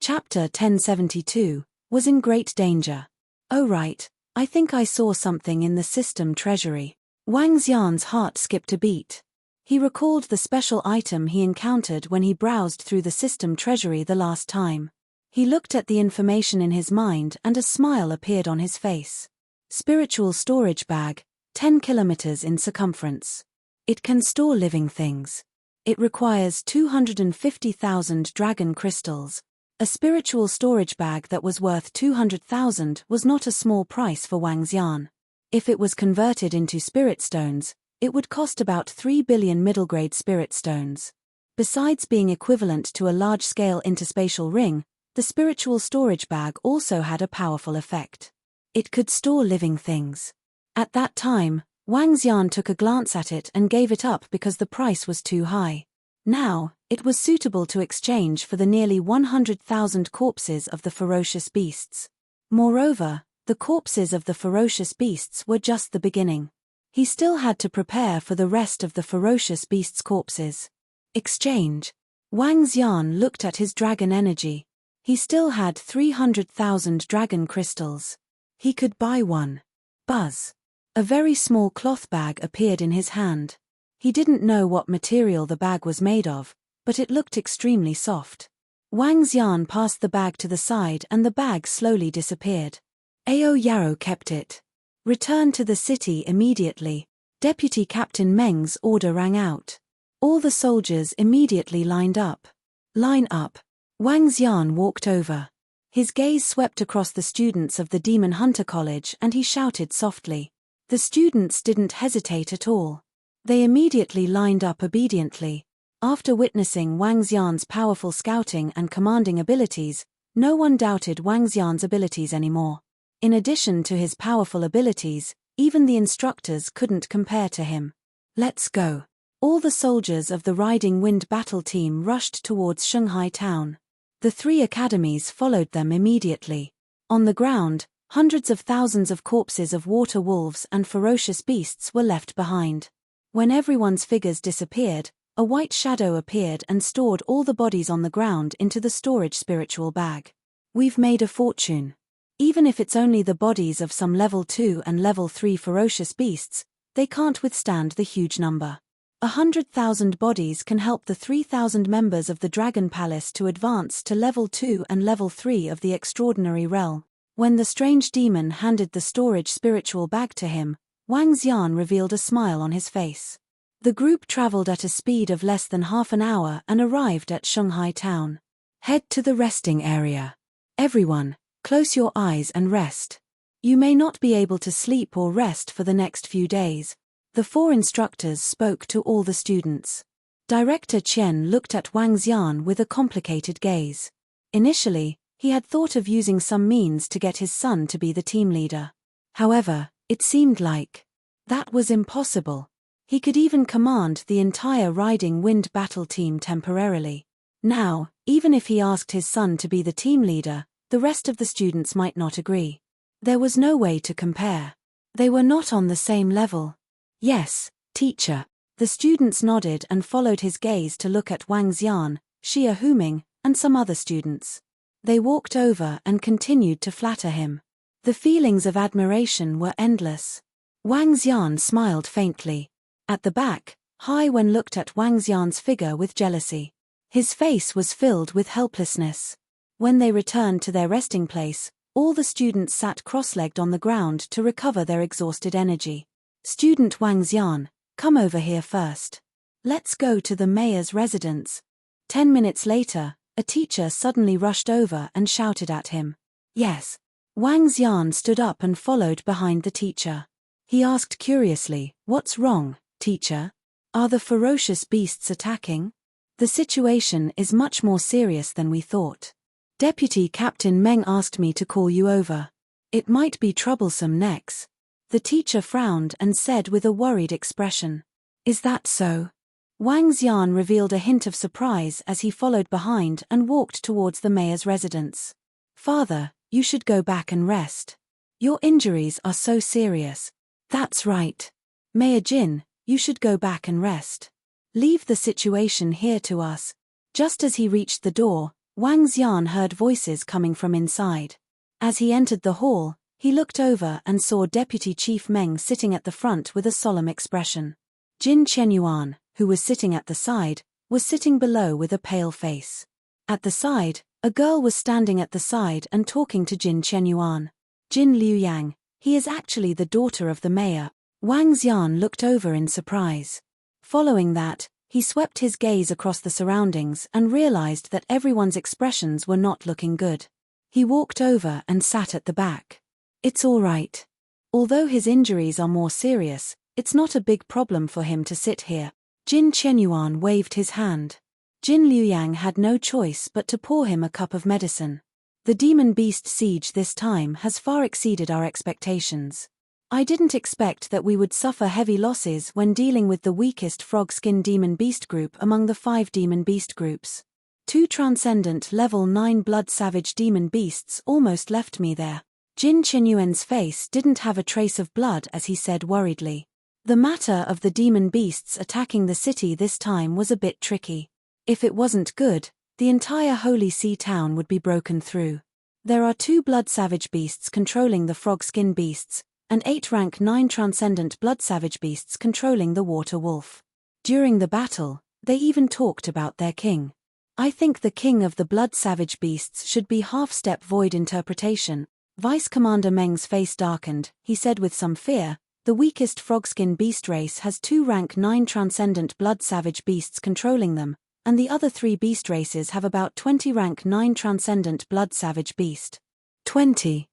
Chapter 1072, was in great danger. Oh right, I think I saw something in the system treasury. Wang Xian's heart skipped a beat. He recalled the special item he encountered when he browsed through the system treasury the last time. He looked at the information in his mind and a smile appeared on his face. Spiritual storage bag, 10 kilometers in circumference. It can store living things. It requires 250,000 dragon crystals. A spiritual storage bag that was worth 200,000 was not a small price for Wang Xian. If it was converted into spirit stones, it would cost about 3 billion middle-grade spirit stones. Besides being equivalent to a large-scale interspatial ring, the spiritual storage bag also had a powerful effect. It could store living things. At that time, Wang Xian took a glance at it and gave it up because the price was too high. Now, it was suitable to exchange for the nearly 100,000 corpses of the ferocious beasts. Moreover, the corpses of the ferocious beasts were just the beginning. He still had to prepare for the rest of the ferocious beasts' corpses. Exchange. Wang Xian looked at his dragon energy. He still had 300,000 dragon crystals. He could buy one. Buzz. A very small cloth bag appeared in his hand. He didn't know what material the bag was made of, but it looked extremely soft. Wang Xian passed the bag to the side and the bag slowly disappeared. Ao Yarrow kept it. Return to the city immediately. Deputy Captain Meng's order rang out. All the soldiers immediately lined up. Line up. Wang Xian walked over. His gaze swept across the students of the Demon Hunter College and he shouted softly. The students didn't hesitate at all. They immediately lined up obediently. After witnessing Wang Xian's powerful scouting and commanding abilities, no one doubted Wang Xian's abilities anymore. In addition to his powerful abilities, even the instructors couldn't compare to him. Let's go. All the soldiers of the Riding Wind battle team rushed towards Shanghai town. The three academies followed them immediately. On the ground, hundreds of thousands of corpses of water wolves and ferocious beasts were left behind. When everyone's figures disappeared, a white shadow appeared and stored all the bodies on the ground into the storage spiritual bag. We've made a fortune. Even if it's only the bodies of some level 2 and level 3 ferocious beasts, they can't withstand the huge number. 100,000 bodies can help the 3,000 members of the Dragon Palace to advance to level 2 and level 3 of the extraordinary realm. When the strange demon handed the storage spiritual bag to him, Wang Xian revealed a smile on his face. The group traveled at a speed of less than half an hour and arrived at Shanghai town. Head to the resting area. Everyone, close your eyes and rest. You may not be able to sleep or rest for the next few days. The four instructors spoke to all the students. Director Qian looked at Wang Xian with a complicated gaze. Initially, he had thought of using some means to get his son to be the team leader. However, it seemed like that was impossible. He could even command the entire Riding Wind battle team temporarily. Now, even if he asked his son to be the team leader, the rest of the students might not agree. There was no way to compare. They were not on the same level. Yes, teacher. The students nodded and followed his gaze to look at Wang Xian, Xia Huming, and some other students. They walked over and continued to flatter him. The feelings of admiration were endless. Wang Xian smiled faintly. At the back, Hai Wen looked at Wang Xian's figure with jealousy. His face was filled with helplessness. When they returned to their resting place, all the students sat cross-legged on the ground to recover their exhausted energy. Student Wang Xian, come over here first. Let's go to the mayor's residence. 10 minutes later, a teacher suddenly rushed over and shouted at him. Yes. Wang Xian stood up and followed behind the teacher. He asked curiously, "What's wrong, teacher? Are the ferocious beasts attacking? The situation is much more serious than we thought. Deputy Captain Meng asked me to call you over. It might be troublesome next." The teacher frowned and said with a worried expression. Is that so? Wang Xian revealed a hint of surprise as he followed behind and walked towards the mayor's residence. Father, you should go back and rest. Your injuries are so serious. That's right. Mayor Jin, you should go back and rest. Leave the situation here to us. Just as he reached the door, Wang Xian heard voices coming from inside. As he entered the hall, he looked over and saw Deputy Chief Meng sitting at the front with a solemn expression. Jin Chenyuan, who was sitting at the side, was sitting below with a pale face. At the side, a girl was standing at the side and talking to Jin Chenyuan. Jin Liuyang, he is actually the daughter of the mayor. Wang Xian looked over in surprise. Following that, he swept his gaze across the surroundings and realized that everyone's expressions were not looking good. He walked over and sat at the back. It's all right. Although his injuries are more serious, it's not a big problem for him to sit here. Jin Chenyuan waved his hand. Jin Liuyang had no choice but to pour him a cup of medicine. The demon beast siege this time has far exceeded our expectations. I didn't expect that we would suffer heavy losses when dealing with the weakest frog-skin demon beast group among the 5 demon beast groups. 2 transcendent level 9 blood savage demon beasts almost left me there. Jin Chenyuan's face didn't have a trace of blood as he said worriedly. The matter of the demon beasts attacking the city this time was a bit tricky. If it wasn't good, the entire Holy Sea town would be broken through. There are 2 blood savage beasts controlling the frog skin beasts, and 8 rank 9 transcendent blood savage beasts controlling the water wolf. During the battle, they even talked about their king. I think the king of the blood savage beasts should be half-step void interpretation. Vice Commander Meng's face darkened. He said with some fear, the weakest frogskin beast race has 2 rank 9 transcendent blood savage beasts controlling them, and the other 3 beast races have about 20 rank 9 transcendent blood savage beast. 20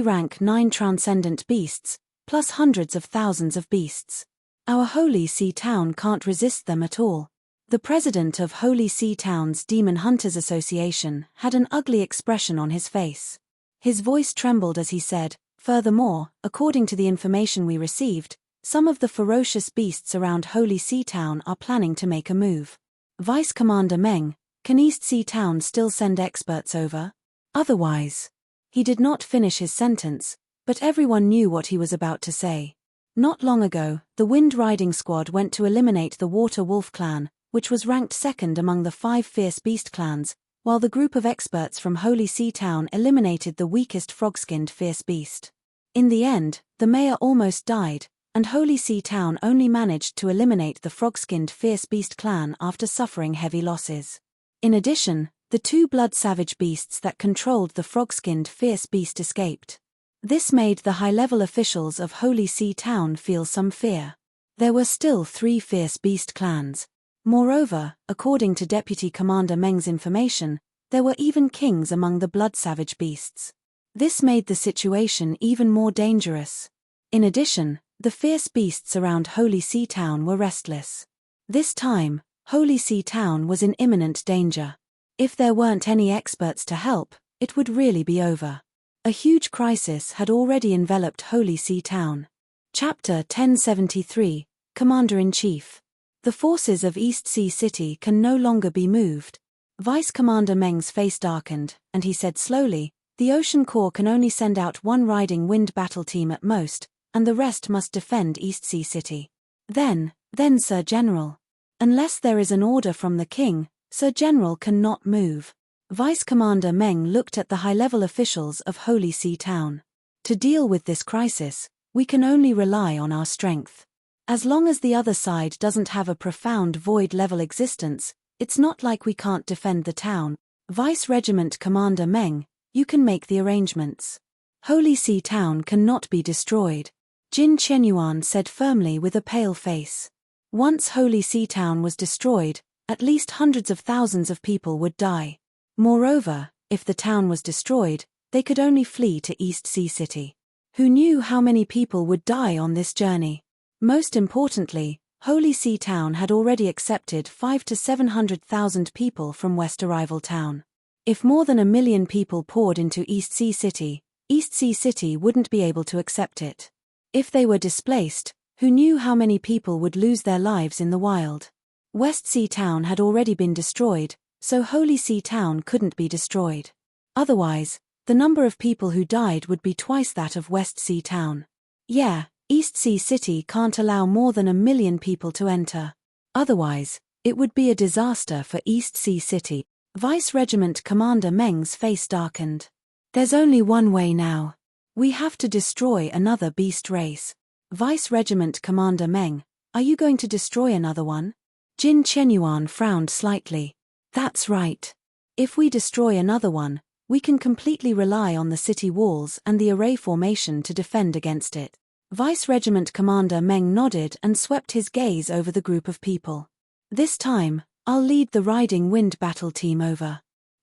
rank 9 transcendent beasts, plus hundreds of thousands of beasts. Our Holy Sea town can't resist them at all. The president of Holy Sea Town's Demon Hunters Association had an ugly expression on his face. His voice trembled as he said, furthermore, according to the information we received, some of the ferocious beasts around Holy Sea Town are planning to make a move. Vice Commander Meng, can East Sea Town still send experts over? Otherwise. He did not finish his sentence, but everyone knew what he was about to say. Not long ago, the Wind Riding Squad went to eliminate the Water Wolf clan, which was ranked second among the 5 fierce beast clans, while the group of experts from Holy Sea Town eliminated the weakest frog-skinned fierce beast. In the end, the mayor almost died, and Holy Sea Town only managed to eliminate the frog-skinned fierce beast clan after suffering heavy losses. In addition, the 2 blood savage beasts that controlled the frog-skinned fierce beast escaped. This made the high-level officials of Holy Sea Town feel some fear. There were still 3 fierce beast clans. Moreover, according to Deputy Commander Meng's information, there were even kings among the blood savage beasts. This made the situation even more dangerous. In addition, the fierce beasts around Holy Sea Town were restless. This time, Holy Sea Town was in imminent danger. If there weren't any experts to help, it would really be over. A huge crisis had already enveloped Holy Sea Town. Chapter 1073, Commander-in-Chief. The forces of East Sea City can no longer be moved. Vice Commander Meng's face darkened, and he said slowly, the Ocean Corps can only send out 1 riding wind battle team at most, and the rest must defend East Sea City. Then, Sir General. Unless there is an order from the king, Sir General cannot move. Vice Commander Meng looked at the high-level officials of Holy Sea Town. To deal with this crisis, we can only rely on our strength. As long as the other side doesn't have a profound void-level existence, it's not like we can't defend the town. Vice Regiment Commander Meng, you can make the arrangements. Holy Sea Town cannot be destroyed. Jin Chenyuan said firmly with a pale face. Once Holy Sea Town was destroyed, at least hundreds of thousands of people would die. Moreover, if the town was destroyed, they could only flee to East Sea City. Who knew how many people would die on this journey? Most importantly, Holy Sea Town had already accepted 500,000 to 700,000 people from West Arrival Town. If more than 1 million people poured into East Sea City wouldn't be able to accept it. If they were displaced, who knew how many people would lose their lives in the wild? West Sea Town had already been destroyed, so Holy Sea Town couldn't be destroyed. Otherwise, the number of people who died would be twice that of West Sea Town. Yeah, East Sea City can't allow more than 1 million people to enter. Otherwise, it would be a disaster for East Sea City. Vice Regiment Commander Meng's face darkened. There's only one way now. We have to destroy another beast race. Vice Regiment Commander Meng, are you going to destroy another one? Jin Chenyuan frowned slightly. That's right. If we destroy another one, we can completely rely on the city walls and the array formation to defend against it. Vice Regiment Commander Meng nodded and swept his gaze over the group of people. This time, I'll lead the Riding Wind battle team over.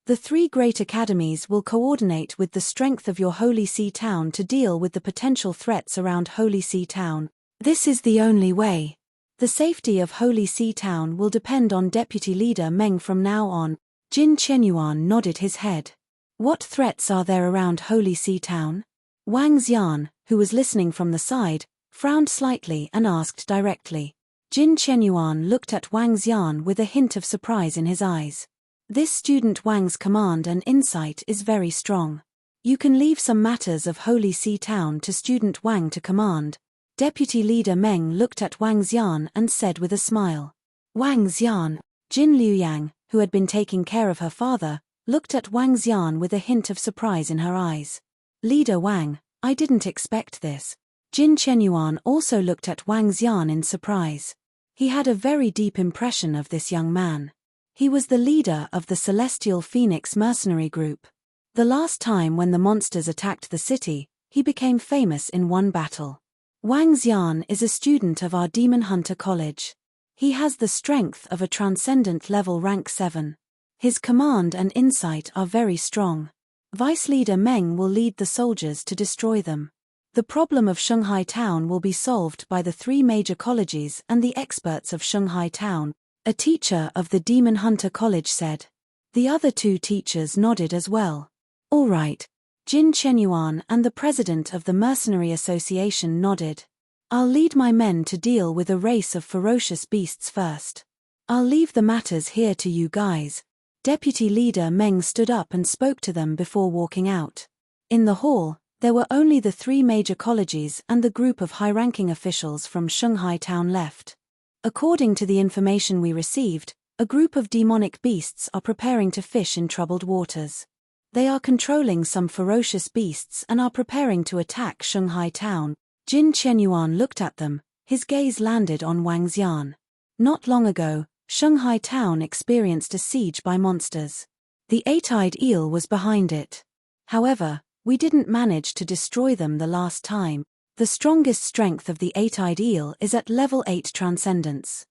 The three great academies will coordinate with the strength of your Holy See Town to deal with the potential threats around Holy See Town. This is the only way. The safety of Holy See Town will depend on Deputy Leader Meng from now on. Jin Chenyuan nodded his head. What threats are there around Holy See Town? Wang Xian, who was listening from the side, frowned slightly and asked directly. Jin Chenyuan looked at Wang Xian with a hint of surprise in his eyes. This student Wang's command and insight is very strong. You can leave some matters of Holy See Town to student Wang to command. Deputy Leader Meng looked at Wang Xian and said with a smile. Wang Xian. Jin Liuyang, who had been taking care of her father, looked at Wang Xian with a hint of surprise in her eyes. Leader Wang, I didn't expect this. Jin Chenyuan also looked at Wang Xian in surprise. He had a very deep impression of this young man. He was the leader of the Celestial Phoenix mercenary group. The last time when the monsters attacked the city, he became famous in one battle. Wang Xian is a student of our Demon Hunter College. He has the strength of a transcendent level rank 7. His command and insight are very strong. Vice Leader Meng will lead the soldiers to destroy them. The problem of Shanghai Town will be solved by the three major colleges and the experts of Shanghai Town, a teacher of the Demon Hunter College said. The other two teachers nodded as well. All right. Jin Chenyuan and the president of the Mercenary Association nodded. I'll lead my men to deal with a race of ferocious beasts first. I'll leave the matters here to you guys. Deputy Leader Meng stood up and spoke to them before walking out. In the hall, there were only the three major colleges and the group of high-ranking officials from Shanghai Town left. According to the information we received, a group of demonic beasts are preparing to fish in troubled waters. They are controlling some ferocious beasts and are preparing to attack Shanghai Town. Jin Chenyuan looked at them, his gaze landed on Wang Xian. Not long ago, Shanghai Town experienced a siege by monsters. The eight-eyed eel was behind it. However, we didn't manage to destroy them the last time. The strongest strength of the eight-eyed eel is at level 8 transcendence.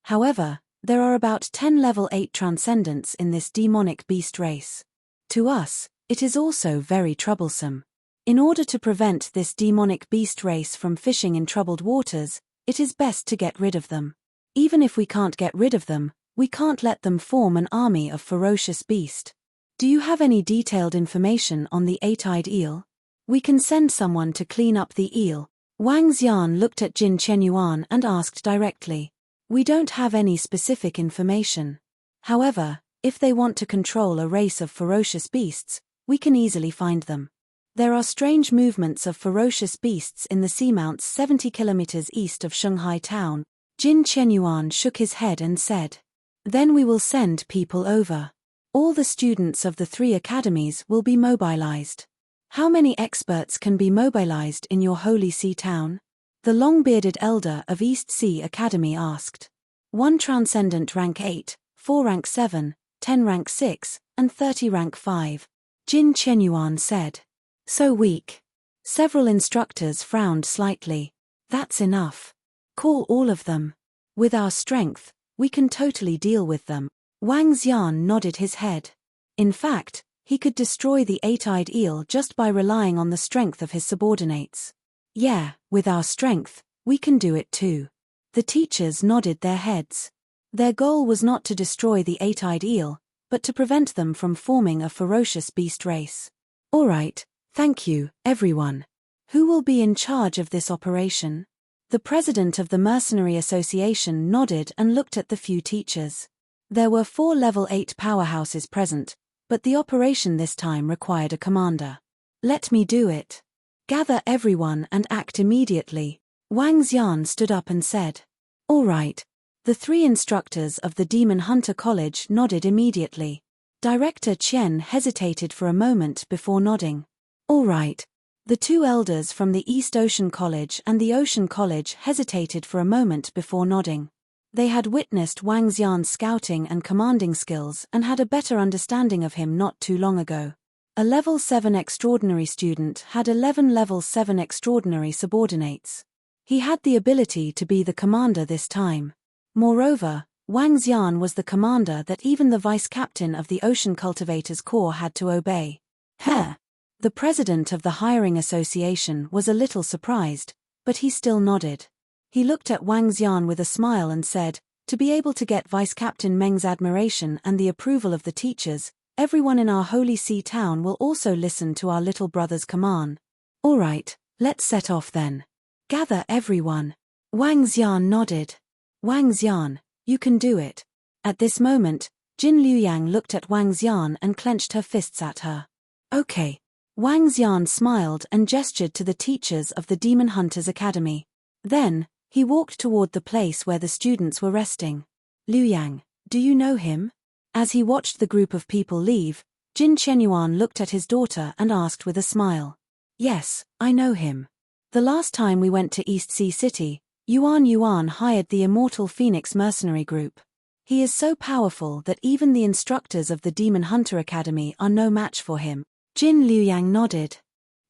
However, there are about 10 level 8 transcendents in this demonic beast race. To us, it is also very troublesome. In order to prevent this demonic beast race from fishing in troubled waters, it is best to get rid of them. Even if we can't get rid of them, we can't let them form an army of ferocious beast. Do you have any detailed information on the eight-eyed eel? We can send someone to clean up the eel. Wang Xian looked at Jin Chenyuan and asked directly. We don't have any specific information. However, if they want to control a race of ferocious beasts, we can easily find them. There are strange movements of ferocious beasts in the seamounts 70 kilometers east of Shanghai Town. Jin Chenyuan shook his head and said. Then we will send people over. All the students of the three academies will be mobilized. How many experts can be mobilized in your Holy See Town? The long-bearded elder of East Sea Academy asked. 1 transcendent rank 8, 4 rank 7, 10 rank 6, and 30 rank 5. Jin Chenyuan said. So weak. Several instructors frowned slightly. That's enough. Call all of them. With our strength, we can totally deal with them. Wang Xian nodded his head. In fact, he could destroy the eight-eyed eel just by relying on the strength of his subordinates. Yeah, with our strength, we can do it too. The teachers nodded their heads. Their goal was not to destroy the eight-eyed eel, but to prevent them from forming a ferocious beast race. All right, thank you, everyone. Who will be in charge of this operation? The president of the Mercenary Association nodded and looked at the few teachers. There were 4 level 8 powerhouses present, but the operation this time required a commander. Let me do it. Gather everyone and act immediately. Wang Xian stood up and said. All right. The 3 instructors of the Demon Hunter College nodded immediately. Director Chen hesitated for a moment before nodding. All right. The two elders from the East Ocean College and the Ocean College hesitated for a moment before nodding. They had witnessed Wang Xian's scouting and commanding skills and had a better understanding of him not too long ago. A Level 7 extraordinary student had 11 Level 7 extraordinary subordinates. He had the ability to be the commander this time. Moreover, Wang Xian was the commander that even the vice-captain of the Ocean Cultivators Corps had to obey. The president of the hiring association was a little surprised, but he still nodded. He looked at Wang Xian with a smile and said, "To be able to get Vice-Captain Meng's admiration and the approval of the teachers, everyone in our Holy See town will also listen to our little brother's command." "All right, let's set off then. Gather everyone." Wang Xian nodded. "Wang Xian, you can do it." At this moment, Jin Liuyang looked at Wang Xian and clenched her fists at her. "Okay." Wang Xian smiled and gestured to the teachers of the Demon Hunters Academy. Then, he walked toward the place where the students were resting. "Liuyang, do you know him?" As he watched the group of people leave, Jin Chenyuan looked at his daughter and asked with a smile. "Yes, I know him. The last time we went to East Sea City, Yuan hired the Immortal Phoenix Mercenary Group. He is so powerful that even the instructors of the Demon Hunter Academy are no match for him." Jin Liuyang nodded.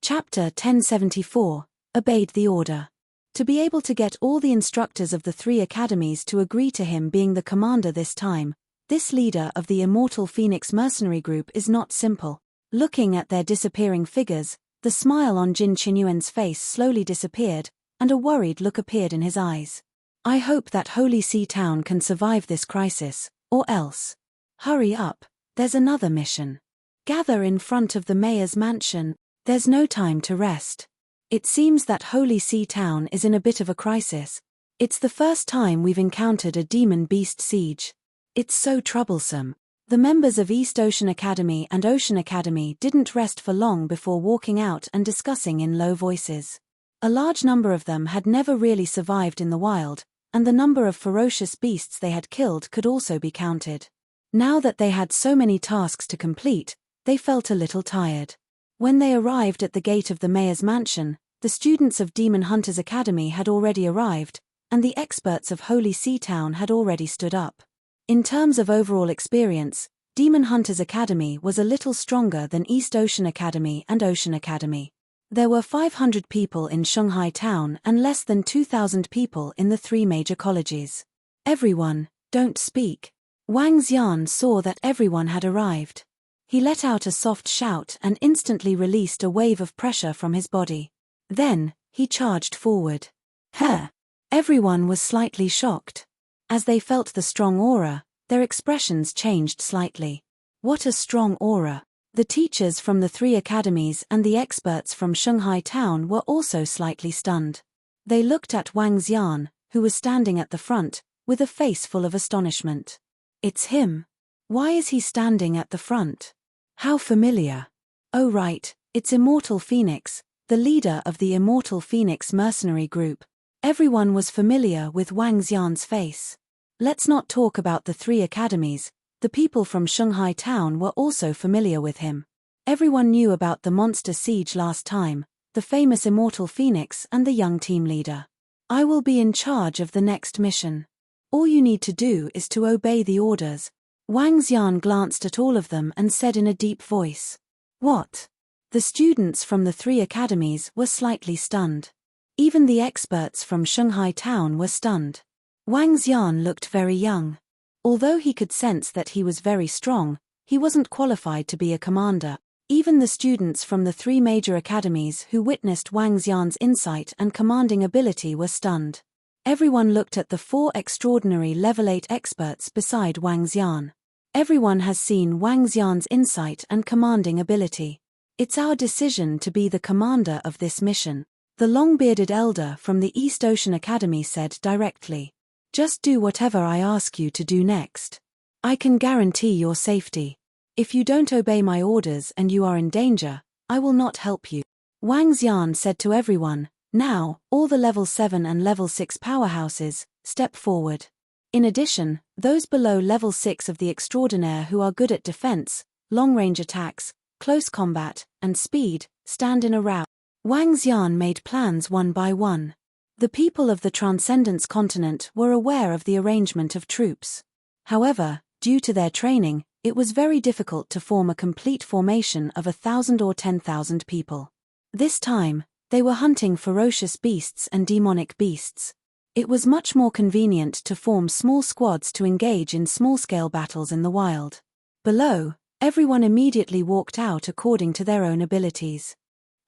Chapter 1074, Obeyed the Order. To be able to get all the instructors of the three academies to agree to him being the commander this time, this leader of the Immortal Phoenix Mercenary Group is not simple. Looking at their disappearing figures, the smile on Jin Chenyuan's face slowly disappeared, and a worried look appeared in his eyes. "I hope that Holy See Town can survive this crisis, or else. Hurry up, there's another mission. Gather in front of the mayor's mansion, there's no time to rest. It seems that Holy See Town is in a bit of a crisis. It's the first time we've encountered a demon beast siege. It's so troublesome." The members of East Ocean Academy and Ocean Academy didn't rest for long before walking out and discussing in low voices. A large number of them had never really survived in the wild, and the number of ferocious beasts they had killed could also be counted. Now that they had so many tasks to complete, they felt a little tired. When they arrived at the gate of the mayor's mansion, the students of Demon Hunters Academy had already arrived, and the experts of Holy See Town had already stood up. In terms of overall experience, Demon Hunters Academy was a little stronger than East Ocean Academy and Ocean Academy. There were 500 people in Shanghai Town and less than 2,000 people in the three major colleges. "Everyone, don't speak." Wang Xian saw that everyone had arrived. He let out a soft shout and instantly released a wave of pressure from his body. Then, he charged forward. Everyone was slightly shocked. As they felt the strong aura, their expressions changed slightly. What a strong aura! The teachers from the three academies and the experts from Shanghai Town were also slightly stunned. They looked at Wang Xian, who was standing at the front, with a face full of astonishment. "It's him. Why is he standing at the front? How familiar. Oh right, it's Immortal Phoenix, the leader of the Immortal Phoenix Mercenary Group." Everyone was familiar with Wang Xian's face. Let's not talk about the three academies, the people from Shanghai Town were also familiar with him. Everyone knew about the monster siege last time, the famous Immortal Phoenix and the young team leader. "I will be in charge of the next mission. All you need to do is to obey the orders." Wang Xian glanced at all of them and said in a deep voice. "What?" The students from the three academies were slightly stunned. Even the experts from Shanghai Town were stunned. Wang Xian looked very young. Although he could sense that he was very strong, he wasn't qualified to be a commander. Even the students from the three major academies who witnessed Wang Xian's insight and commanding ability were stunned. Everyone looked at the four extraordinary level 8 experts beside Wang Xian. Everyone has seen Wang Xian's insight and commanding ability. "It's our decision to be the commander of this mission," the long-bearded elder from the East Ocean Academy said directly. "Just do whatever I ask you to do next. I can guarantee your safety. If you don't obey my orders and you are in danger, I will not help you." Wang Xian said to everyone, "Now, all the level 7 and level 6 powerhouses, step forward." In addition, those below level 6 of the extraordinaire who are good at defense, long-range attacks, close combat, and speed, stand in a row. Wang Xian made plans one by one. The people of the Transcendence continent were aware of the arrangement of troops. However, due to their training, it was very difficult to form a complete formation of 1,000 or 10,000 people. This time, they were hunting ferocious beasts and demonic beasts. It was much more convenient to form small squads to engage in small-scale battles in the wild. Below, everyone immediately walked out according to their own abilities.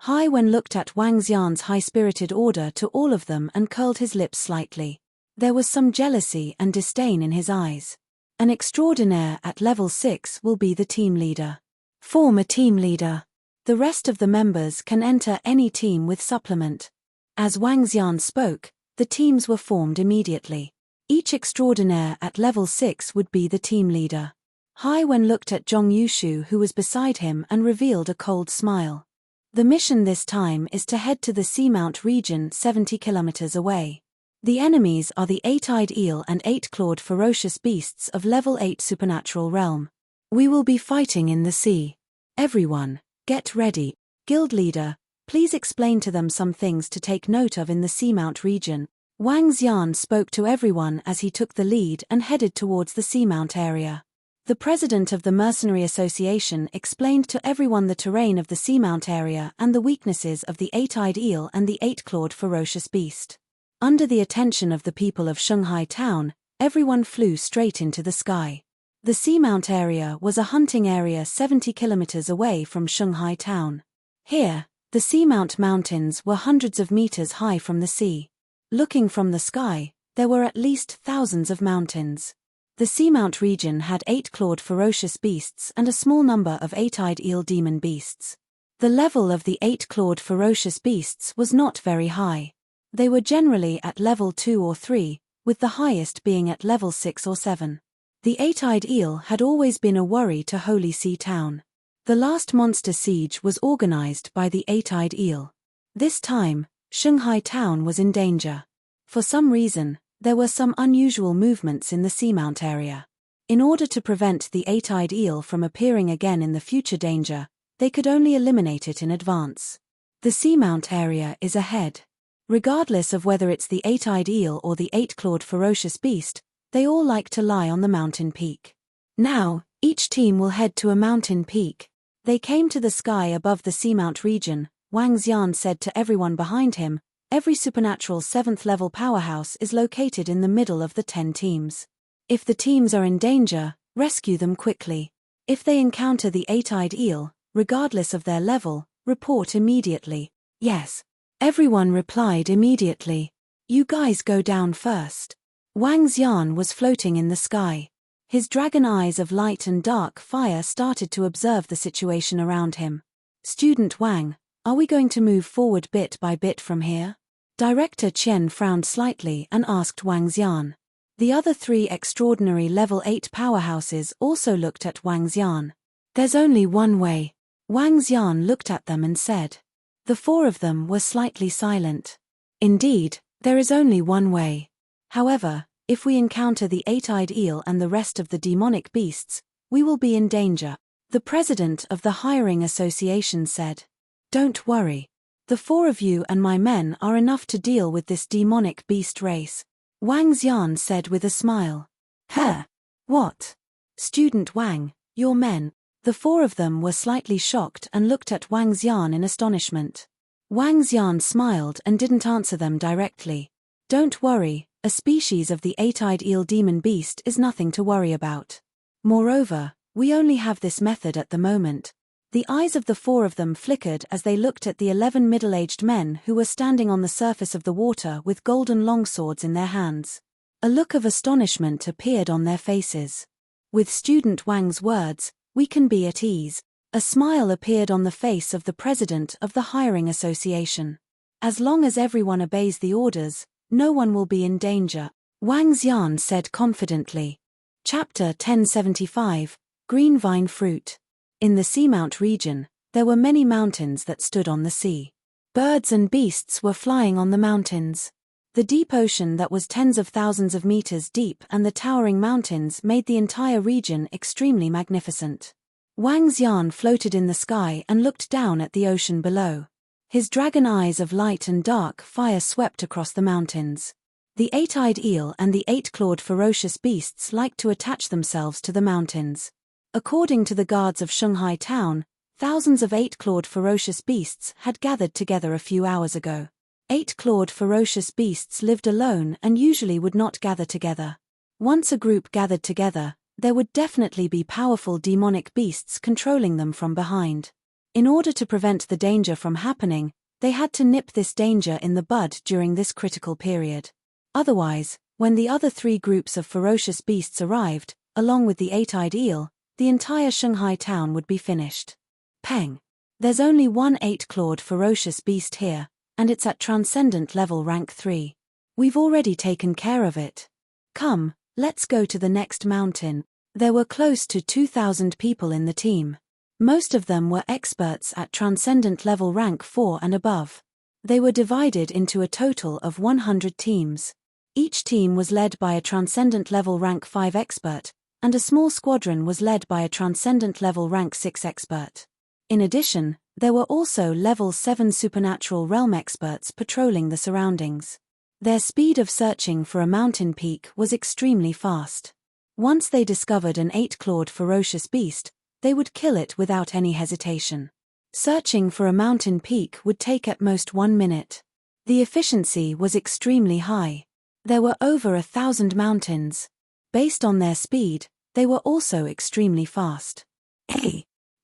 Hai Wen looked at Wang Xian's high-spirited order to all of them and curled his lips slightly. There was some jealousy and disdain in his eyes. An extraordinaire at level 6 will be the team leader. Form a team leader. The rest of the members can enter any team with supplement. As Wang Xian spoke, the teams were formed immediately. Each extraordinaire at level 6 would be the team leader. Hai Wen looked at Zhong Yushu who was beside him and revealed a cold smile. The mission this time is to head to the Seamount region 70 kilometers away. The enemies are the 8-eyed eel and 8-clawed ferocious beasts of level 8 supernatural realm. We will be fighting in the sea. Everyone, get ready. Guild leader, please explain to them some things to take note of in the Seamount region. Wang Xian spoke to everyone as he took the lead and headed towards the Seamount area. The president of the Mercenary Association explained to everyone the terrain of the Seamount area and the weaknesses of the 8-eyed eel and the 8-clawed ferocious beast. Under the attention of the people of Shanghai town, everyone flew straight into the sky. The Seamount area was a hunting area 70 kilometers away from Shanghai town. Here, the Seamount mountains were hundreds of meters high from the sea. Looking from the sky, there were at least thousands of mountains. The Seamount region had 8-clawed ferocious beasts and a small number of 8-eyed eel demon beasts. The level of the 8-clawed ferocious beasts was not very high. They were generally at level 2 or 3, with the highest being at level 6 or 7. The 8-eyed eel had always been a worry to Holy See Town. The last monster siege was organized by the 8-eyed eel. This time, Shanghai Town was in danger. For some reason, there were some unusual movements in the Seamount area. In order to prevent the 8-eyed eel from appearing again in the future danger, they could only eliminate it in advance. The Seamount area is ahead. Regardless of whether it's the 8-eyed eel or the 8-clawed ferocious beast, they all like to lie on the mountain peak. Now, each team will head to a mountain peak. They came to the sky above the Seamount region. Wang Xian said to everyone behind him, every supernatural 7th level powerhouse is located in the middle of the 10 teams. If the teams are in danger, rescue them quickly. If they encounter the 8-eyed eel, regardless of their level, report immediately. Yes. Everyone replied immediately. You guys go down first. Wang Xian was floating in the sky. His dragon eyes of light and dark fire started to observe the situation around him. Student Wang, are we going to move forward bit by bit from here? Director Chen frowned slightly and asked Wang Xian. The other 3 extraordinary level 8 powerhouses also looked at Wang Xian. There's only one way. Wang Xian looked at them and said. The 4 of them were slightly silent. Indeed, there is only one way. However, if we encounter the 8-eyed eel and the rest of the demonic beasts, we will be in danger. The president of the hiring association said. Don't worry. The 4 of you and my men are enough to deal with this demonic beast race. Wang Xian said with a smile. Huh? What? Student Wang, your men. The 4 of them were slightly shocked and looked at Wang Xian in astonishment. Wang Xian smiled and didn't answer them directly. Don't worry, a species of the 8-eyed eel demon beast is nothing to worry about. Moreover, we only have this method at the moment. The eyes of the 4 of them flickered as they looked at the 11 middle-aged men who were standing on the surface of the water with golden longswords in their hands. A look of astonishment appeared on their faces. With Student Wang's words, we can be at ease. A smile appeared on the face of the president of the hiring association. As long as everyone obeys the orders, no one will be in danger, Wang Xian said confidently. Chapter 1075, Green Vine Fruit. In the Seamount region, there were many mountains that stood on the sea. Birds and beasts were flying on the mountains. The deep ocean that was tens of thousands of meters deep and the towering mountains made the entire region extremely magnificent. Wang Xian floated in the sky and looked down at the ocean below. His dragon eyes of light and dark fire swept across the mountains. The eight-eyed eel and the eight-clawed ferocious beasts liked to attach themselves to the mountains. According to the guards of Shanghai town, thousands of eight-clawed ferocious beasts had gathered together a few hours ago. Eight-clawed ferocious beasts lived alone and usually would not gather together. Once a group gathered together, there would definitely be powerful demonic beasts controlling them from behind. In order to prevent the danger from happening, they had to nip this danger in the bud during this critical period. Otherwise, when the other three groups of ferocious beasts arrived, along with the eight-eyed eel, the entire Shanghai town would be finished. Peng. There's only one eight-clawed ferocious beast here, and it's at transcendent level rank 3. We've already taken care of it. Come, let's go to the next mountain. There were close to 2,000 people in the team. Most of them were experts at transcendent level rank 4 and above. They were divided into a total of 100 teams. Each team was led by a transcendent level rank 5 expert, and a small squadron was led by a transcendent level rank 6 expert. In addition, there were also level 7 supernatural realm experts patrolling the surroundings. Their speed of searching for a mountain peak was extremely fast. Once they discovered an eight-clawed ferocious beast, they would kill it without any hesitation. Searching for a mountain peak would take at most 1 minute. The efficiency was extremely high. There were over 1,000 mountains. Based on their speed, they were also extremely fast.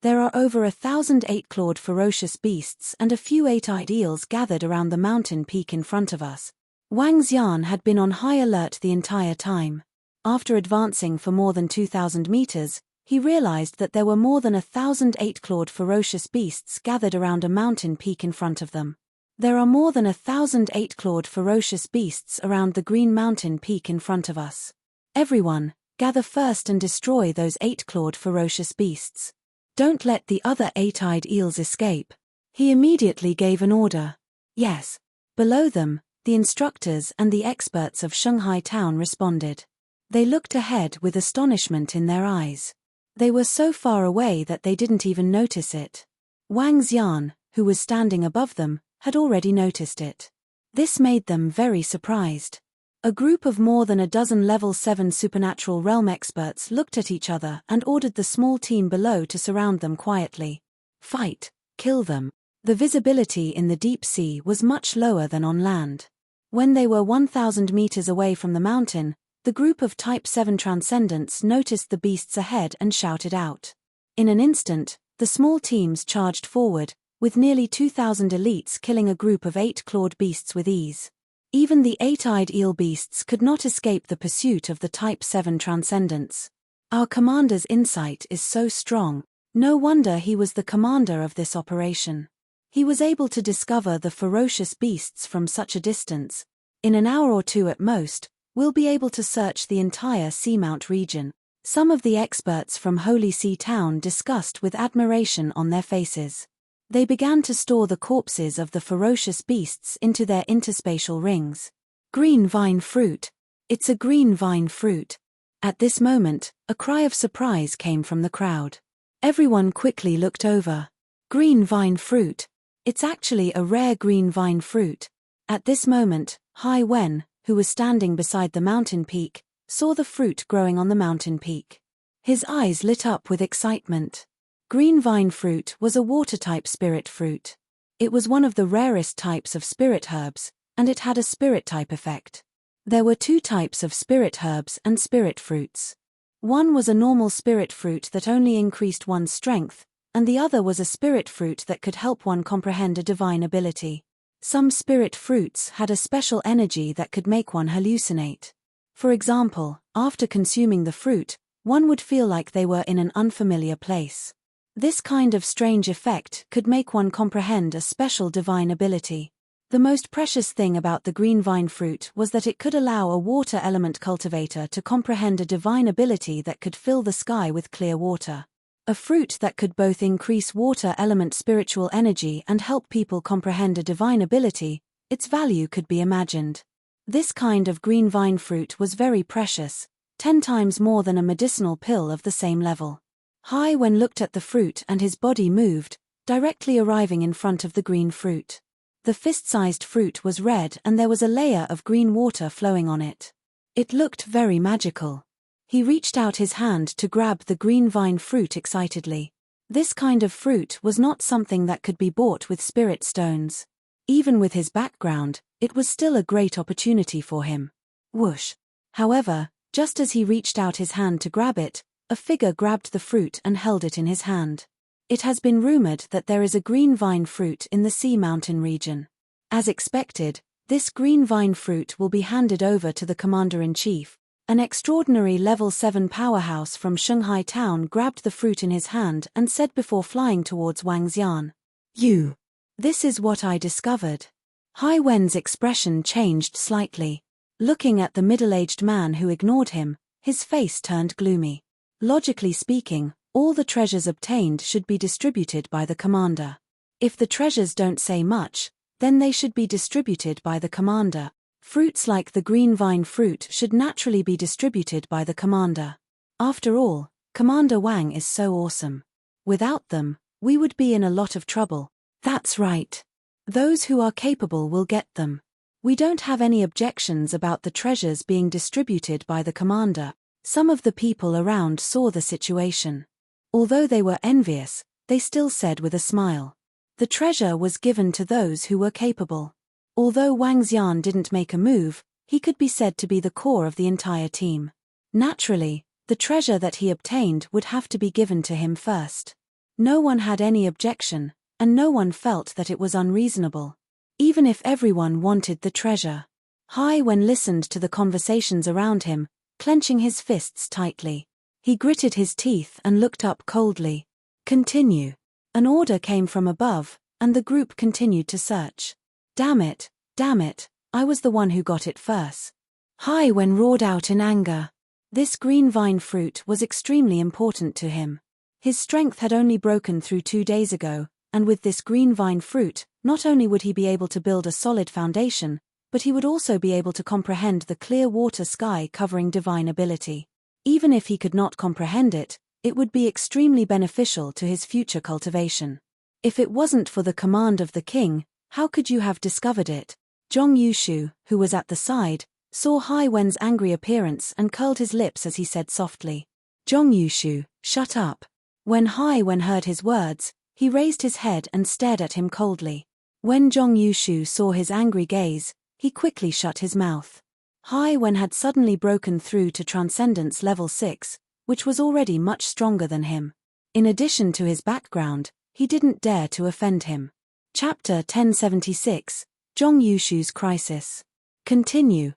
There are over 1,000 eight-clawed ferocious beasts and a few eight-eyed eels gathered around the mountain peak in front of us. Wang Xian had been on high alert the entire time. After advancing for more than 2,000 meters, he realized that there were more than 1,000 eight-clawed ferocious beasts gathered around a mountain peak in front of them. There are more than 1,000 eight-clawed ferocious beasts around the green mountain peak in front of us. Everyone, gather first and destroy those eight-clawed ferocious beasts. Don't let the other eight-eyed eels escape. He immediately gave an order. Yes. Below them, the instructors and the experts of Shanghai town responded. They looked ahead with astonishment in their eyes. They were so far away that they didn't even notice it. Wang Xian, who was standing above them, had already noticed it. This made them very surprised. A group of more than a dozen level 7 supernatural realm experts looked at each other and ordered the small team below to surround them quietly. Fight, kill them. The visibility in the deep sea was much lower than on land. When they were 1,000 meters away from the mountain, the group of Type 7 transcendents noticed the beasts ahead and shouted out. In an instant, the small teams charged forward, with nearly 2,000 elites killing a group of eight-clawed beasts with ease. Even the eight-eyed eel beasts could not escape the pursuit of the Type 7 transcendents. Our commander's insight is so strong. No wonder he was the commander of this operation. He was able to discover the ferocious beasts from such a distance. In an hour or two at most, we'll be able to search the entire seamount region. Some of the experts from Holy See Town discussed with admiration on their faces. They began to store the corpses of the ferocious beasts into their interspatial rings. Green vine fruit. It's a green vine fruit. At this moment, a cry of surprise came from the crowd. Everyone quickly looked over. Green vine fruit. It's actually a rare green vine fruit. At this moment, Hai Wen, who was standing beside the mountain peak, saw the fruit growing on the mountain peak. His eyes lit up with excitement. Green vine fruit was a water-type spirit fruit. It was one of the rarest types of spirit herbs, and it had a spirit-type effect. There were two types of spirit herbs and spirit fruits. One was a normal spirit fruit that only increased one's strength, and the other was a spirit fruit that could help one comprehend a divine ability. Some spirit fruits had a special energy that could make one hallucinate. For example, after consuming the fruit, one would feel like they were in an unfamiliar place. This kind of strange effect could make one comprehend a special divine ability. The most precious thing about the green vine fruit was that it could allow a water element cultivator to comprehend a divine ability that could fill the sky with clear water. A fruit that could both increase water element spiritual energy and help people comprehend a divine ability, its value could be imagined. This kind of green vine fruit was very precious, 10 times more than a medicinal pill of the same level. Hai Wen looked at the fruit and his body moved, directly arriving in front of the green fruit. The fist-sized fruit was red and there was a layer of green water flowing on it. It looked very magical. He reached out his hand to grab the green vine fruit excitedly. This kind of fruit was not something that could be bought with spirit stones. Even with his background, it was still a great opportunity for him. Whoosh! However, just as he reached out his hand to grab it, a figure grabbed the fruit and held it in his hand. It has been rumored that there is a green vine fruit in the Sea Mountain region. As expected, this green vine fruit will be handed over to the Commander-in-Chief. An extraordinary level 7 powerhouse from Shanghai town grabbed the fruit in his hand and said before flying towards Wang Xian, "You. This is what I discovered." Hai Wen's expression changed slightly. Looking at the middle-aged man who ignored him, his face turned gloomy. Logically speaking, all the treasures obtained should be distributed by the commander. If the treasures don't say much, then they should be distributed by the commander. Fruits like the green vine fruit should naturally be distributed by the commander. After all, Commander Wang is so awesome. Without them, we would be in a lot of trouble. That's right. Those who are capable will get them. We don't have any objections about the treasures being distributed by the commander. Some of the people around saw the situation. Although they were envious, they still said with a smile. The treasure was given to those who were capable. Although Wang Xian didn't make a move, he could be said to be the core of the entire team. Naturally, the treasure that he obtained would have to be given to him first. No one had any objection, and no one felt that it was unreasonable. Even if everyone wanted the treasure. Hai Wen listened to the conversations around him, clenching his fists tightly. He gritted his teeth and looked up coldly. Continue. An order came from above, and the group continued to search. Damn it, I was the one who got it first. Hai Wen roared out in anger. This green vine fruit was extremely important to him. His strength had only broken through 2 days ago, and with this green vine fruit, not only would he be able to build a solid foundation, but he would also be able to comprehend the clear water sky covering divine ability. Even if he could not comprehend it, it would be extremely beneficial to his future cultivation. If it wasn't for the command of the king, how could you have discovered it? Zhong Yushu, who was at the side, saw Hai Wen's angry appearance and curled his lips as he said softly, "Zhong Yushu, shut up." When Hai Wen heard his words, he raised his head and stared at him coldly. When Zhong Yushu saw his angry gaze, he quickly shut his mouth. Hai Wen had suddenly broken through to Transcendence level 6, which was already much stronger than him. In addition to his background, he didn't dare to offend him. Chapter 1076, Zhong Yushu's Crisis. Continue.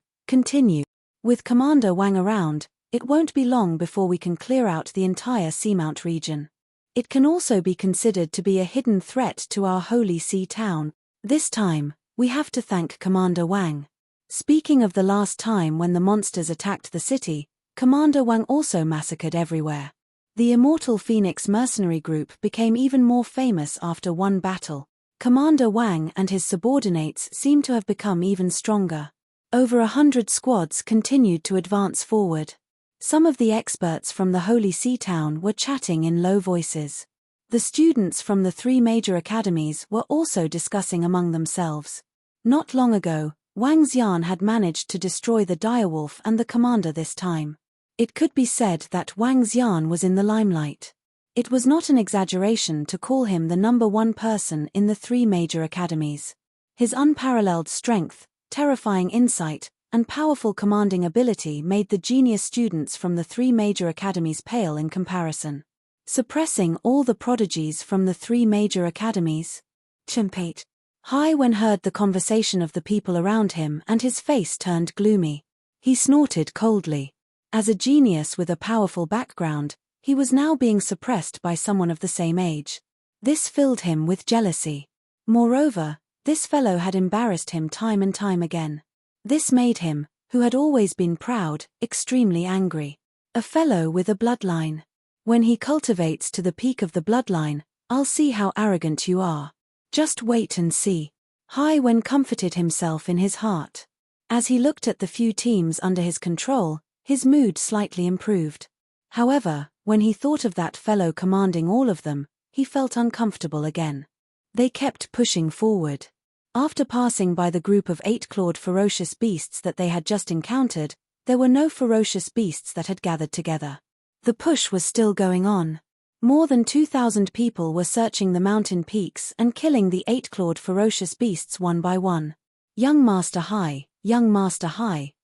With Commander Wang around, it won't be long before we can clear out the entire Seamount region. It can also be considered to be a hidden threat to our Holy Sea town. This time, we have to thank Commander Wang. Speaking of the last time when the monsters attacked the city, Commander Wang also massacred everywhere. The Immortal Phoenix mercenary group became even more famous after one battle. Commander Wang and his subordinates seem to have become even stronger. Over 100 squads continued to advance forward. Some of the experts from the Holy Sea town were chatting in low voices. The students from the 3 major academies were also discussing among themselves. Not long ago, Wang Xian had managed to destroy the direwolf and the commander this time. It could be said that Wang Xian was in the limelight. It was not an exaggeration to call him the #1 person in the 3 major academies. His unparalleled strength, terrifying insight, and powerful commanding ability made the genius students from the 3 major academies pale in comparison. Suppressing all the prodigies from the 3 major academies. Chimpate. Hai Wen heard the conversation of the people around him and his face turned gloomy. He snorted coldly. As a genius with a powerful background, he was now being suppressed by someone of the same age. This filled him with jealousy. Moreover, this fellow had embarrassed him time and time again. This made him, who had always been proud, extremely angry. A fellow with a bloodline. When he cultivates to the peak of the bloodline, I'll see how arrogant you are. Just wait and see. Hai Wen comforted himself in his heart. As he looked at the few teams under his control, his mood slightly improved. However, when he thought of that fellow commanding all of them, he felt uncomfortable again. They kept pushing forward. After passing by the group of 8-clawed ferocious beasts that they had just encountered, there were no ferocious beasts that had gathered together. The push was still going on. More than 2,000 people were searching the mountain peaks and killing the 8-clawed ferocious beasts one by one. Young Master Hai,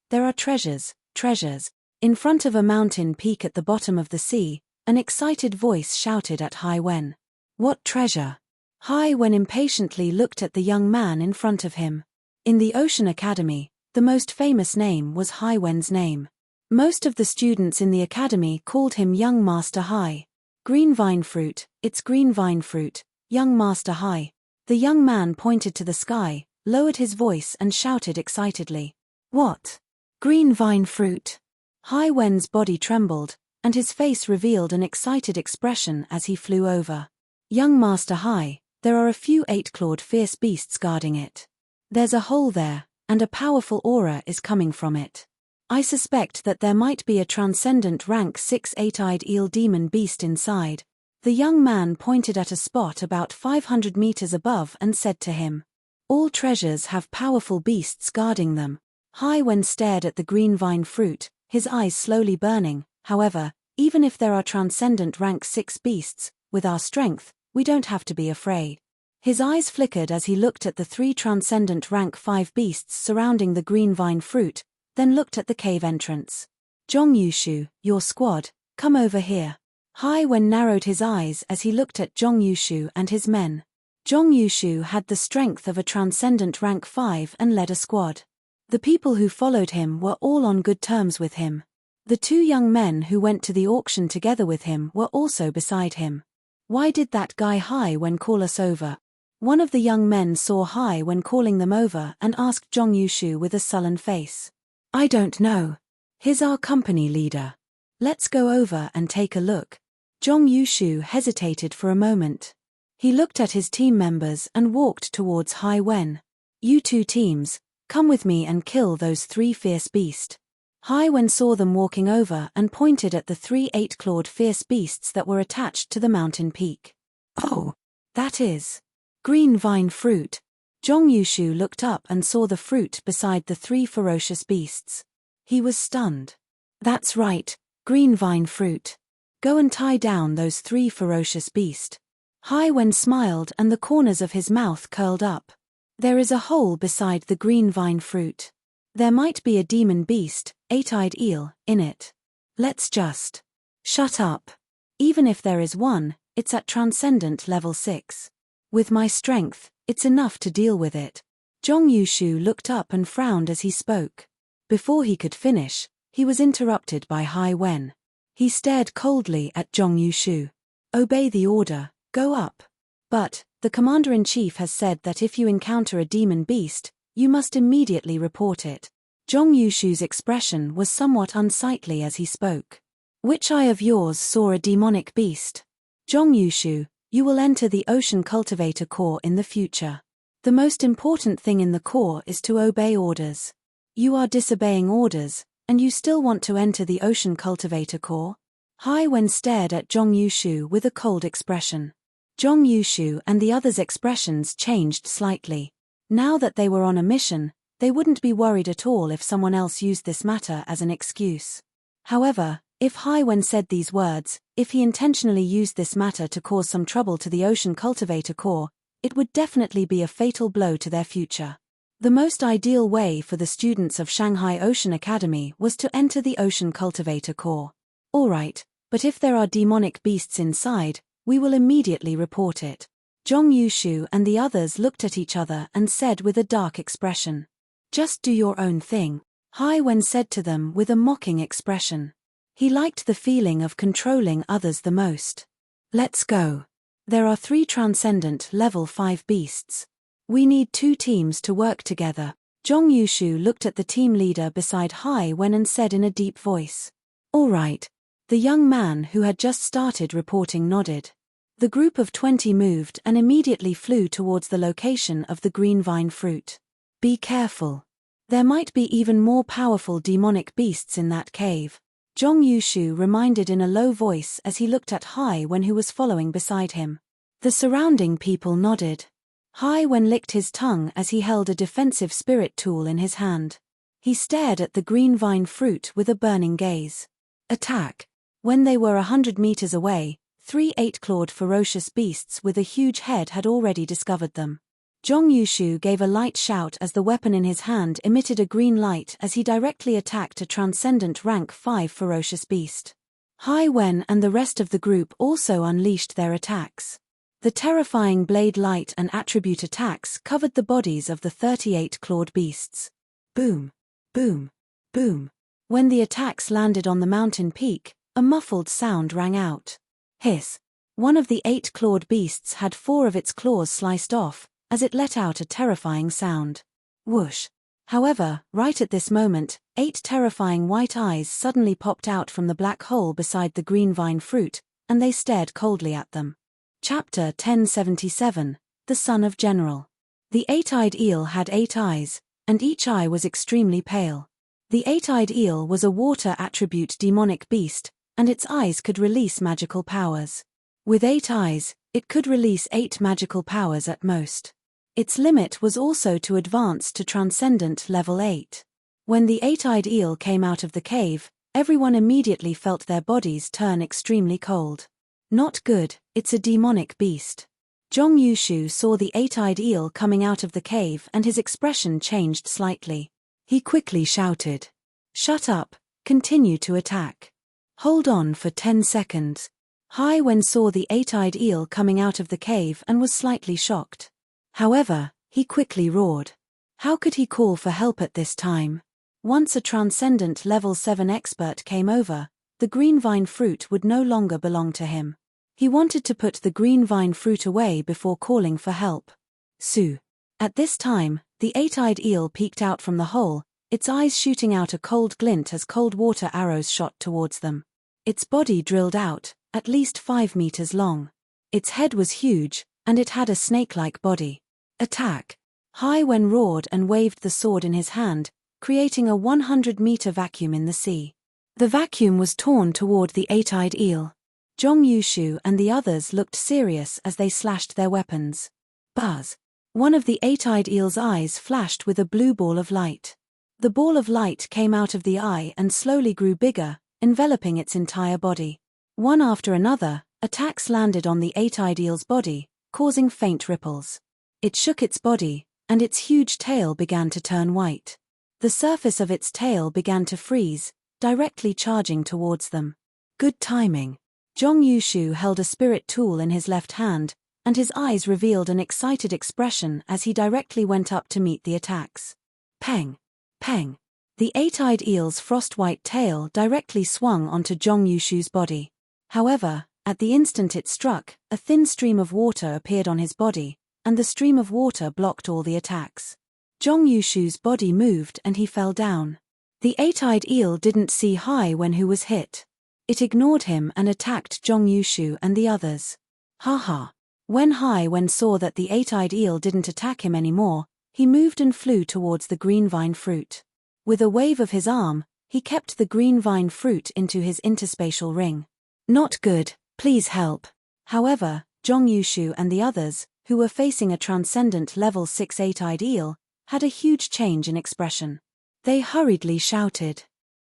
there are treasures, treasures. In front of a mountain peak at the bottom of the sea, an excited voice shouted at Hai Wen. What treasure? Hai Wen impatiently looked at the young man in front of him. In the Ocean Academy, the most famous name was Hai Wen's name. Most of the students in the academy called him Young Master Hai. Green vine fruit, it's green vine fruit, Young Master Hai. The young man pointed to the sky, lowered his voice and shouted excitedly. What? Green vine fruit? Hai Wen's body trembled, and his face revealed an excited expression as he flew over. Young Master Hai, there are a few 8-clawed fierce beasts guarding it. There's a hole there, and a powerful aura is coming from it. I suspect that there might be a transcendent rank 6 8-eyed eel demon beast inside. The young man pointed at a spot about 500 meters above and said to him. All treasures have powerful beasts guarding them. Hai Wen stared at the green vine fruit, his eyes slowly burning. However, even if there are transcendent rank 6 beasts, with our strength, we don't have to be afraid. His eyes flickered as he looked at the 3 transcendent rank 5 beasts surrounding the green vine fruit, then looked at the cave entrance. Zhong Yushu, your squad, come over here. Hai Wen narrowed his eyes as he looked at Zhong Yushu and his men. Zhong Yushu had the strength of a transcendent rank 5 and led a squad. The people who followed him were all on good terms with him. The 2 young men who went to the auction together with him were also beside him. Why did that guy Hai Wen call us over? One of the young men saw Hai Wen calling them over and asked Zhong Yushu with a sullen face. I don't know. He's our company leader. Let's go over and take a look. Zhong Yushu hesitated for a moment. He looked at his team members and walked towards Hai Wen. You 2 teams, come with me and kill those 3 fierce beasts. Hai Wen saw them walking over and pointed at the 3 8-clawed fierce beasts that were attached to the mountain peak. Oh, that is green vine fruit. Zhong Yushu looked up and saw the fruit beside the 3 ferocious beasts. He was stunned. That's right, green vine fruit. Go and tie down those 3 ferocious beasts. Hai Wen smiled and the corners of his mouth curled up. There is a hole beside the green vine fruit. There might be a demon beast, 8-eyed eel, in it. Let's just shut up. Even if there is one, it's at transcendent level 6. With my strength, it's enough to deal with it. Zhong Yushu looked up and frowned as he spoke. Before he could finish, he was interrupted by Hai Wen. He stared coldly at Zhong Yushu. Obey the order, go up. But, the commander-in-chief has said that if you encounter a demon beast, you must immediately report it. Zhong Yushu's expression was somewhat unsightly as he spoke. Which eye of yours saw a demonic beast? Zhong Yushu, you will enter the Ocean Cultivator Corps in the future. The most important thing in the Corps is to obey orders. You are disobeying orders, and you still want to enter the Ocean Cultivator Corps? Hai Wen stared at Zhong Yushu with a cold expression. Zhong Yushu and the others' expressions changed slightly. Now that they were on a mission, they wouldn't be worried at all if someone else used this matter as an excuse. However, if Hai Wen said these words, if he intentionally used this matter to cause some trouble to the Ocean Cultivator Corps, it would definitely be a fatal blow to their future. The most ideal way for the students of Shanghai Ocean Academy was to enter the Ocean Cultivator Corps. Alright, but if there are demonic beasts inside, we will immediately report it. Zhong Yushu and the others looked at each other and said with a dark expression. Just do your own thing. Hai Wen said to them with a mocking expression. He liked the feeling of controlling others the most. Let's go. There are 3 transcendent level 5 beasts. We need 2 teams to work together. Zhong Yushu looked at the team leader beside Hai Wen and said in a deep voice. All right. The young man who had just started reporting nodded. The group of 20 moved and immediately flew towards the location of the green vine fruit. Be careful. There might be even more powerful demonic beasts in that cave. Zhong Yushu reminded in a low voice as he looked at Hai Wen, who was following beside him. The surrounding people nodded. Hai Wen licked his tongue as he held a defensive spirit tool in his hand. He stared at the green vine fruit with a burning gaze. Attack! When they were 100 meters away, 3 8-clawed ferocious beasts with a huge head had already discovered them. Zhong Yushu gave a light shout as the weapon in his hand emitted a green light as he directly attacked a transcendent rank 5 ferocious beast. Hai Wen and the rest of the group also unleashed their attacks. The terrifying blade light and attribute attacks covered the bodies of the 38-clawed beasts. Boom! Boom! Boom! When the attacks landed on the mountain peak, a muffled sound rang out. Hiss! One of the 8-clawed beasts had 4 of its claws sliced off, as it let out a terrifying sound. Whoosh! However, right at this moment, 8 terrifying white eyes suddenly popped out from the black hole beside the green vine fruit, and they stared coldly at them. Chapter 1077, The Son of General. The 8-eyed eel had 8 eyes, and each eye was extremely pale. The 8-eyed eel was a water attribute demonic beast, and its eyes could release magical powers. With 8 eyes, it could release 8 magical powers at most. Its limit was also to advance to Transcendent Level 8. When the 8-eyed eel came out of the cave, everyone immediately felt their bodies turn extremely cold. Not good, it's a demonic beast. Zhong Yushu saw the 8-eyed eel coming out of the cave and his expression changed slightly. He quickly shouted, "Shut up, continue to attack. Hold on for 10 seconds. Hai Wen saw the 8-eyed eel coming out of the cave and was slightly shocked. However, he quickly roared. How could he call for help at this time? Once a Transcendent Level 7 expert came over, the green vine fruit would no longer belong to him. He wanted to put the green vine fruit away before calling for help. Su. At this time, the 8-eyed eel peeked out from the hole, its eyes shooting out a cold glint as cold water arrows shot towards them. Its body drilled out, at least 5 meters long. Its head was huge, and it had a snake-like body. Attack! Hai Wen roared and waved the sword in his hand, creating a 100-meter vacuum in the sea. The vacuum was torn toward the 8-eyed eel. Zhong Yushu and the others looked serious as they slashed their weapons. Buzz! One of the 8-eyed eel's eyes flashed with a blue ball of light. The ball of light came out of the eye and slowly grew bigger, enveloping its entire body. One after another, attacks landed on the 8-eyed eel's body, causing faint ripples. It shook its body, and its huge tail began to turn white. The surface of its tail began to freeze, directly charging towards them. Good timing. Zhong Yushu held a spirit tool in his left hand, and his eyes revealed an excited expression as he directly went up to meet the attacks. Peng! Peng! The 8-eyed eel's frost-white tail directly swung onto Zhong Yushu's body. However, at the instant it struck, a thin stream of water appeared on his body, and the stream of water blocked all the attacks. Zhong Yushu's body moved and he fell down. The 8-eyed eel didn't see Hai Wen, who was hit. It ignored him and attacked Zhong Yushu and the others. Haha. When Hai Wen saw that the 8-eyed eel didn't attack him anymore, he moved and flew towards the green vine fruit. With a wave of his arm, he kept the green vine fruit into his interspatial ring. Not good, please help. However, Zhong Yushu and the others, who were facing a Transcendent Level 6 8-eyed eel, had a huge change in expression. They hurriedly shouted,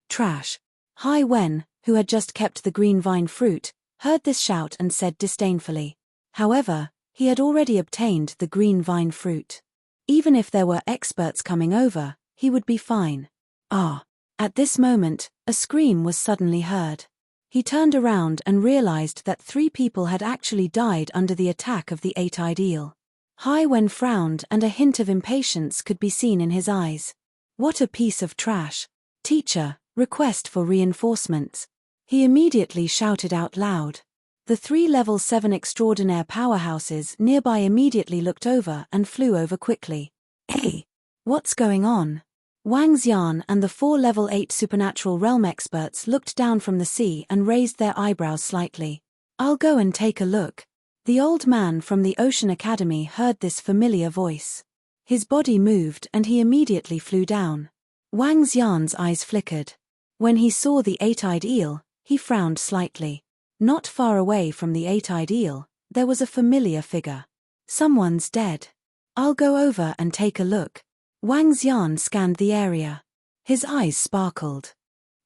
"Trash!" Hai Wen, who had just kept the green vine fruit, heard this shout and said disdainfully. However, he had already obtained the green vine fruit. Even if there were experts coming over, he would be fine. Ah! At this moment, a scream was suddenly heard. He turned around and realized that 3 people had actually died under the attack of the 8-eyed eel. Hai Wen frowned and a hint of impatience could be seen in his eyes. What a piece of trash. Teacher, request for reinforcements. He immediately shouted out loud. The 3 Level 7 extraordinaire powerhouses nearby immediately looked over and flew over quickly. Hey! What's going on? Wang Xian and the 4 Level 8 supernatural realm experts looked down from the sea and raised their eyebrows slightly. I'll go and take a look. The old man from the Ocean Academy heard this familiar voice. His body moved and he immediately flew down. Wang Xian's eyes flickered. When he saw the eight-eyed eel, he frowned slightly. Not far away from the eight-eyed eel, there was a familiar figure. Someone's dead. I'll go over and take a look. Wang Xian scanned the area. His eyes sparkled.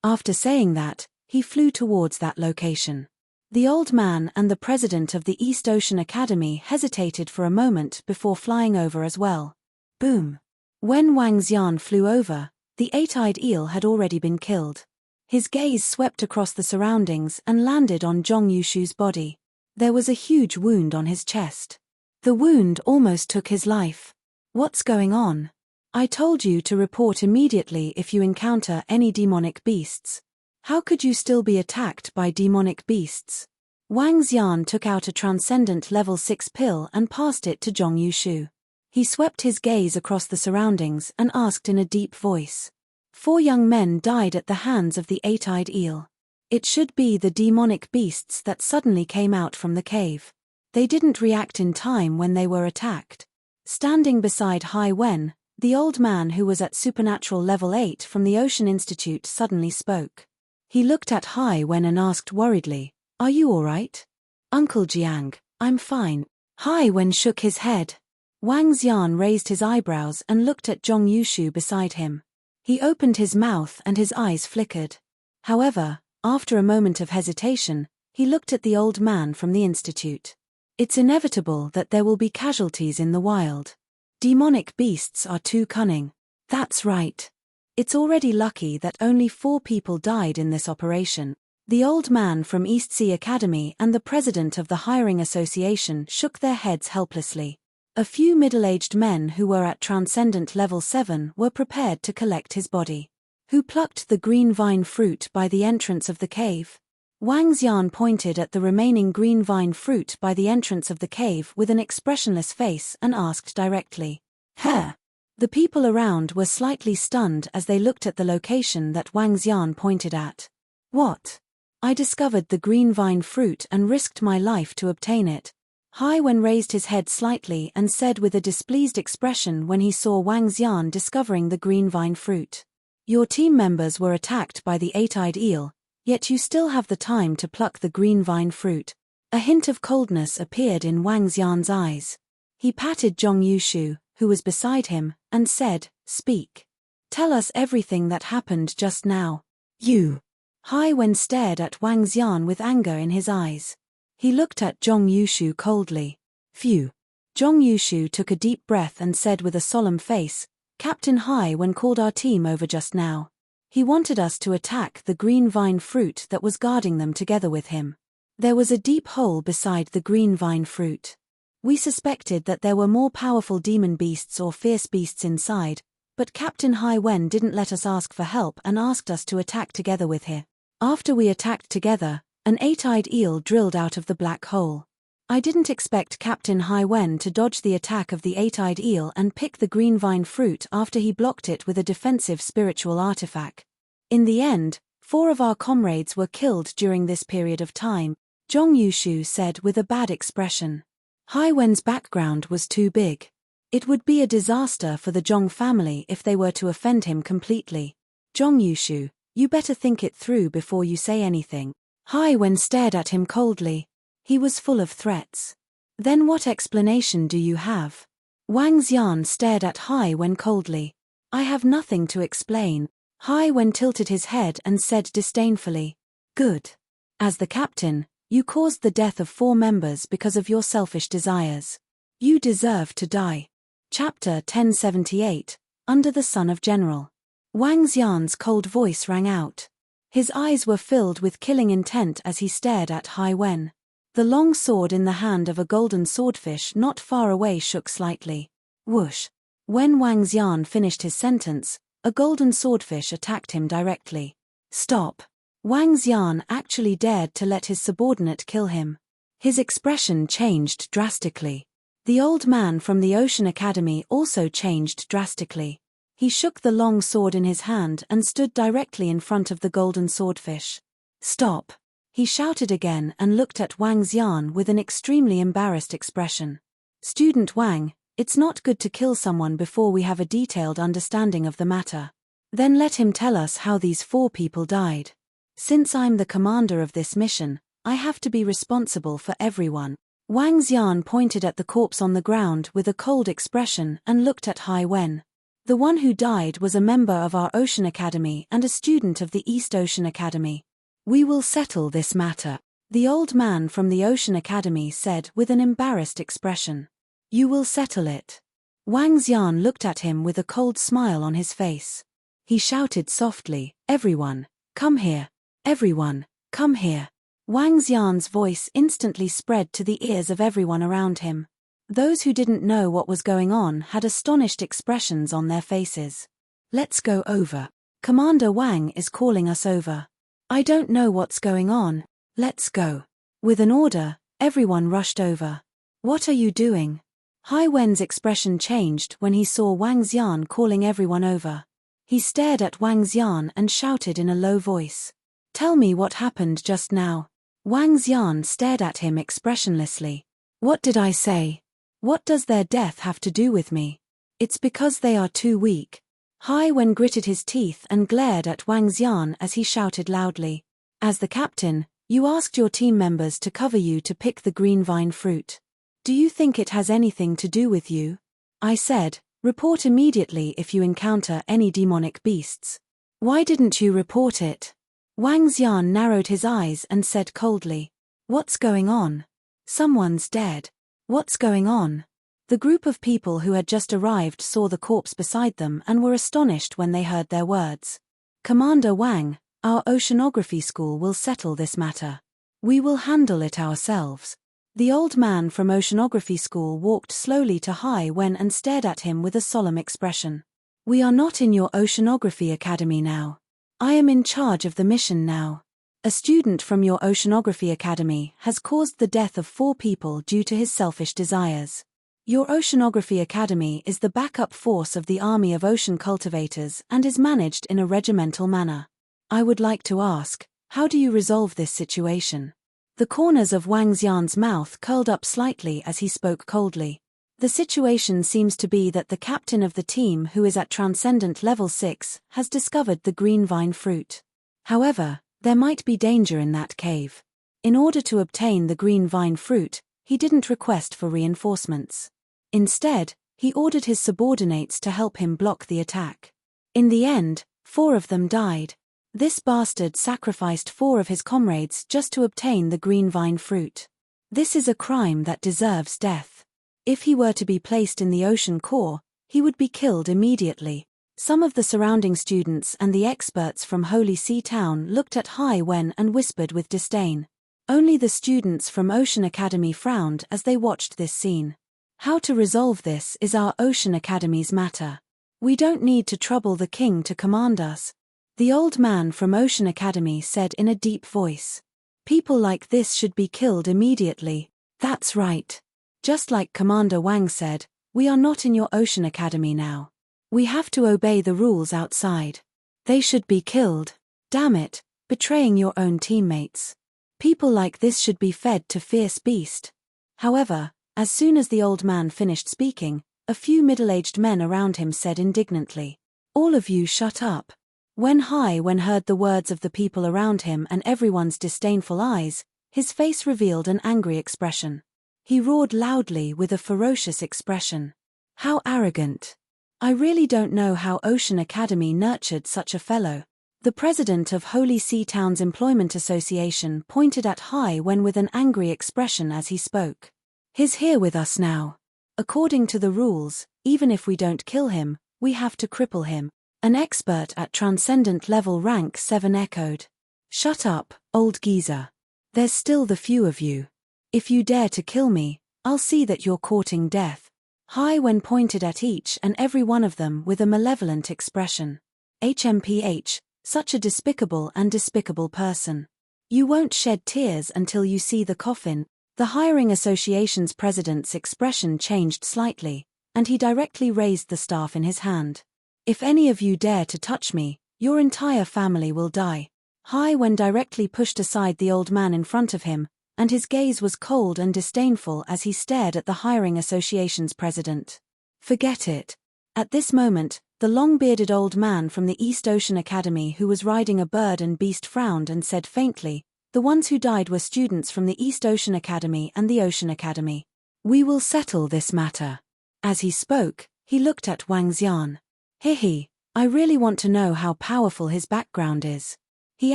After saying that, he flew towards that location. The old man and the president of the East Ocean Academy hesitated for a moment before flying over as well. Boom! When Wang Xian flew over, the eight-eyed eel had already been killed. His gaze swept across the surroundings and landed on Zhong Yushu's body. There was a huge wound on his chest. The wound almost took his life. What's going on? I told you to report immediately if you encounter any demonic beasts. How could you still be attacked by demonic beasts? Wang Xian took out a transcendent level 6 pill and passed it to Zhong Yushu. He swept his gaze across the surroundings and asked in a deep voice. 4 young men died at the hands of the eight-eyed eel. It should be the demonic beasts that suddenly came out from the cave. They didn't react in time when they were attacked. Standing beside Hai Wen, the old man who was at supernatural level 8 from the Ocean Institute suddenly spoke. He looked at Hai Wen and asked worriedly, "Are you all right?" "Uncle Jiang, I'm fine." Hai Wen shook his head. Wang Xian raised his eyebrows and looked at Zhong Yushu beside him. He opened his mouth and his eyes flickered. However, after a moment of hesitation, he looked at the old man from the institute. It's inevitable that there will be casualties in the wild. Demonic beasts are too cunning. That's right. It's already lucky that only 4 people died in this operation. The old man from East Sea Academy and the president of the Hiring Association shook their heads helplessly. A few middle-aged men who were at Transcendent Level 7 were prepared to collect his body. Who plucked the green vine fruit by the entrance of the cave? Wang Xian pointed at the remaining green vine fruit by the entrance of the cave with an expressionless face and asked directly. "Huh?" The people around were slightly stunned as they looked at the location that Wang Xian pointed at. "What? I discovered the green vine fruit and risked my life to obtain it." Hai Wen raised his head slightly and said with a displeased expression when he saw Wang Xian discovering the green vine fruit. "Your team members were attacked by the eight-eyed eel, yet you still have the time to pluck the green vine fruit." A hint of coldness appeared in Wang Xian's eyes. He patted Zhong Yushu, who was beside him, and said, "Speak. Tell us everything that happened just now." "You." Hai Wen stared at Wang Xian with anger in his eyes. He looked at Zhong Yushu coldly. "Phew." Zhong Yushu took a deep breath and said with a solemn face, "Captain Hai Wen called our team over just now. He wanted us to attack the green vine fruit that was guarding them together with him. There was a deep hole beside the green vine fruit. We suspected that there were more powerful demon beasts or fierce beasts inside, but Captain Hai Wen didn't let us ask for help and asked us to attack together with him. After we attacked together, an eight-eyed eel drilled out of the black hole. I didn't expect Captain Hai Wen to dodge the attack of the eight-eyed eel and pick the green vine fruit after he blocked it with a defensive spiritual artifact. In the end, 4 of our comrades were killed during this period of time," Zhong Yushu said with a bad expression. Hai Wen's background was too big. It would be a disaster for the Zhong family if they were to offend him completely. "Zhong Yushu, you better think it through before you say anything." Hai Wen stared at him coldly. He was full of threats. "Then what explanation do you have?" Wang Xian stared at Hai Wen coldly. "I have nothing to explain." Hai Wen tilted his head and said disdainfully, "Good. As the captain, you caused the death of 4 members because of your selfish desires. You deserve to die." Chapter 1078, Under the Sun of General. Wang Xian's cold voice rang out. His eyes were filled with killing intent as he stared at Hai Wen. The long sword in the hand of a golden swordfish not far away shook slightly. Whoosh! When Wang Xian finished his sentence, a golden swordfish attacked him directly. "Stop!" Wang Xian actually dared to let his subordinate kill him. His expression changed drastically. The old man from the Ocean Academy also changed drastically. He shook the long sword in his hand and stood directly in front of the golden swordfish. "Stop!" He shouted again and looked at Wang Xian with an extremely embarrassed expression. "Student Wang, it's not good to kill someone before we have a detailed understanding of the matter. Then let him tell us how these 4 people died. Since I'm the commander of this mission, I have to be responsible for everyone. Wang Xian pointed at the corpse on the ground with a cold expression and looked at Hai Wen. The one who died was a member of our Ocean Academy and a student of the East Ocean Academy. We will settle this matter, the old man from the Ocean Academy said with an embarrassed expression. You will settle it. Wang Xian looked at him with a cold smile on his face. He shouted softly, Everyone, come here. Everyone, come here. Wang Xian's voice instantly spread to the ears of everyone around him. Those who didn't know what was going on had astonished expressions on their faces. Let's go over. Commander Wang is calling us over. I don't know what's going on. Let's go. With an order, everyone rushed over. What are you doing? Hai Wen's expression changed when he saw Wang Xian calling everyone over. He stared at Wang Xian and shouted in a low voice. Tell me what happened just now. Wang Xian stared at him expressionlessly. What did I say? What does their death have to do with me? It's because they are too weak. Hai Wen gritted his teeth and glared at Wang Xian as he shouted loudly. As the captain, you asked your team members to cover you to pick the green vine fruit. Do you think it has anything to do with you? I said, report immediately if you encounter any demonic beasts. Why didn't you report it? Wang Xian narrowed his eyes and said coldly. What's going on? Someone's dead. What's going on? The group of people who had just arrived saw the corpse beside them and were astonished when they heard their words. Commander Wang, our oceanography school will settle this matter. We will handle it ourselves. The old man from oceanography school walked slowly to Hai Wen and stared at him with a solemn expression. We are not in your oceanography academy now. I am in charge of the mission now. A student from your oceanography academy has caused the death of 4 people due to his selfish desires. Your oceanography academy is the backup force of the army of ocean cultivators and is managed in a regimental manner. I would like to ask, how do you resolve this situation? The corners of Wang Xian's mouth curled up slightly as he spoke coldly. The situation seems to be that the captain of the team who is at Transcendent Level 6 has discovered the green vine fruit. However, there might be danger in that cave. In order to obtain the green vine fruit, he didn't request for reinforcements. Instead, he ordered his subordinates to help him block the attack. In the end, 4 of them died. This bastard sacrificed 4 of his comrades just to obtain the green vine fruit. This is a crime that deserves death. If he were to be placed in the ocean core, he would be killed immediately. Some of the surrounding students and the experts from Holy Sea Town looked at Hai Wen and whispered with disdain. Only the students from Ocean Academy frowned as they watched this scene. How to resolve this is our Ocean Academy's matter. We don't need to trouble the king to command us. The old man from Ocean Academy said in a deep voice. People like this should be killed immediately. That's right. Just like Commander Wang said, we are not in your Ocean Academy now. We have to obey the rules outside. They should be killed. Damn it, betraying your own teammates. People like this should be fed to fierce beast. However, as soon as the old man finished speaking, a few middle-aged men around him said indignantly, all of you shut up. When Hai Wen heard the words of the people around him and everyone's disdainful eyes, his face revealed an angry expression. He roared loudly with a ferocious expression. How arrogant. I really don't know how Ocean Academy nurtured such a fellow. The president of Holy Sea Town's Employment Association pointed at Hai Wen with an angry expression as he spoke. He's here with us now. According to the rules, even if we don't kill him, we have to cripple him. An expert at Transcendent Level Rank 7 echoed. Shut up, old geezer. There's still the few of you. If you dare to kill me, I'll see that you're courting death. Hai Wen pointed at each and every one of them with a malevolent expression. HMPH, such a despicable person. You won't shed tears until you see the coffin. The Hiring Association's president's expression changed slightly, and he directly raised the staff in his hand. If any of you dare to touch me, your entire family will die. Hai Wen directly pushed aside the old man in front of him, and his gaze was cold and disdainful as he stared at the Hiring Association's president. Forget it. At this moment, The long-bearded old man from the East Ocean Academy who was riding a bird and beast frowned and said faintly, "The ones who died were students from the East Ocean Academy and the Ocean Academy. We will settle this matter." As he spoke, he looked at Wang Xian. "Hehe, I really want to know how powerful his background is. He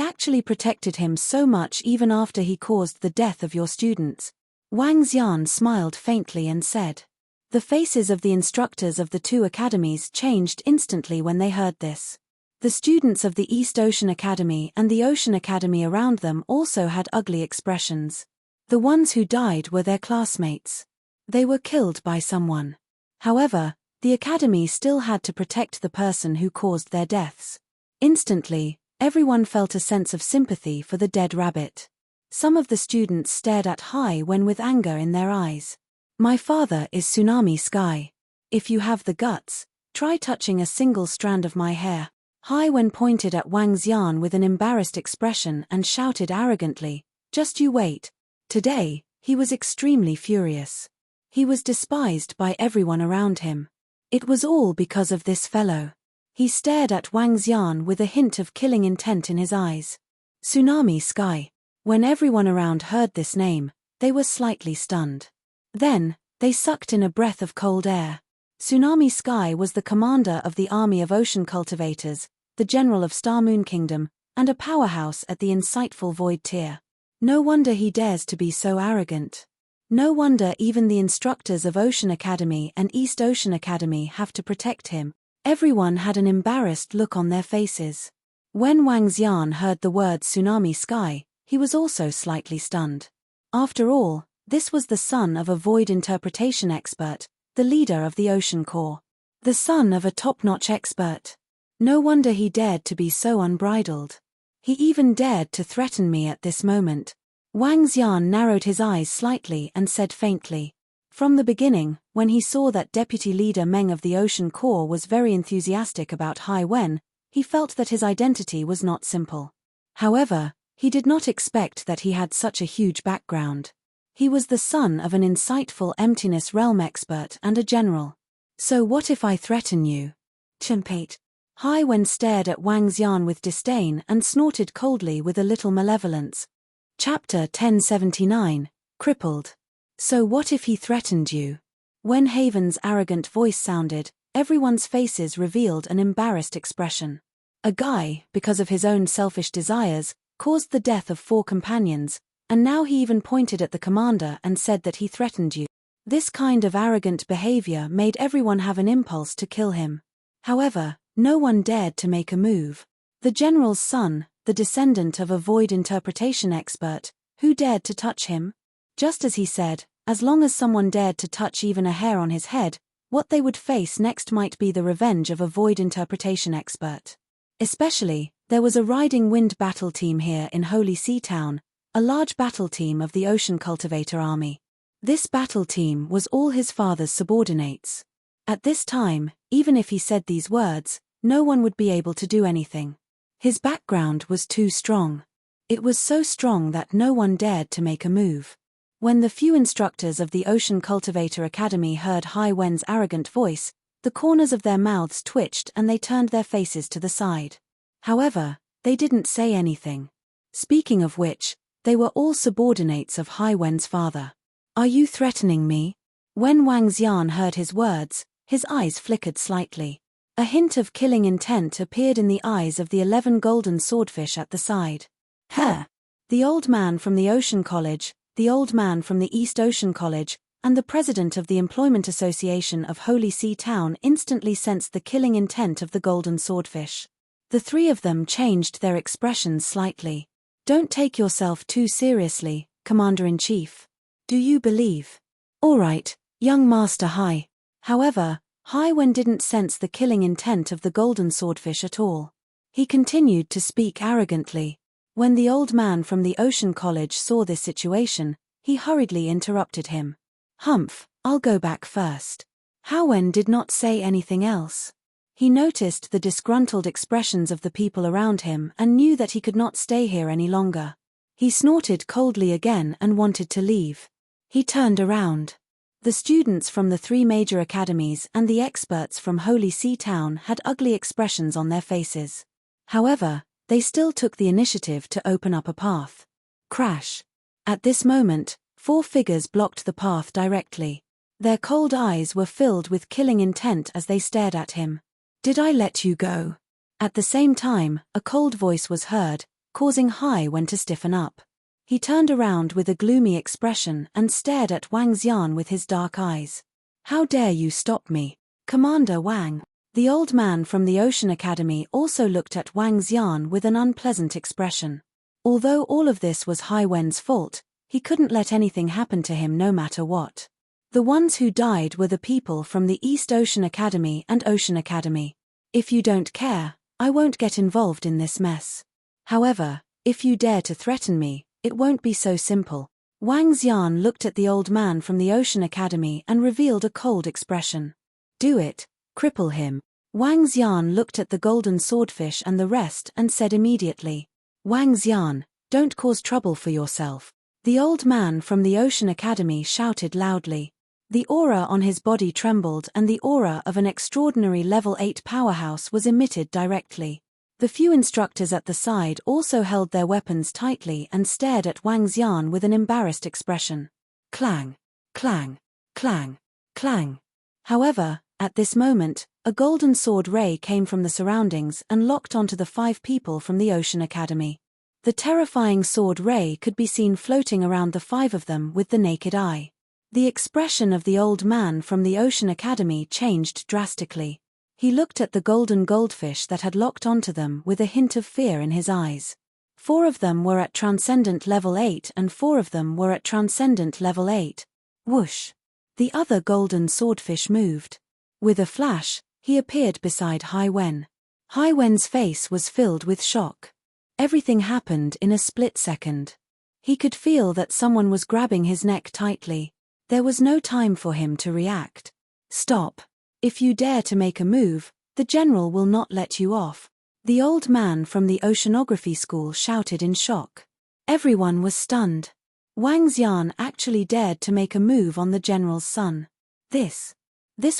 actually protected him so much even after he caused the death of your students." Wang Xian smiled faintly and said. The faces of the instructors of the two academies changed instantly when they heard this. The students of the East Ocean Academy and the Ocean Academy around them also had ugly expressions. The ones who died were their classmates. They were killed by someone. However, the academy still had to protect the person who caused their deaths. Instantly, everyone felt a sense of sympathy for the dead rabbit. Some of the students stared at Hai Wen with anger in their eyes. "My father is Tsunami Sky. If you have the guts, try touching a single strand of my hair." Hai Wen pointed at Wang Xian with an embarrassed expression and shouted arrogantly, "Just you wait." Today, he was extremely furious. He was despised by everyone around him. It was all because of this fellow. He stared at Wang Xian with a hint of killing intent in his eyes. Tsunami Sky. When everyone around heard this name, they were slightly stunned. Then, they sucked in a breath of cold air. Tsunami Sky was the commander of the army of ocean cultivators, the general of Star Moon Kingdom, and a powerhouse at the insightful Void Tier. No wonder he dares to be so arrogant. No wonder even the instructors of Ocean Academy and East Ocean Academy have to protect him. Everyone had an embarrassed look on their faces. When Wang Xian heard the word Tsunami Sky, he was also slightly stunned. After all, this was the son of a void interpretation expert, the leader of the Ocean Corps. The son of a top-notch expert. No wonder he dared to be so unbridled. He even dared to threaten me at this moment. Wang Xian narrowed his eyes slightly and said faintly. From the beginning, when he saw that Deputy Leader Meng of the Ocean Corps was very enthusiastic about Hai Wen, he felt that his identity was not simple. However, he did not expect that he had such a huge background. He was the son of an insightful emptiness realm expert and a general. "So what if I threaten you?" Chimpate. Hai Wen stared at Wang Xian with disdain and snorted coldly with a little malevolence. Chapter 1079, Crippled. "So what if he threatened you?" When Haven's arrogant voice sounded, everyone's faces revealed an embarrassed expression. A guy, because of his own selfish desires, caused the death of 4 companions, and now he even pointed at the commander and said that he threatened you. This kind of arrogant behavior made everyone have an impulse to kill him. However, no one dared to make a move. The general's son, the descendant of a void interpretation expert, who dared to touch him? Just as he said, as long as someone dared to touch even a hair on his head, what they would face next might be the revenge of a void interpretation expert. Especially, there was a riding wind battle team here in Holy Sea Town, a large battle team of the Ocean Cultivator Army. This battle team was all his father's subordinates. At this time, even if he said these words, no one would be able to do anything. His background was too strong. It was so strong that no one dared to make a move. When the few instructors of the Ocean Cultivator Academy heard Hai Wen's arrogant voice, the corners of their mouths twitched and they turned their faces to the side. However, they didn't say anything. Speaking of which, they were all subordinates of Hai Wen's father. "Are you threatening me?" When Wang Xian heard his words, his eyes flickered slightly. A hint of killing intent appeared in the eyes of the 11 golden swordfish at the side. "Huh!" The old man from the Ocean College, the old man from the East Ocean College, and the president of the Employment Association of Holy Sea Town instantly sensed the killing intent of the golden swordfish. The 3 of them changed their expressions slightly. "Don't take yourself too seriously, Commander-in-Chief. Do you believe?" "All right, young Master Hai." However, Hai Wen didn't sense the killing intent of the golden swordfish at all. He continued to speak arrogantly. When the old man from the Ocean College saw this situation, he hurriedly interrupted him. "Humph, I'll go back first." Hai Wen did not say anything else. He noticed the disgruntled expressions of the people around him and knew that he could not stay here any longer. He snorted coldly again and wanted to leave. He turned around. The students from the 3 major academies and the experts from Holy See Town had ugly expressions on their faces. However, they still took the initiative to open up a path. Crash. At this moment, 4 figures blocked the path directly. Their cold eyes were filled with killing intent as they stared at him. "Did I let you go?" At the same time, a cold voice was heard, causing Hai Wen to stiffen up. He turned around with a gloomy expression and stared at Wang Xian with his dark eyes. "How dare you stop me, Commander Wang?" The old man from the Ocean Academy also looked at Wang Xian with an unpleasant expression. Although all of this was Hai Wen's fault, he couldn't let anything happen to him no matter what. The ones who died were the people from the East Ocean Academy and Ocean Academy. "If you don't care, I won't get involved in this mess. However, if you dare to threaten me, it won't be so simple." Wang Xian looked at the old man from the Ocean Academy and revealed a cold expression. "Do it, cripple him." Wang Xian looked at the golden swordfish and the rest and said immediately, "Wang Xian, don't cause trouble for yourself." The old man from the Ocean Academy shouted loudly. The aura on his body trembled and the aura of an extraordinary level 8 powerhouse was emitted directly. The few instructors at the side also held their weapons tightly and stared at Wang Xian with an embarrassed expression. Clang, clang, clang, clang. However, at this moment, a golden sword ray came from the surroundings and locked onto the 5 people from the Ocean Academy. The terrifying sword ray could be seen floating around the 5 of them with the naked eye. The expression of the old man from the Ocean Academy changed drastically. He looked at the golden goldfish that had locked onto them with a hint of fear in his eyes. 4 of them were at Transcendent Level 8 and 4 of them were at Transcendent Level 8. Whoosh! The other golden swordfish moved. With a flash, he appeared beside Hai Wen. Hai Wen's face was filled with shock. Everything happened in a split second. He could feel that someone was grabbing his neck tightly. There was no time for him to react. "Stop. If you dare to make a move, the general will not let you off." The old man from the oceanography school shouted in shock. Everyone was stunned. Wang Xian actually dared to make a move on the general's son. This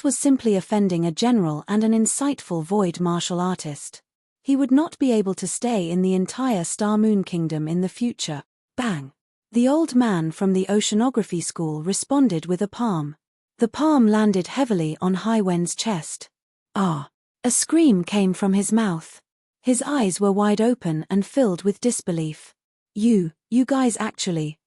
was simply offending a general and an insightful void martial artist. He would not be able to stay in the entire Star Moon Kingdom in the future. Bang! The old man from the oceanography school responded with a palm. The palm landed heavily on Hai Wen's chest. Ah! A scream came from his mouth. His eyes were wide open and filled with disbelief. You guys actually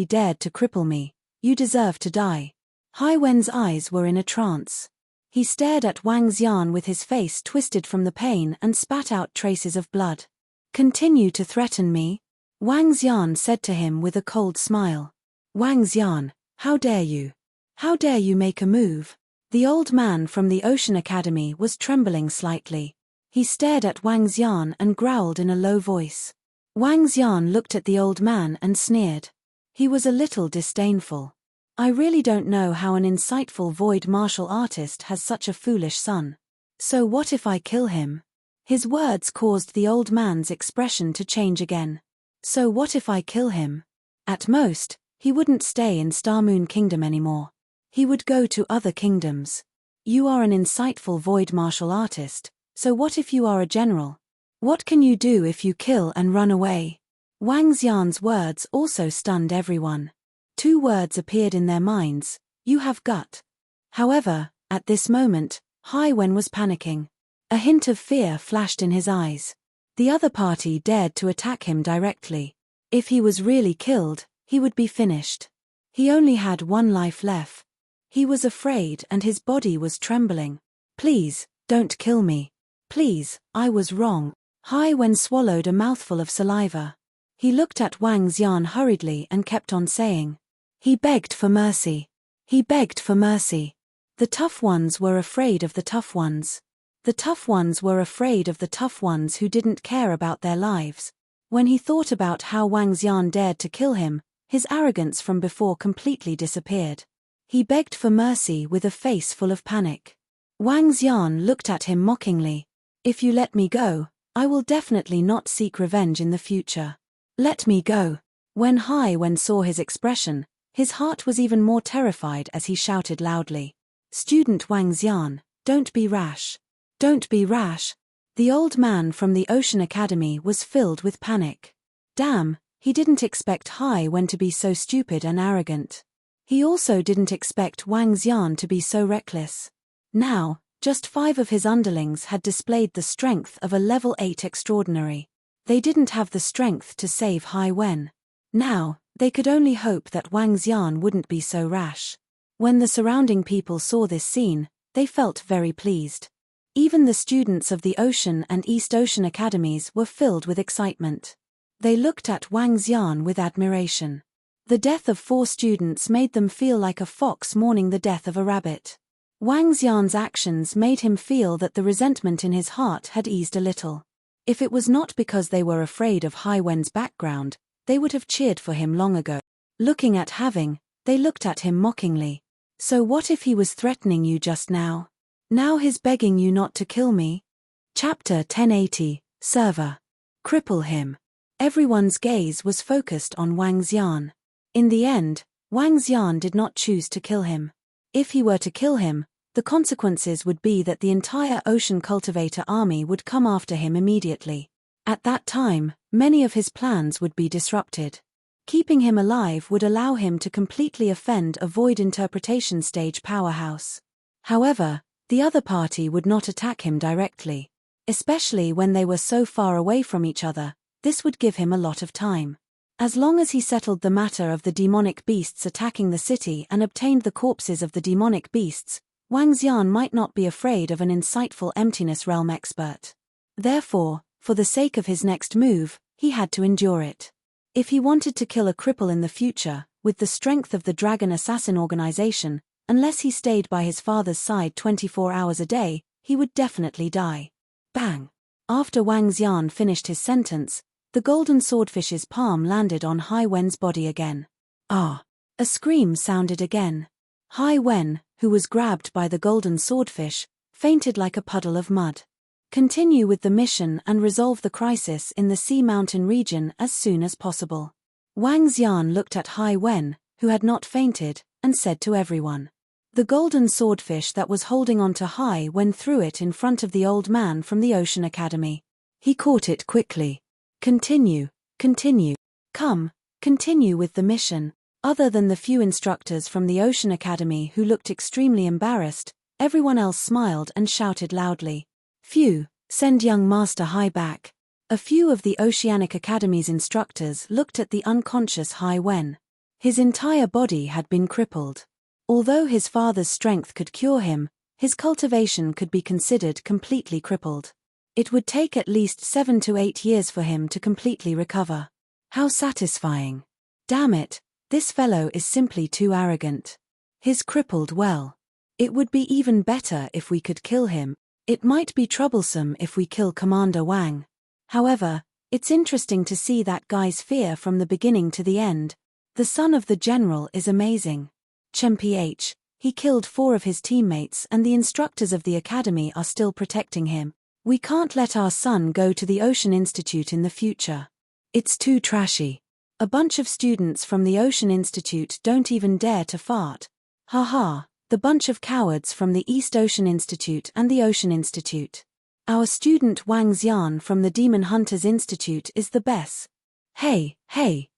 dared to cripple me. You deserve to die." Hai Wen's eyes were in a trance. He stared at Wang Xian with his face twisted from the pain and spat out traces of blood. "Continue to threaten me?" Wang Xian said to him with a cold smile. "Wang Xian, how dare you? How dare you make a move?" The old man from the Ocean Academy was trembling slightly. He stared at Wang Xian and growled in a low voice. Wang Xian looked at the old man and sneered. He was a little disdainful. "I really don't know how an insightful void martial artist has such a foolish son. So what if I kill him?" His words caused the old man's expression to change again. "So what if I kill him? At most, he wouldn't stay in Star Moon Kingdom anymore. He would go to other kingdoms. You are an insightful void martial artist, so what if you are a general? What can you do if you kill and run away?" Wang Xian's words also stunned everyone. 2 words appeared in their minds: "You have gut." However, at this moment, Hai Wen was panicking. A hint of fear flashed in his eyes. The other party dared to attack him directly. If he was really killed, he would be finished. He only had 1 life left. He was afraid and his body was trembling. "Please, don't kill me. Please, I was wrong." Hai Wen swallowed a mouthful of saliva. He looked at Wang Xian hurriedly and kept on saying. He begged for mercy. He begged for mercy. The tough ones were afraid of the tough ones. The tough ones were afraid of the tough ones who didn't care about their lives. When he thought about how Wang Xian dared to kill him, his arrogance from before completely disappeared. He begged for mercy with a face full of panic. Wang Xian looked at him mockingly. "If you let me go, I will definitely not seek revenge in the future. Let me go." When Hai Wen saw his expression, His heart was even more terrified as he shouted loudly, "Student Wang Xian, don't be rash. Don't be rash." The old man from the Ocean Academy was filled with panic. Damn, he didn't expect Hai Wen to be so stupid and arrogant. He also didn't expect Wang Xian to be so reckless. Now, just 5 of his underlings had displayed the strength of a level 8 extraordinary. They didn't have the strength to save Hai Wen. Now, they could only hope that Wang Xian wouldn't be so rash. When the surrounding people saw this scene, they felt very pleased. Even the students of the Ocean and East Ocean Academies were filled with excitement. They looked at Wang Xian with admiration. The death of 4 students made them feel like a fox mourning the death of a rabbit. Wang Xian's actions made him feel that the resentment in his heart had eased a little. If it was not because they were afraid of Hai Wen's background, they would have cheered for him long ago. Looking at Having, they looked at him mockingly. So what if he was threatening you just now? Now he's begging you not to kill me? Chapter 1080, Server. Cripple him. Everyone's gaze was focused on Wang Xian. In the end, Wang Xian did not choose to kill him. If he were to kill him, the consequences would be that the entire Ocean Cultivator army would come after him immediately. At that time, many of his plans would be disrupted. Keeping him alive would allow him to completely offend a void interpretation stage powerhouse. However, the other party would not attack him directly. Especially when they were so far away from each other, this would give him a lot of time. As long as he settled the matter of the demonic beasts attacking the city and obtained the corpses of the demonic beasts, Wang Xian might not be afraid of an insightful emptiness realm expert. Therefore, for the sake of his next move, he had to endure it. If he wanted to kill a cripple in the future, with the strength of the Dragon Assassin organization, unless he stayed by his father's side 24 hours a day, he would definitely die. Bang! After Wang Xian finished his sentence, the golden swordfish's palm landed on Hai Wen's body again. Ah! A scream sounded again. Hai Wen, who was grabbed by the golden swordfish, fainted like a puddle of mud. Continue with the mission and resolve the crisis in the Sea Mountain region as soon as possible. Wang Xian looked at Hai Wen, who had not fainted, and said to everyone. The golden swordfish that was holding on to Hai Wen threw it in front of the old man from the Ocean Academy. He caught it quickly. Continue. Come, continue with the mission. Other than the few instructors from the Ocean Academy who looked extremely embarrassed, everyone else smiled and shouted loudly. Phew, send young Master Hai back. A few of the Oceanic Academy's instructors looked at the unconscious Hai Wen. His entire body had been crippled. Although his father's strength could cure him, his cultivation could be considered completely crippled. It would take at least 7 to 8 years for him to completely recover. How satisfying. Damn it, this fellow is simply too arrogant. He's crippled well. It would be even better if we could kill him. It might be troublesome if we kill Commander Wang. However, it's interesting to see that guy's fear from the beginning to the end. The son of the general is amazing. Chen PH, he killed 4 of his teammates and the instructors of the academy are still protecting him. We can't let our son go to the Ocean Institute in the future. It's too trashy. A bunch of students from the Ocean Institute don't even dare to fart. Haha, the bunch of cowards from the East Ocean Institute and the Ocean Institute. Our student Wang Xian from the Demon Hunters Institute is the best. Hey,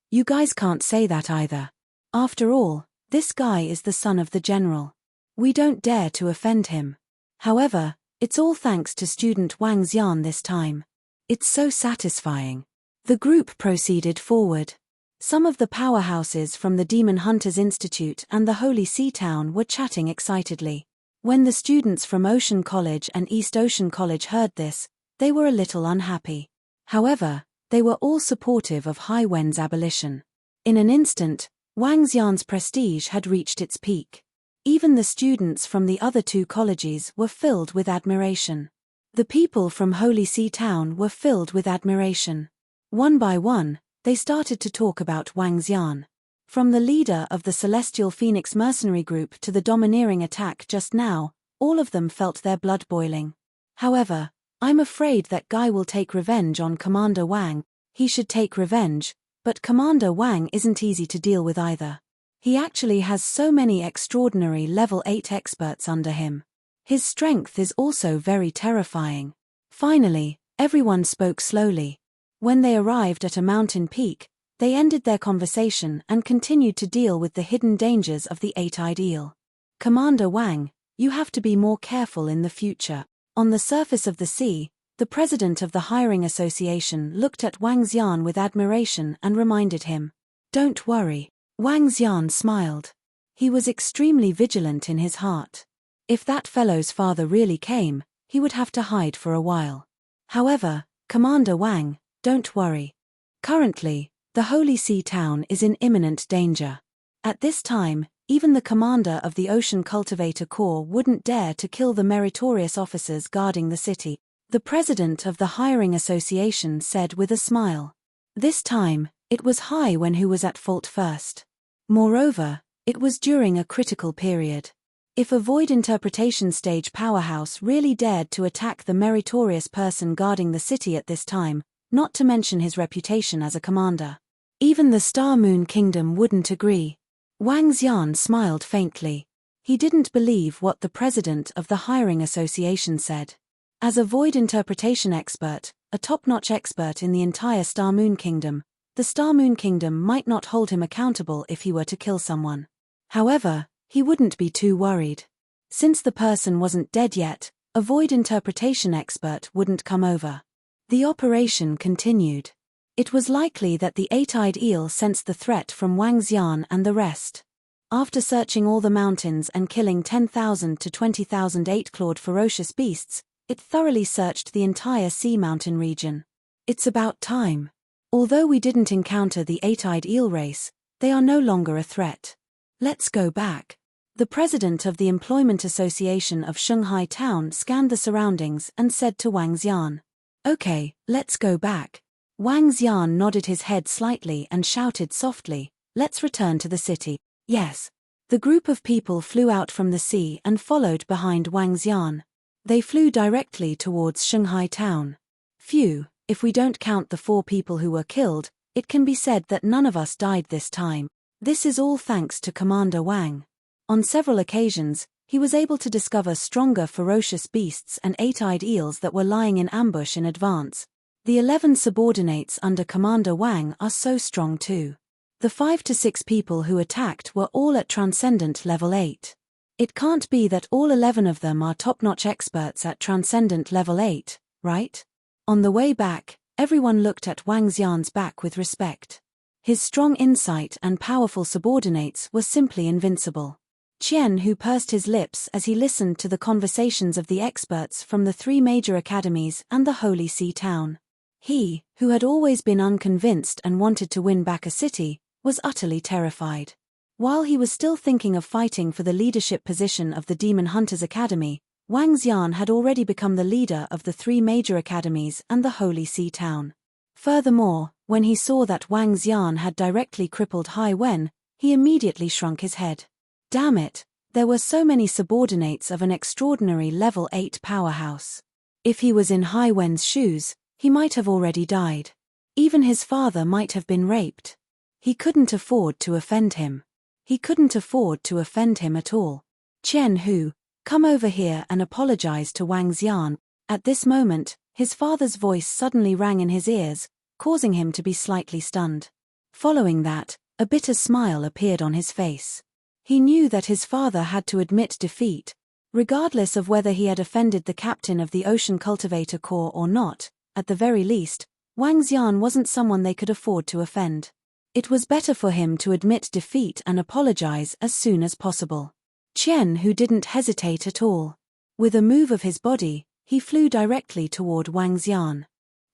you guys can't say that either. After all, this guy is the son of the general. We don't dare to offend him. However, it's all thanks to student Wang Xian this time. It's so satisfying. The group proceeded forward. Some of the powerhouses from the Demon Hunters Institute and the Holy Sea Town were chatting excitedly. When the students from Ocean College and East Ocean College heard this, they were a little unhappy. However, they were all supportive of Hai Wen's abolition. In an instant, Wang Xian's prestige had reached its peak. Even the students from the other 2 colleges were filled with admiration. The people from Holy Sea Town were filled with admiration. One by one, they started to talk about Wang Xian. From the leader of the Celestial Phoenix mercenary group to the domineering attack just now, all of them felt their blood boiling. However, I'm afraid that guy will take revenge on Commander Wang. He should take revenge, but Commander Wang isn't easy to deal with either. He actually has so many extraordinary level 8 experts under him. His strength is also very terrifying. Finally, everyone spoke slowly. When they arrived at a mountain peak, they ended their conversation and continued to deal with the hidden dangers of the eight-eyed eel. Commander Wang, you have to be more careful in the future. On the surface of the sea, the president of the hiring association looked at Wang Xian with admiration and reminded him. Don't worry. Wang Xian smiled. He was extremely vigilant in his heart. If that fellow's father really came, he would have to hide for a while. However, Commander Wang, don't worry. Currently, the Holy Sea town is in imminent danger. At this time, even the commander of the Ocean Cultivator Corps wouldn't dare to kill the meritorious officers guarding the city, the president of the hiring association said with a smile. This time, it was Hai Wen who was at fault first. Moreover, it was during a critical period. If a void interpretation stage powerhouse really dared to attack the meritorious person guarding the city at this time, not to mention his reputation as a commander, even the Star Moon Kingdom wouldn't agree. Wang Xian smiled faintly. He didn't believe what the president of the hiring association said. As a void interpretation expert, a top-notch expert in the entire Star Moon Kingdom, the Star Moon Kingdom might not hold him accountable if he were to kill someone. However, he wouldn't be too worried. Since the person wasn't dead yet, a void interpretation expert wouldn't come over. The operation continued. It was likely that the eight-eyed eel sensed the threat from Wang Xian and the rest. After searching all the mountains and killing 10,000 to 20,000 eight-clawed ferocious beasts, it thoroughly searched the entire sea mountain region. It's about time. Although we didn't encounter the eight-eyed eel race, they are no longer a threat. Let's go back. The president of the Employment Association of Shanghai Town scanned the surroundings and said to Wang Xian. Okay, let's go back. Wang Xian nodded his head slightly and shouted softly, let's return to the city. Yes. The group of people flew out from the sea and followed behind Wang Xian. They flew directly towards Shanghai Town. Phew, if we don't count the 4 people who were killed, it can be said that none of us died this time. This is all thanks to Commander Wang. On several occasions, he was able to discover stronger ferocious beasts and eight-eyed eels that were lying in ambush in advance. The 11 subordinates under Commander Wang are so strong too. The 5 to 6 people who attacked were all at Transcendent Level 8. It can't be that all 11 of them are top-notch experts at Transcendent Level 8, right? On the way back, everyone looked at Wang Xian's back with respect. His strong insight and powerful subordinates were simply invincible. Qian, who pursed his lips as he listened to the conversations of the experts from the 3 major academies and the Holy Sea town. He, who had always been unconvinced and wanted to win back a city, was utterly terrified. While he was still thinking of fighting for the leadership position of the Demon Hunters Academy, Wang Xian had already become the leader of the 3 major academies and the Holy Sea town. Furthermore, when he saw that Wang Xian had directly crippled Hai Wen, he immediately shrunk his head. Damn it, there were so many subordinates of an extraordinary level 8 powerhouse. If he was in Hai Wen's shoes, he might have already died. Even his father might have been raped. He couldn't afford to offend him. He couldn't afford to offend him at all. Qian Hu, come over here and apologize to Wang Xian. At this moment, his father's voice suddenly rang in his ears, causing him to be slightly stunned. Following that, a bitter smile appeared on his face. He knew that his father had to admit defeat. Regardless of whether he had offended the captain of the Ocean Cultivator Corps or not, at the very least, Wang Xian wasn't someone they could afford to offend. It was better for him to admit defeat and apologize as soon as possible. Qian Hu didn't hesitate at all. With a move of his body, he flew directly toward Wang Xian.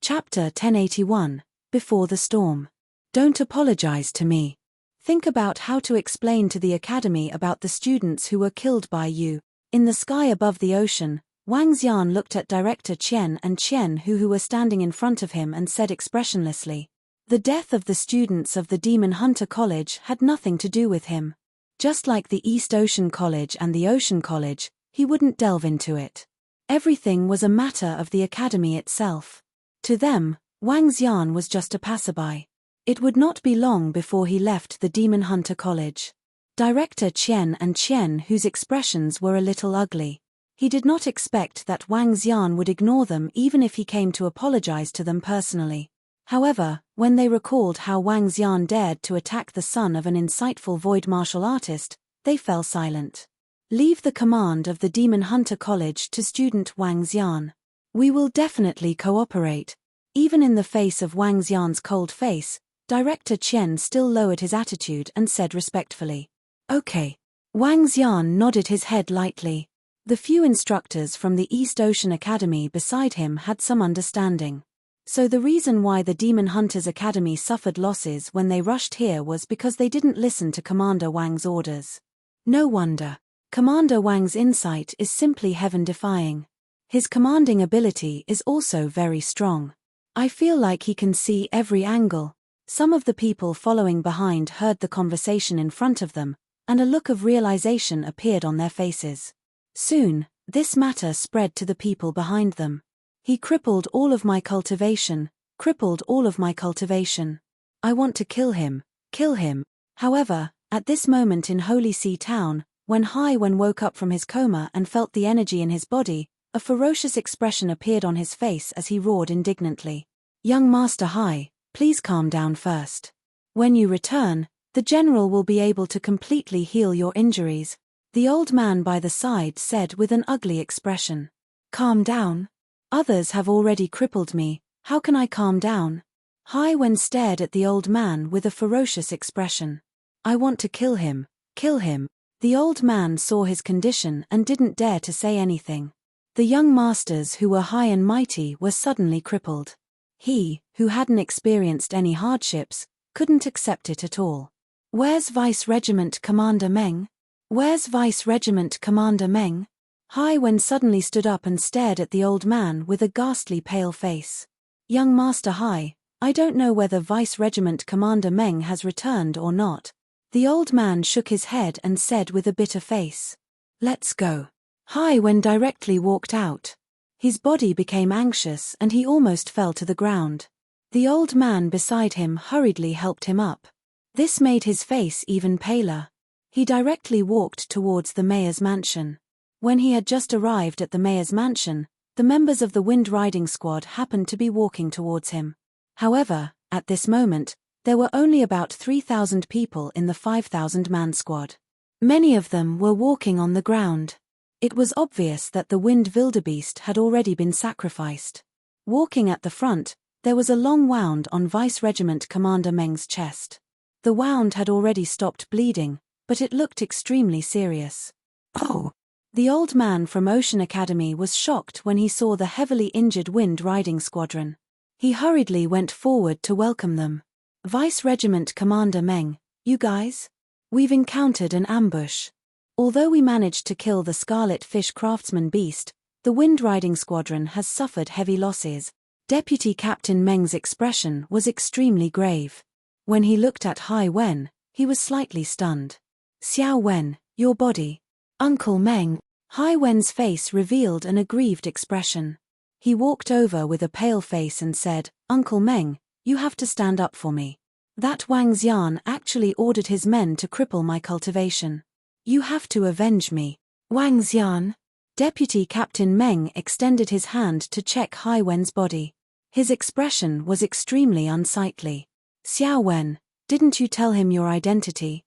Chapter 1081, Before the Storm. Don't apologize to me. Think about how to explain to the academy about the students who were killed by you. In the sky above the ocean, Wang Xian looked at Director Qian and Qian Hu who were standing in front of him and said expressionlessly, the death of the students of the Demon Hunter College had nothing to do with him. Just like the East Ocean College and the Ocean College, he wouldn't delve into it. Everything was a matter of the academy itself. To them, Wang Xian was just a passerby. It would not be long before he left the Demon Hunter College. Director Qian and Qian, whose expressions were a little ugly. He did not expect that Wang Xian would ignore them even if he came to apologize to them personally. However, when they recalled how Wang Xian dared to attack the son of an insightful void martial artist, they fell silent. Leave the command of the Demon Hunter College to student Wang Xian. We will definitely cooperate. Even in the face of Wang Xian's cold face, Director Qian still lowered his attitude and said respectfully, "Okay." Wang Xian nodded his head lightly. The few instructors from the East Ocean Academy beside him had some understanding. So the reason why the Demon Hunters Academy suffered losses when they rushed here was because they didn't listen to Commander Wang's orders. No wonder. Commander Wang's insight is simply heaven-defying. His commanding ability is also very strong. I feel like he can see every angle. Some of the people following behind heard the conversation in front of them, and a look of realization appeared on their faces. Soon, this matter spread to the people behind them. He crippled all of my cultivation, crippled all of my cultivation. I want to kill him, kill him. However, at this moment in Holy See Town, when Hai Wen woke up from his coma and felt the energy in his body, a ferocious expression appeared on his face as he roared indignantly. "Young Master Hai, please calm down first. When you return, the general will be able to completely heal your injuries," the old man by the side said with an ugly expression. "Calm down? Others have already crippled me, how can I calm down?" Hai Wen stared at the old man with a ferocious expression. "I want to kill him, kill him." The old man saw his condition and didn't dare to say anything. The young masters who were high and mighty were suddenly crippled. He, who hadn't experienced any hardships, couldn't accept it at all. "Where's Vice Regiment Commander Meng? Where's Vice Regiment Commander Meng?" Hai Wen suddenly stood up and stared at the old man with a ghastly pale face. "Young Master Hai, I don't know whether Vice Regiment Commander Meng has returned or not." The old man shook his head and said with a bitter face, "Let's go." Hai Wen directly walked out. His body became anxious and he almost fell to the ground. The old man beside him hurriedly helped him up. This made his face even paler. He directly walked towards the mayor's mansion. When he had just arrived at the mayor's mansion, the members of the Wind Riding Squad happened to be walking towards him. However, at this moment, there were only about 3,000 people in the 5,000-man squad. Many of them were walking on the ground. It was obvious that the Wind Wildebeest had already been sacrificed. Walking at the front, there was a long wound on Vice Regiment Commander Meng's chest. The wound had already stopped bleeding, but it looked extremely serious. "Oh!" The old man from Ocean Academy was shocked when he saw the heavily injured Wind Riding Squadron. He hurriedly went forward to welcome them. "Vice Regiment Commander Meng, you guys? We've encountered an ambush. Although we managed to kill the Scarlet Fish Craftsman beast, the Wind Riding Squadron has suffered heavy losses." Deputy Captain Meng's expression was extremely grave. When he looked at Hai Wen, he was slightly stunned. "Xiao Wen, your body." "Uncle Meng." Hai Wen's face revealed an aggrieved expression. He walked over with a pale face and said, "Uncle Meng, you have to stand up for me. That Wang Xian actually ordered his men to cripple my cultivation. You have to avenge me." "Wang Xian?" Deputy Captain Meng extended his hand to check Hai Wen's body. His expression was extremely unsightly. "Xiao Wen, didn't you tell him your identity?"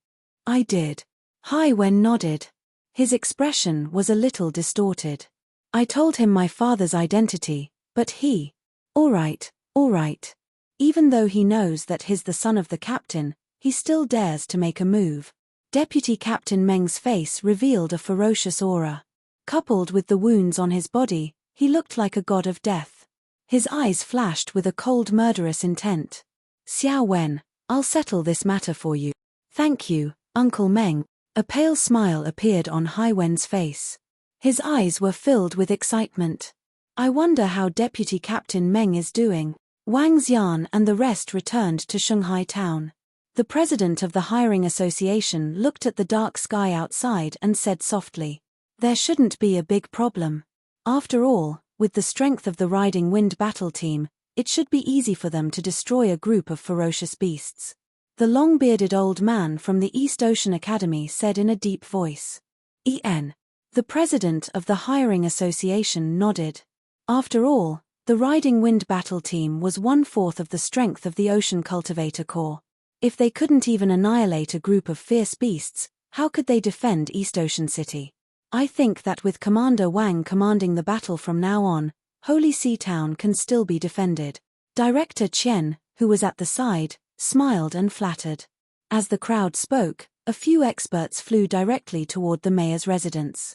"I did." Hai Wen nodded. His expression was a little distorted. "I told him my father's identity, but he—" All right. Even though he knows that he's the son of the captain, he still dares to make a move. Deputy Captain Meng's face revealed a ferocious aura. Coupled with the wounds on his body, he looked like a god of death. His eyes flashed with a cold murderous intent. "Xiao Wen, I'll settle this matter for you." "Thank you, Uncle Meng." A pale smile appeared on Hai Wen's face. His eyes were filled with excitement. "I wonder how Deputy Captain Meng is doing." Wang Xian and the rest returned to Shanghai town. The president of the hiring association looked at the dark sky outside and said softly, "There shouldn't be a big problem. After all, with the strength of the Riding Wind battle team, it should be easy for them to destroy a group of ferocious beasts." the long-bearded old man from the East Ocean Academy said in a deep voice. The president of the hiring association nodded. After all, the Riding Wind battle team was 1/4 of the strength of the Ocean Cultivator Corps. If they couldn't even annihilate a group of fierce beasts, how could they defend East Ocean City? I think that with Commander Wang commanding the battle from now on, Holy Sea Town can still be defended. Director Chen, who was at the side, smiled and flattered. As the crowd spoke, a few experts flew directly toward the mayor's residence.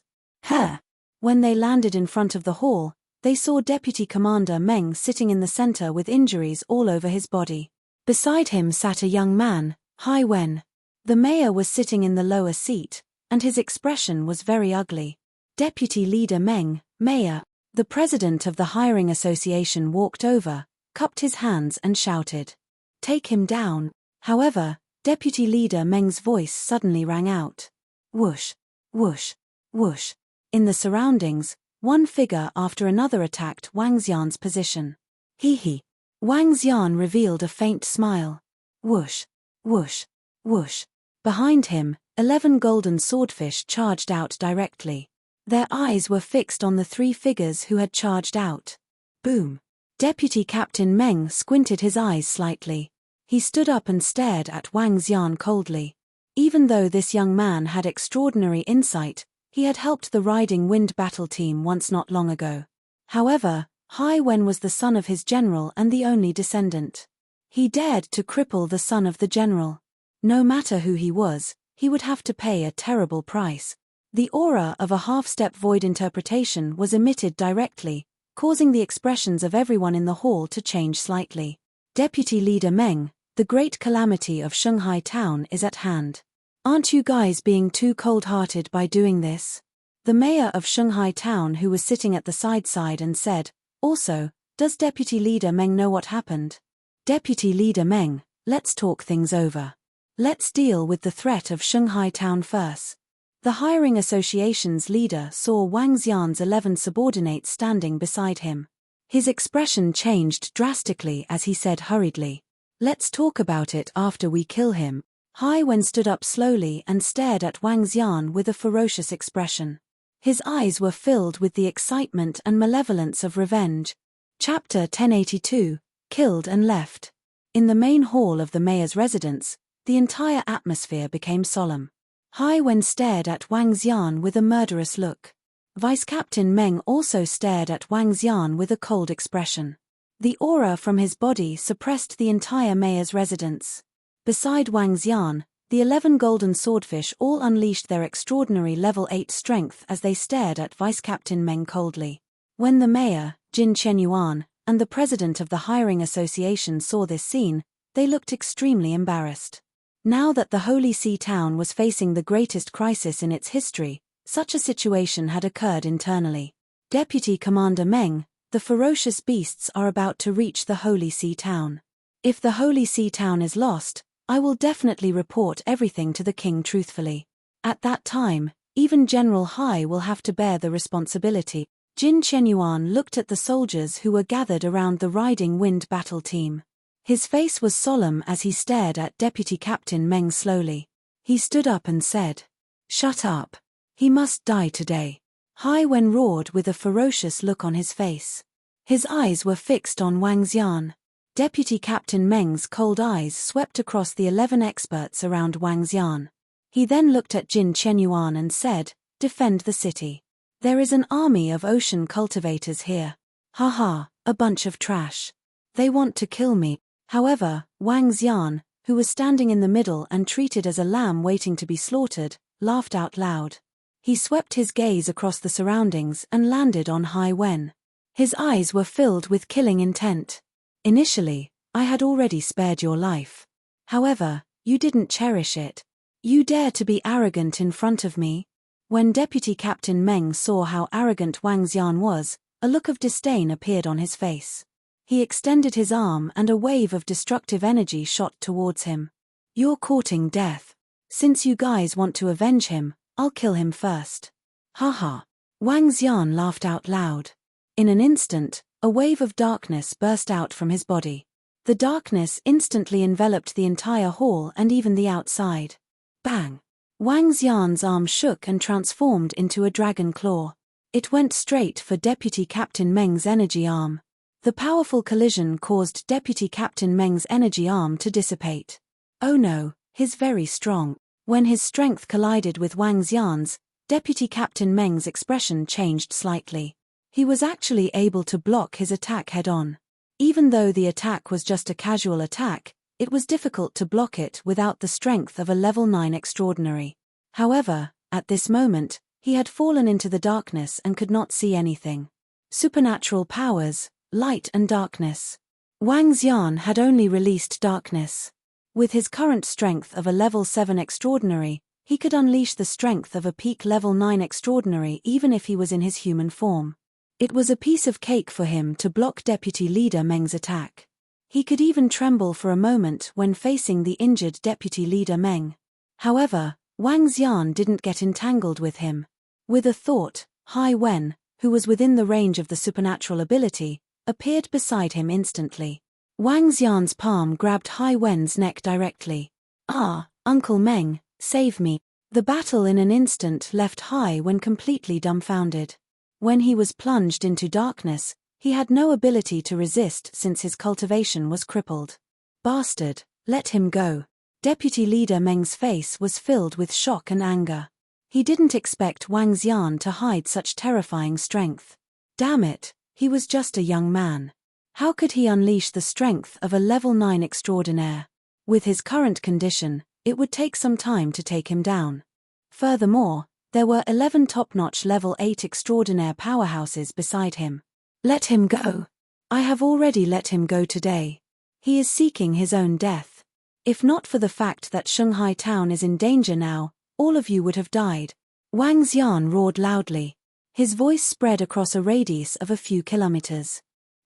When they landed in front of the hall, they saw Deputy Commander Meng sitting in the center with injuries all over his body. Beside him sat a young man, Hai Wen. The mayor was sitting in the lower seat, and his expression was very ugly. Deputy Leader Meng, Mayor, the president of the hiring association walked over, cupped his hands and shouted, "Take him down." However, Deputy Leader Meng's voice suddenly rang out. Whoosh, whoosh, whoosh. In the surroundings, one figure after another attacked Wang Xian's position. Hee. Wang Xian revealed a faint smile. Whoosh, whoosh, whoosh. Behind him, 11 golden swordfish charged out directly. Their eyes were fixed on the 3 figures who had charged out. Boom. Deputy Captain Meng squinted his eyes slightly. He stood up and stared at Wang Xian coldly. Even though this young man had extraordinary insight, he had helped the Riding Wind battle team once not long ago. However, Hai Wen was the son of his general and the only descendant. He dared to cripple the son of the general. No matter who he was, he would have to pay a terrible price. The aura of a half-step void interpretation was emitted directly, causing the expressions of everyone in the hall to change slightly. Deputy Leader Meng, the great calamity of Shanghai Town is at hand. Aren't you guys being too cold-hearted by doing this? The mayor of Shanghai Town, who was sitting at the side and said, also, does Deputy Leader Meng know what happened? Deputy Leader Meng, let's talk things over. Let's deal with the threat of Shanghai Town first. The hiring association's leader saw Wang Xian's 11 subordinates standing beside him. His expression changed drastically as he said hurriedly, "Let's talk about it after we kill him." Hai Wen stood up slowly and stared at Wang Xian with a ferocious expression. His eyes were filled with the excitement and malevolence of revenge. Chapter 1082, Killed and Left. In the main hall of the mayor's residence, the entire atmosphere became solemn. Hai Wen stared at Wang Xian with a murderous look. Vice Captain Meng also stared at Wang Xian with a cold expression. The aura from his body suppressed the entire mayor's residence. Beside Wang Xian, the 11 golden swordfish all unleashed their extraordinary level 8 strength as they stared at Vice Captain Meng coldly. When the mayor, Jin Chenyuan, and the president of the hiring association saw this scene, they looked extremely embarrassed. Now that the Holy Sea Town was facing the greatest crisis in its history, such a situation had occurred internally. Deputy Commander Meng, the ferocious beasts are about to reach the Holy Sea Town. If the Holy Sea Town is lost, I will definitely report everything to the king truthfully. At that time, even General Hai will have to bear the responsibility. Jin Chenyuan looked at the soldiers who were gathered around the Riding Wind battle team. His face was solemn as he stared at Deputy Captain Meng slowly. He stood up and said, "Shut up. He must die today." Hai Wen roared with a ferocious look on his face. His eyes were fixed on Wang Xian. Deputy Captain Meng's cold eyes swept across the 11 experts around Wang Xian. He then looked at Jin Chenyuan and said, "Defend the city. There is an army of ocean cultivators here. Haha, a bunch of trash. They want to kill me." However, Wang Xian, who was standing in the middle and treated as a lamb waiting to be slaughtered, laughed out loud. He swept his gaze across the surroundings and landed on Hai Wen. His eyes were filled with killing intent. "Initially, I had already spared your life. However, you didn't cherish it. You dare to be arrogant in front of me?" When Deputy Captain Meng saw how arrogant Wang Xian was, a look of disdain appeared on his face. He extended his arm and a wave of destructive energy shot towards him. "You're courting death. Since you guys want to avenge him, I'll kill him first." Haha. Wang Xian laughed out loud. In an instant, a wave of darkness burst out from his body. The darkness instantly enveloped the entire hall and even the outside. Bang! Wang Xian's arm shook and transformed into a dragon claw. It went straight for Deputy Captain Meng's energy arm. The powerful collision caused Deputy Captain Meng's energy arm to dissipate. Oh no, he's very strong. When his strength collided with Wang Xian's, Deputy Captain Meng's expression changed slightly. He was actually able to block his attack head-on. Even though the attack was just a casual attack, it was difficult to block it without the strength of a level 9 extraordinary. However, at this moment, he had fallen into the darkness and could not see anything. Supernatural powers, light and darkness. Wang Xian had only released darkness. With his current strength of a level 7 extraordinary, he could unleash the strength of a peak level 9 extraordinary even if he was in his human form. It was a piece of cake for him to block Deputy Leader Meng's attack. He could even tremble for a moment when facing the injured Deputy Leader Meng. However, Wang Xian didn't get entangled with him. With a thought, Hai Wen, who was within the range of the supernatural ability, appeared beside him instantly. Wang Xian's palm grabbed Hai Wen's neck directly. "Ah, Uncle Meng, save me." The battle in an instant left Hai Wen completely dumbfounded. When he was plunged into darkness, he had no ability to resist since his cultivation was crippled. "Bastard, let him go." Deputy Leader Meng's face was filled with shock and anger. He didn't expect Wang Xian to hide such terrifying strength. Damn it, he was just a young man. How could he unleash the strength of a level 9 extraordinaire? With his current condition, it would take some time to take him down. Furthermore, there were 11 top-notch level 8 extraordinaire powerhouses beside him. "Let him go. I have already let him go today. He is seeking his own death. If not for the fact that Shanghai town is in danger now, all of you would have died." Wang Xian roared loudly. His voice spread across a radius of a few kilometers.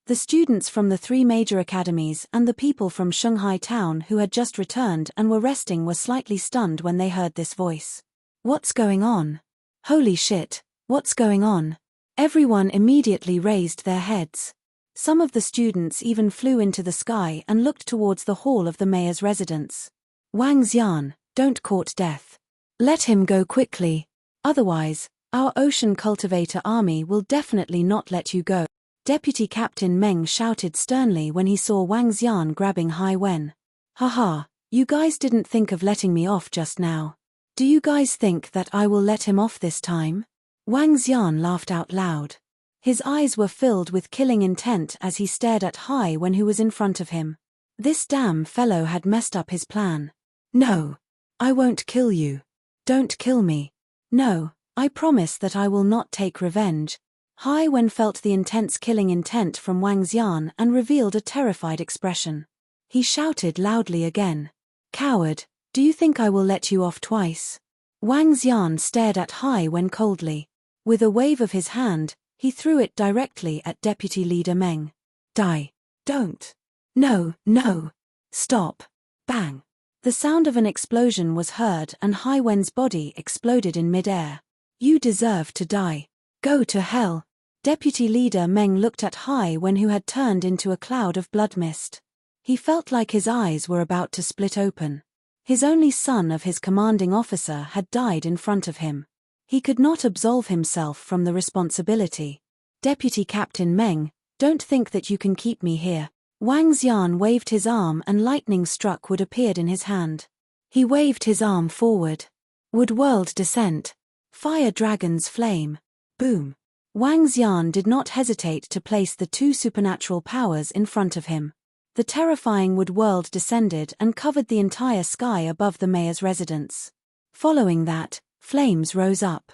The students from the 3 major academies and the people from Shanghai town who had just returned and were resting were slightly stunned when they heard this voice. What's going on? Holy shit, what's going on? Everyone immediately raised their heads. Some of the students even flew into the sky and looked towards the hall of the mayor's residence. "Wang Xian, don't court death. Let him go quickly. Otherwise, our ocean cultivator army will definitely not let you go." Deputy Captain Meng shouted sternly when he saw Wang Xian grabbing Hai Wen. "Haha, you guys didn't think of letting me off just now. Do you guys think that I will let him off this time?" Wang Xian laughed out loud. His eyes were filled with killing intent as he stared at Hai Wen who was in front of him. This damn fellow had messed up his plan. "No. I won't kill you. Don't kill me. No, I promise that I will not take revenge." Hai Wen felt the intense killing intent from Wang Xian and revealed a terrified expression. He shouted loudly again. "Coward, do you think I will let you off twice?" Wang Xian stared at Hai Wen coldly. With a wave of his hand, he threw it directly at Deputy Leader Meng. "Die. Don't. No, no. Stop." Bang. The sound of an explosion was heard and Hai Wen's body exploded in mid-air. "You deserve to die. Go to hell." Deputy Leader Meng looked at Hai Wen who had turned into a cloud of blood mist. He felt like his eyes were about to split open. His only son of his commanding officer had died in front of him. He could not absolve himself from the responsibility. "Deputy Captain Meng, don't think that you can keep me here." Wang Xian waved his arm and lightning struck wood appeared in his hand. He waved his arm forward. "Wood World Descent. Fire Dragon's Flame." Boom. Wang Xian did not hesitate to place the 2 supernatural powers in front of him. The terrifying wood world descended and covered the entire sky above the mayor's residence. Following that, flames rose up.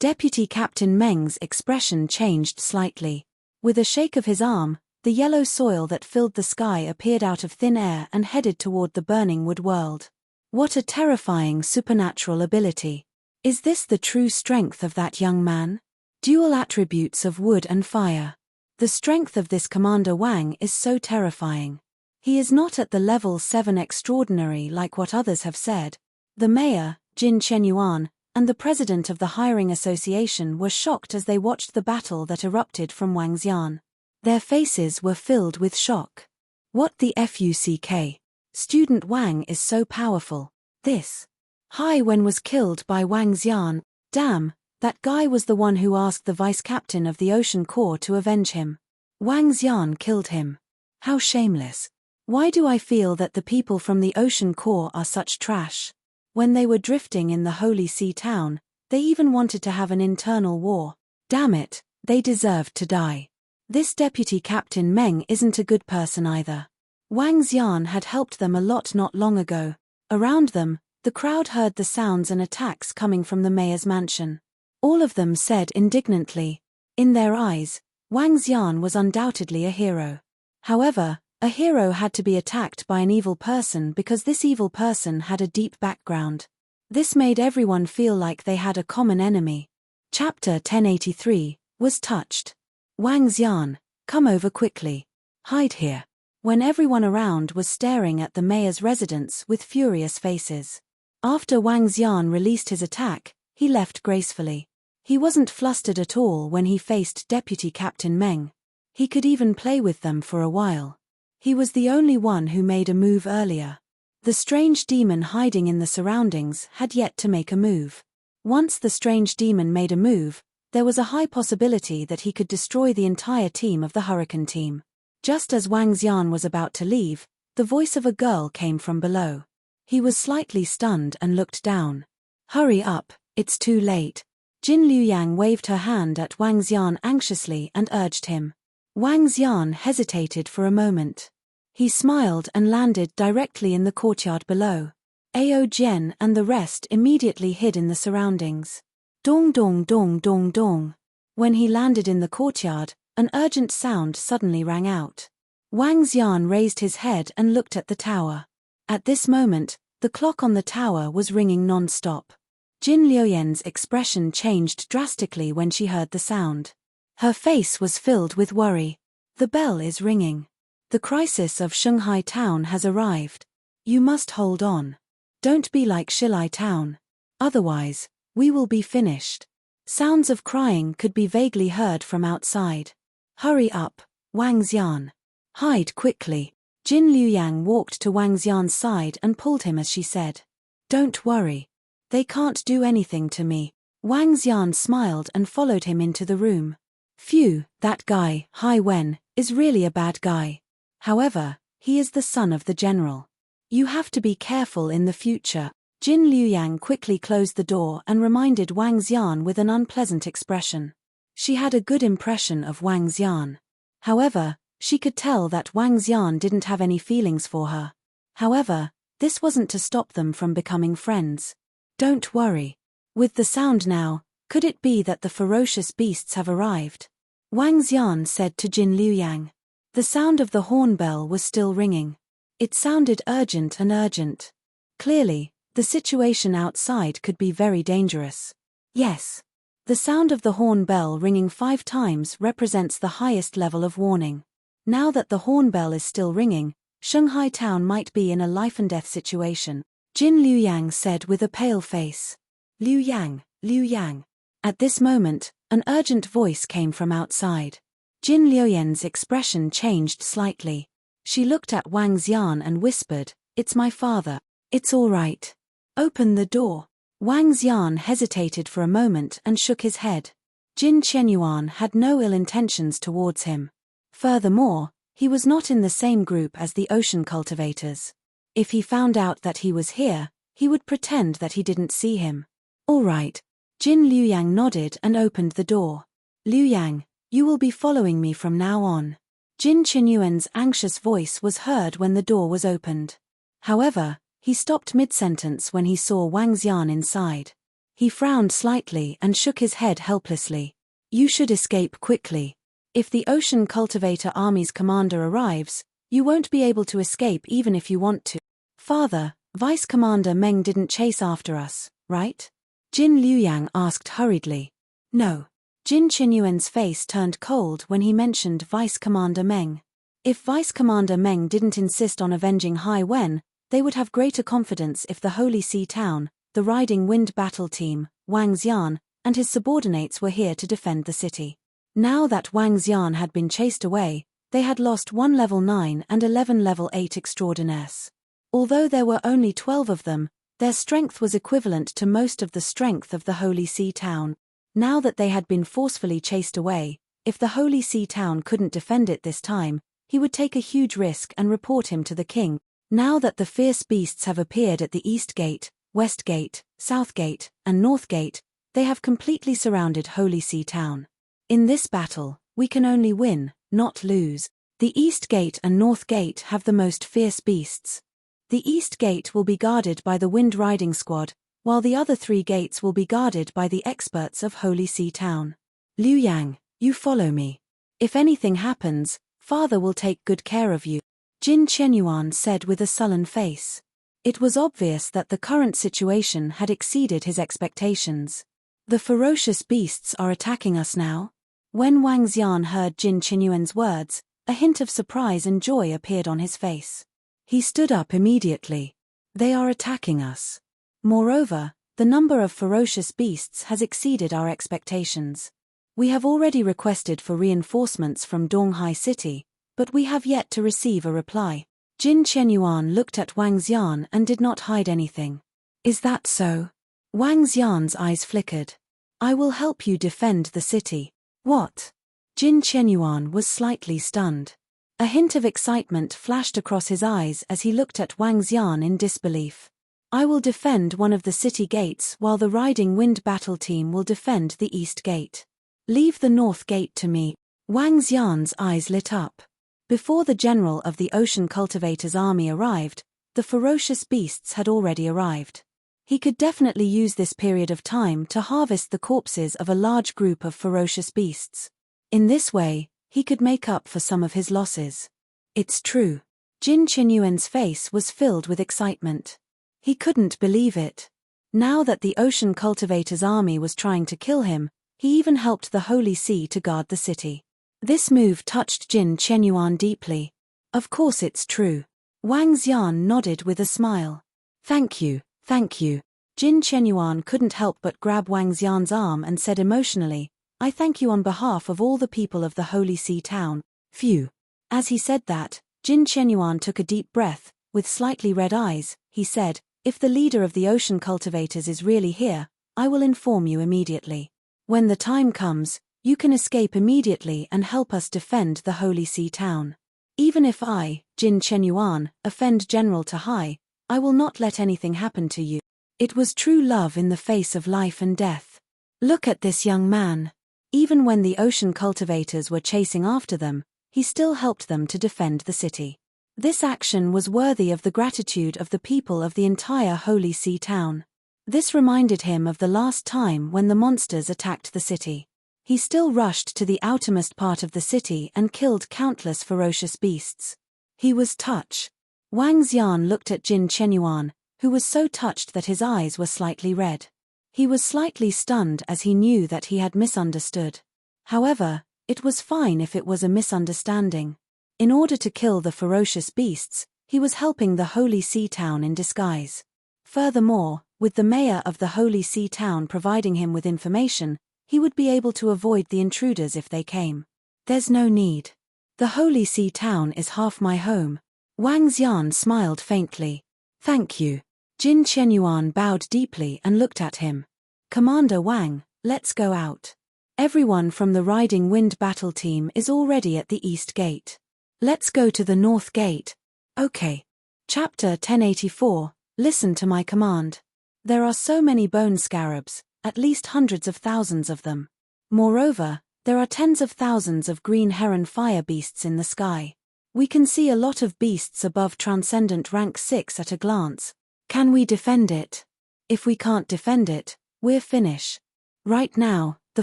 Deputy Captain Meng's expression changed slightly. With a shake of his arm, the yellow soil that filled the sky appeared out of thin air and headed toward the burning wood world. What a terrifying supernatural ability. Is this the true strength of that young man? Dual attributes of wood and fire. The strength of this Commander Wang is so terrifying. He is not at the level 7 extraordinary like what others have said. The mayor, Jin Chenyuan, and the president of the hiring association were shocked as they watched the battle that erupted from Wang Xian. Their faces were filled with shock. What the fuck? Student Wang is so powerful. This Hai Wen was killed by Wang Xian. Damn, that guy was the one who asked the vice captain of the Ocean Corps to avenge him. Wang Xian killed him. How shameless. Why do I feel that the people from the Ocean Corps are such trash? When they were drifting in the Holy Sea town, they even wanted to have an internal war. Damn it, they deserved to die. This Deputy Captain Meng isn't a good person either. Wang Xian had helped them a lot not long ago. Around them, the crowd heard the sounds and attacks coming from the mayor's mansion. All of them said indignantly. In their eyes, Wang Xian was undoubtedly a hero. However, a hero had to be attacked by an evil person because this evil person had a deep background. This made everyone feel like they had a common enemy. Chapter 1083 was touched. Wang Xian, come over quickly. Hide here. When everyone around was staring at the mayor's residence with furious faces. After Wang Xian released his attack, he left gracefully. He wasn't flustered at all when he faced Deputy Captain Meng. He could even play with them for a while. He was the only one who made a move earlier. The strange demon hiding in the surroundings had yet to make a move. Once the strange demon made a move, there was a high possibility that he could destroy the entire team of the Hurricane team. Just as Wang Xian was about to leave, the voice of a girl came from below. He was slightly stunned and looked down. Hurry up, it's too late. Jin Liuyang waved her hand at Wang Xian anxiously and urged him. Wang Xian hesitated for a moment. He smiled and landed directly in the courtyard below. Ao Jian and the rest immediately hid in the surroundings. Dong dong dong dong dong. When he landed in the courtyard, an urgent sound suddenly rang out. Wang Xian raised his head and looked at the tower. At this moment, the clock on the tower was ringing non-stop. Jin Liuyan's expression changed drastically when she heard the sound. Her face was filled with worry. The bell is ringing. The crisis of Shanghai town has arrived. You must hold on. Don't be like Shilai town. Otherwise, we will be finished. Sounds of crying could be vaguely heard from outside. Hurry up, Wang Xian. Hide quickly. Jin Liuyang walked to Wang Xian's side and pulled him as she said. Don't worry. They can't do anything to me. Wang Xian smiled and followed him into the room. Phew, that guy, Hai Wen, is really a bad guy. However, he is the son of the general. You have to be careful in the future. Jin Liuyang quickly closed the door and reminded Wang Xian with an unpleasant expression. She had a good impression of Wang Xian. However, she could tell that Wang Xian didn't have any feelings for her. However, this wasn't to stop them from becoming friends. Don't worry. With the sound now, could it be that the ferocious beasts have arrived? Wang Xian said to Jin Liuyang. The sound of the horn bell was still ringing. It sounded urgent and urgent. Clearly, the situation outside could be very dangerous. Yes. The sound of the horn bell ringing 5 times represents the highest level of warning. Now that the horn bell is still ringing, Shanghai town might be in a life-and-death situation, Jin Liuyang said with a pale face. Liuyang, Liuyang. At this moment, an urgent voice came from outside. Jin Liuyan's expression changed slightly. She looked at Wang Xian and whispered, "It's my father. It's all right. Open the door." Wang Xian hesitated for a moment and shook his head. Jin Qianyuan had no ill intentions towards him. Furthermore, he was not in the same group as the ocean cultivators. If he found out that he was here, he would pretend that he didn't see him. All right. Jin Liuyang nodded and opened the door. Liuyang, you will be following me from now on. Jin Qianyuan's anxious voice was heard when the door was opened. However, he stopped mid-sentence when he saw Wang Xian inside. He frowned slightly and shook his head helplessly. You should escape quickly. If the Ocean Cultivator Army's commander arrives, you won't be able to escape even if you want to. Father, Vice Commander Meng didn't chase after us, right? Jin Liuyang asked hurriedly. No. Jin Qianyuan's face turned cold when he mentioned Vice Commander Meng. If Vice Commander Meng didn't insist on avenging Hai Wen, they would have greater confidence if the Holy Sea Town, the Riding Wind Battle Team, Wang Xian, and his subordinates were here to defend the city. Now that Wang Xian had been chased away, they had lost 1 level 9 and 11 level 8 extraordinaires. Although there were only 12 of them, their strength was equivalent to most of the strength of the Holy See town. Now that they had been forcefully chased away, if the Holy See town couldn't defend it this time, he would take a huge risk and report him to the king. Now that the fierce beasts have appeared at the East Gate, West Gate, South Gate, and North Gate, they have completely surrounded Holy See town. In this battle, we can only win, not lose. The East Gate and North Gate have the most fierce beasts. The East Gate will be guarded by the Wind Riding Squad, while the other 3 gates will be guarded by the experts of Holy See town. Liu Yang, you follow me. If anything happens, Father will take good care of you, Jin Chenyuan said with a sullen face. It was obvious that the current situation had exceeded his expectations. The ferocious beasts are attacking us now? When Wang Xian heard Jin Chenyuan's words, a hint of surprise and joy appeared on his face. He stood up immediately. They are attacking us. Moreover, the number of ferocious beasts has exceeded our expectations. We have already requested for reinforcements from Donghai City, but we have yet to receive a reply. Jin Chenyuan looked at Wang Xian and did not hide anything. Is that so? Wang Xian's eyes flickered. I will help you defend the city. What? Jin Chenyuan was slightly stunned. A hint of excitement flashed across his eyes as he looked at Wang Xian in disbelief. I will defend one of the city gates while the Riding Wind battle team will defend the East Gate. Leave the North Gate to me. Wang Xian's eyes lit up. Before the general of the Ocean Cultivators' army arrived, the ferocious beasts had already arrived. He could definitely use this period of time to harvest the corpses of a large group of ferocious beasts. In this way, he could make up for some of his losses. It's true. Jin Chenyuan's face was filled with excitement. He couldn't believe it. Now that the Ocean Cultivators' army was trying to kill him, he even helped the Holy See to guard the city. This move touched Jin Chenyuan deeply. Of course it's true. Wang Xian nodded with a smile. Thank you, thank you. Jin Chenyuan couldn't help but grab Wang Xian's arm and said emotionally, I thank you on behalf of all the people of the Holy See town. Phew. As he said that, Jin Chenyuan took a deep breath. With slightly red eyes, he said, if the leader of the Ocean Cultivators is really here, I will inform you immediately. When the time comes, you can escape immediately and help us defend the Holy See town. Even if I, Jin Chenyuan, offend General Tahai, I will not let anything happen to you. It was true love in the face of life and death. Look at this young man. Even when the Ocean Cultivators were chasing after them, he still helped them to defend the city. This action was worthy of the gratitude of the people of the entire Holy See town. This reminded him of the last time when the monsters attacked the city. He still rushed to the outermost part of the city and killed countless ferocious beasts. He was touched. Wang Xian looked at Jin Chenyuan, who was so touched that his eyes were slightly red. He was slightly stunned as he knew that he had misunderstood. However, it was fine if it was a misunderstanding. In order to kill the ferocious beasts, he was helping the Holy See town in disguise. Furthermore, with the mayor of the Holy See town providing him with information, he would be able to avoid the intruders if they came. There's no need. The Holy See town is half my home. Wang Xian smiled faintly. Thank you. Jin Chenyuan bowed deeply and looked at him. Commander Wang, let's go out. Everyone from the Riding Wind battle team is already at the East Gate. Let's go to the North Gate. Okay. Chapter 1084, Listen to my command. There are so many bone scarabs, at least hundreds of thousands of them. Moreover, there are tens of thousands of green heron fire beasts in the sky. We can see a lot of beasts above Transcendent Rank 6 at a glance. Can we defend it? If we can't defend it, we're finished. Right now, the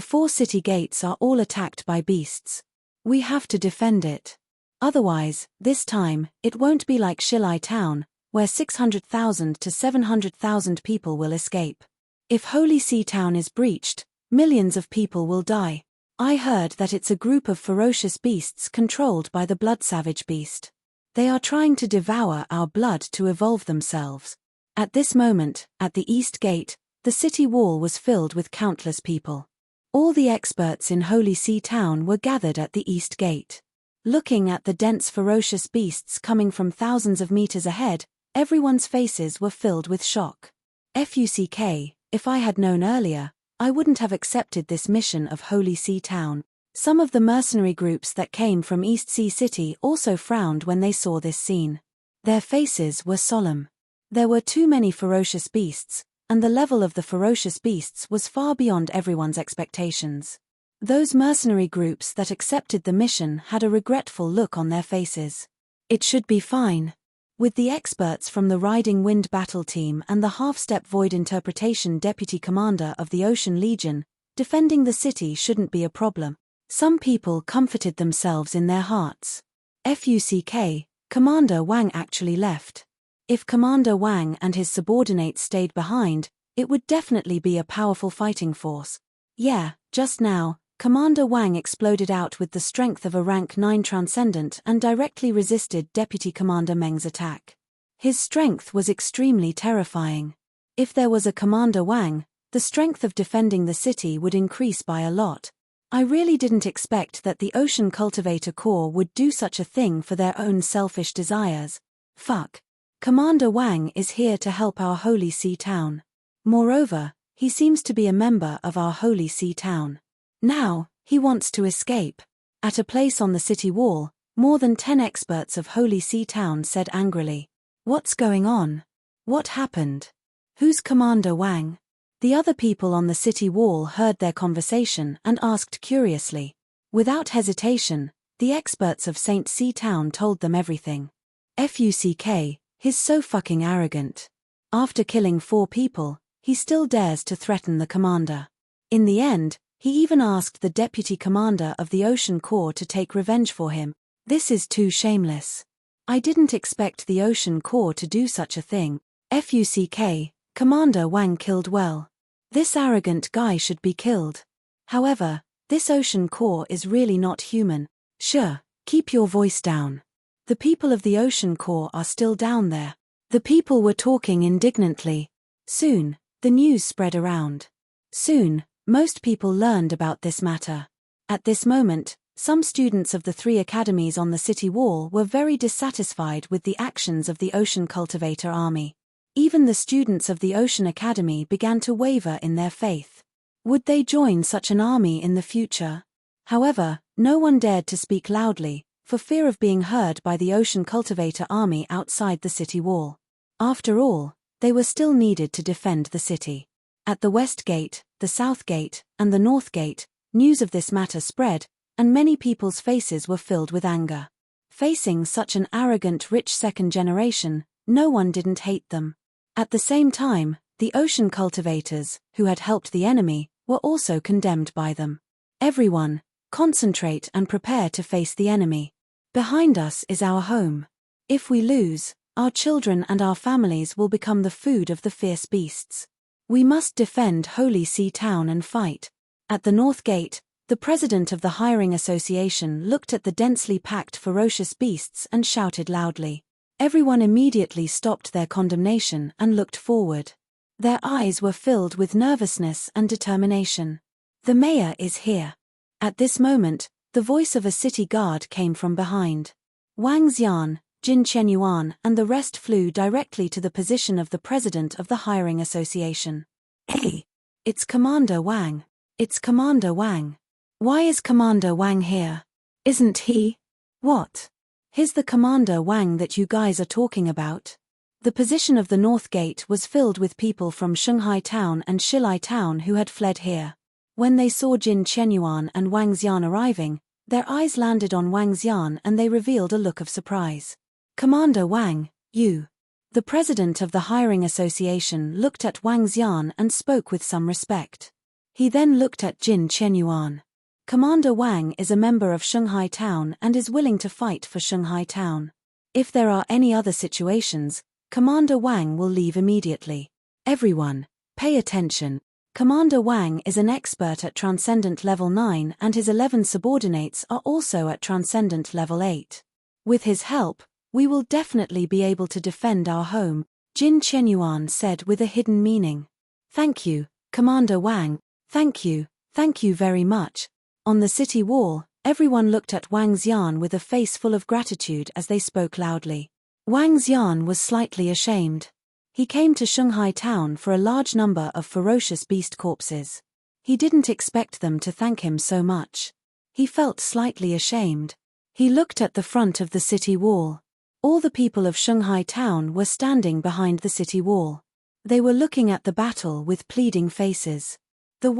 4 city gates are all attacked by beasts. We have to defend it. Otherwise, this time, it won't be like Shilai Town, where 600,000 to 700,000 people will escape. If Holy See Town is breached, millions of people will die. I heard that it's a group of ferocious beasts controlled by the Blood Savage beast. They are trying to devour our blood to evolve themselves. At this moment, at the East Gate, the city wall was filled with countless people. All the experts in Holy See Town were gathered at the East Gate. Looking at the dense ferocious beasts coming from thousands of meters ahead, everyone's faces were filled with shock. Fuck, if I had known earlier, I wouldn't have accepted this mission of Holy Sea Town. Some of the mercenary groups that came from East Sea City also frowned when they saw this scene. Their faces were solemn. There were too many ferocious beasts, and the level of the ferocious beasts was far beyond everyone's expectations. Those mercenary groups that accepted the mission had a regretful look on their faces. It should be fine. With the experts from the Riding Wind battle team and the Half-Step Void Interpretation deputy commander of the Ocean Legion, defending the city shouldn't be a problem. Some people comforted themselves in their hearts. Fuck, Commander Wang actually left. If Commander Wang and his subordinates stayed behind, it would definitely be a powerful fighting force. Yeah, just now, Commander Wang exploded out with the strength of a rank 9 transcendent and directly resisted Deputy Commander Meng's attack. His strength was extremely terrifying. If there was a Commander Wang, the strength of defending the city would increase by a lot. I really didn't expect that the Ocean Cultivator Corps would do such a thing for their own selfish desires. Fuck. Commander Wang is here to help our Holy Sea Town. Moreover, he seems to be a member of our Holy Sea Town. Now, he wants to escape. At a place on the city wall, more than 10 experts of Holy Sea Town said angrily, "What's going on? What happened? Who's Commander Wang?" The other people on the city wall heard their conversation and asked curiously. Without hesitation, the experts of St. Sea Town told them everything. Fuck, he's so fucking arrogant. After killing 4 people, he still dares to threaten the commander. In the end, he even asked the deputy commander of the Ocean Corps to take revenge for him. This is too shameless. I didn't expect the Ocean Corps to do such a thing. Fuck, Commander Wang killed well. This arrogant guy should be killed. However, this Ocean Corps is really not human. Sure, keep your voice down. The people of the Ocean Corps are still down there. The people were talking indignantly. Soon, the news spread around. Soon, most people learned about this matter. At this moment, some students of the 3 academies on the city wall were very dissatisfied with the actions of the Ocean Cultivator Army. Even the students of the Ocean Academy began to waver in their faith. Would they join such an army in the future? However, no one dared to speak loudly, for fear of being heard by the Ocean Cultivator Army outside the city wall. After all, they were still needed to defend the city. At the West Gate, the South Gate, and the North Gate, news of this matter spread, and many people's faces were filled with anger. Facing such an arrogant rich second generation, no one didn't hate them. At the same time, the Ocean Cultivators, who had helped the enemy, were also condemned by them. Everyone, concentrate and prepare to face the enemy. Behind us is our home. If we lose, our children and our families will become the food of the fierce beasts. We must defend Holy Sea Town and fight. At the North Gate, the president of the Hiring Association looked at the densely packed ferocious beasts and shouted loudly. Everyone immediately stopped their condemnation and looked forward. Their eyes were filled with nervousness and determination. The mayor is here. At this moment, the voice of a city guard came from behind. Wang Xian, Jin Chenyuan and the rest flew directly to the position of the president of the Hiring Association. Hey! It's Commander Wang. It's Commander Wang. Why is Commander Wang here? Isn't he? What? He's the Commander Wang that you guys are talking about. The position of the North Gate was filled with people from Shanghai Town and Shilai Town who had fled here. When they saw Jin Chenyuan and Wang Xian arriving, their eyes landed on Wang Xian and they revealed a look of surprise. Commander Wang, you. The president of the Hiring Association looked at Wang Xian and spoke with some respect. He then looked at Jin Chenyuan. Commander Wang is a member of Shanghai Town and is willing to fight for Shanghai Town. If there are any other situations, Commander Wang will leave immediately. Everyone, pay attention. Commander Wang is an expert at Transcendent Level 9 and his 11 subordinates are also at Transcendent Level 8. With his help, we will definitely be able to defend our home, Jin Chenyuan said with a hidden meaning. Thank you, Commander Wang, thank you very much. On the city wall, Everyone looked at Wang Xian with a face full of gratitude as they spoke loudly. Wang Xian was slightly ashamed. He came to Shanghai town for a large number of ferocious beast corpses. He didn't expect them to thank him so much. He felt slightly ashamed. He looked at the front of the city wall. All the people of Shanghai town were standing behind the city wall. They were looking at the battle with pleading faces. The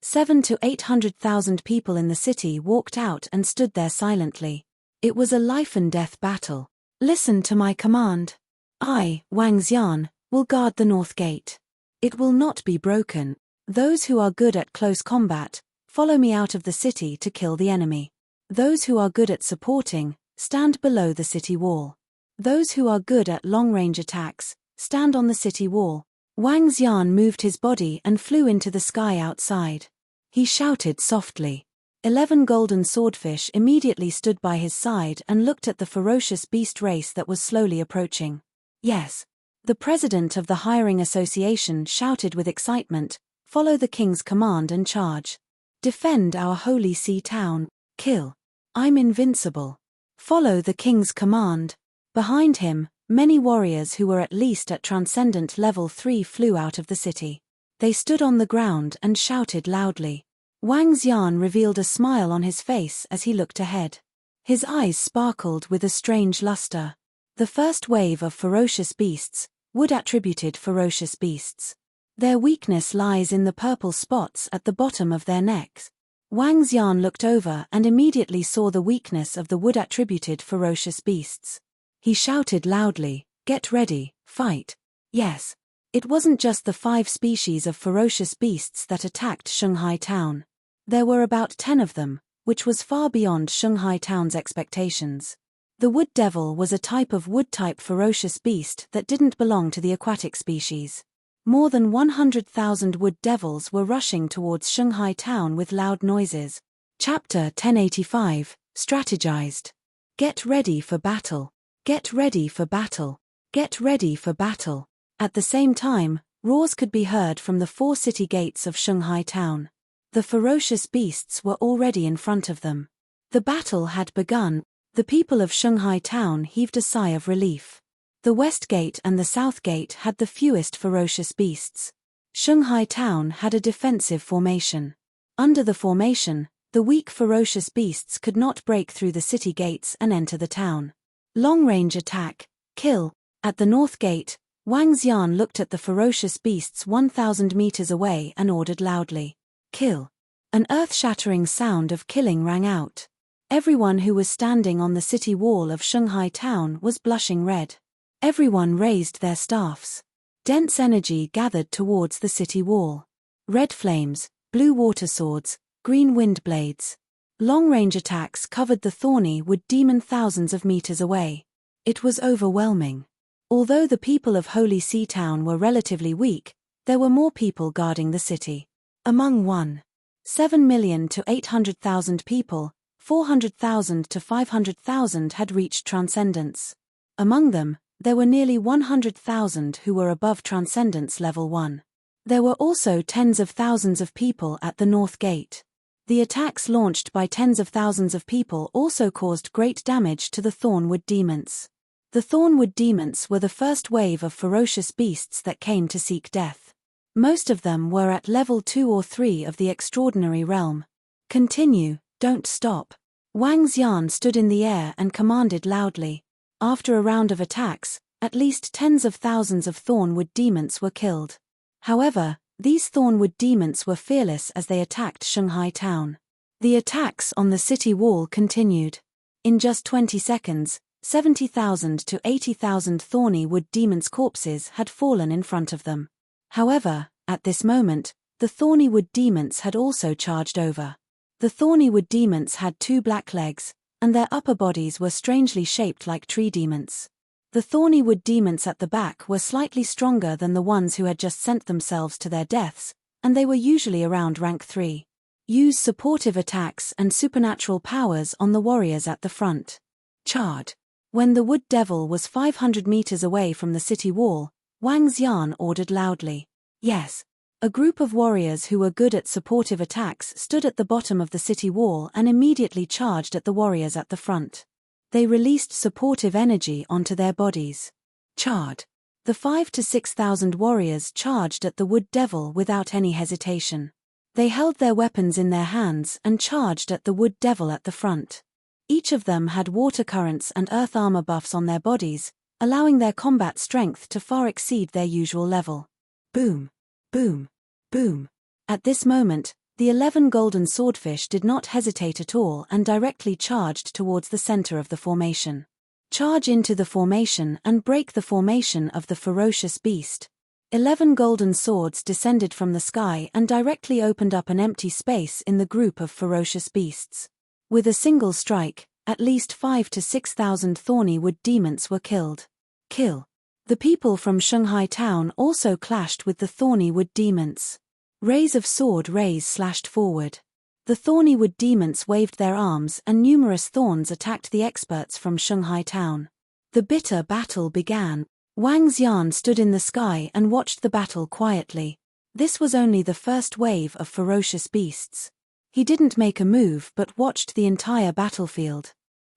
700,000 to 800,000 people in the city walked out and stood there silently. It was a life-and-death battle. Listen to my command. I, Wang Xian, will guard the north gate. It will not be broken. Those who are good at close combat, follow me out of the city to kill the enemy. Those who are good at supporting, stand below the city wall. Those who are good at long-range attacks, stand on the city wall. Wang Xian moved his body and flew into the sky outside. He shouted softly. 11 golden swordfish immediately stood by his side and looked at the ferocious beast race that was slowly approaching. Yes. The president of the hiring association shouted with excitement, follow the king's command and charge. Defend our holy sea town. Kill. I'm invincible. Follow the king's command. Behind him, many warriors who were at least at transcendent level 3 flew out of the city. They stood on the ground and shouted loudly. Wang Xian revealed a smile on his face as he looked ahead. His eyes sparkled with a strange luster. The first wave of ferocious beasts, wood-attributed ferocious beasts. Their weakness lies in the purple spots at the bottom of their necks. Wang Xian looked over and immediately saw the weakness of the wood-attributed ferocious beasts. He shouted loudly, get ready, fight. Yes. It wasn't just the 5 species of ferocious beasts that attacked Shanghai town. There were about 10 of them, which was far beyond Shanghai town's expectations. The wood devil was a type of wood-type ferocious beast that didn't belong to the aquatic species. More than 100,000 wood devils were rushing towards Shanghai town with loud noises. Chapter 1085, Strategized. Get ready for battle. Get ready for battle. Get ready for battle. At the same time, roars could be heard from the 4 city gates of Shanghai town. The ferocious beasts were already in front of them. The battle had begun. The people of Shanghai town heaved a sigh of relief. The west gate and the south gate had the fewest ferocious beasts. Shanghai town had a defensive formation. Under the formation, the weak ferocious beasts could not break through the city gates and enter the town. Long-range attack, kill. At the north gate, Wang Xian looked at the ferocious beasts 1,000 meters away and ordered loudly, kill. An earth-shattering sound of killing rang out. Everyone who was standing on the city wall of Shanghai town was blushing red. Everyone raised their staffs. Dense energy gathered towards the city wall. Red flames, blue water swords, green wind blades. Long-range attacks covered the thorny wood demon thousands of meters away. It was overwhelming. Although the people of Holy Sea Town were relatively weak, there were more people guarding the city. Among 7 million to 800,000 people, 400,000 to 500,000 had reached transcendence. Among them, there were nearly 100,000 who were above transcendence level 1. There were also tens of thousands of people at the north gate. The attacks launched by tens of thousands of people also caused great damage to the Thornwood demons. The Thornwood demons were the first wave of ferocious beasts that came to seek death. Most of them were at level 2 or 3 of the extraordinary realm. Continue, don't stop. Wang Xian stood in the air and commanded loudly. After a round of attacks, at least tens of thousands of Thornwood demons were killed. However, these Thornwood demons were fearless as they attacked Shanghai town. The attacks on the city wall continued. In just 20 seconds, 70,000 to 80,000 thorny wood demons' corpses had fallen in front of them. However, at this moment, the thorny wood demons had also charged over. The thorny wood demons had 2 black legs, and their upper bodies were strangely shaped like tree demons. The thorny wood demons at the back were slightly stronger than the ones who had just sent themselves to their deaths, and they were usually around rank 3. Use supportive attacks and supernatural powers on the warriors at the front. Charge. When the wood devil was 500 meters away from the city wall, Wang Xian ordered loudly. Yes. A group of warriors who were good at supportive attacks stood at the bottom of the city wall and immediately charged at the warriors at the front. They released supportive energy onto their bodies. Charge! The 5,000 to 6,000 warriors charged at the wood devil without any hesitation. They held their weapons in their hands and charged at the wood devil at the front. Each of them had water currents and earth armor buffs on their bodies, allowing their combat strength to far exceed their usual level. Boom! Boom! Boom! At this moment, the 11 golden swordfish did not hesitate at all and directly charged towards the center of the formation. Charge into the formation and break the formation of the ferocious beast. 11 golden swords descended from the sky and directly opened up an empty space in the group of ferocious beasts. With a single strike, at least 5,000 to 6,000 thorny wood demons were killed. Kill! The people from Shanghai town also clashed with the thorny wood demons. Rays of sword rays slashed forward. The thorny wood demons waved their arms and numerous thorns attacked the experts from Shanghai town. The bitter battle began. Wang Xian stood in the sky and watched the battle quietly. This was only the first wave of ferocious beasts. He didn't make a move but watched the entire battlefield.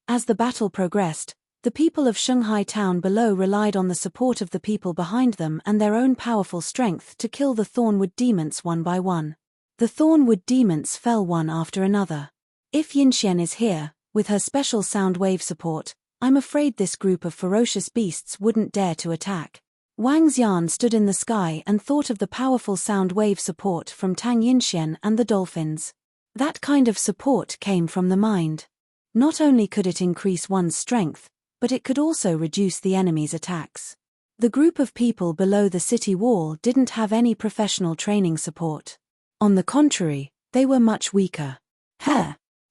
As the battle progressed, the people of Shanghai town below relied on the support of the people behind them and their own powerful strength to kill the thornwood demons one by one. The thornwood demons fell one after another. If Yinxian is here, with her special sound wave support, I'm afraid this group of ferocious beasts wouldn't dare to attack. Wang Xian stood in the sky and thought of the powerful sound wave support from Tang Yinxian and the dolphins. That kind of support came from the mind. Not only could it increase one's strength, but it could also reduce the enemy's attacks. The group of people below the city wall didn't have any professional training support. On the contrary, they were much weaker.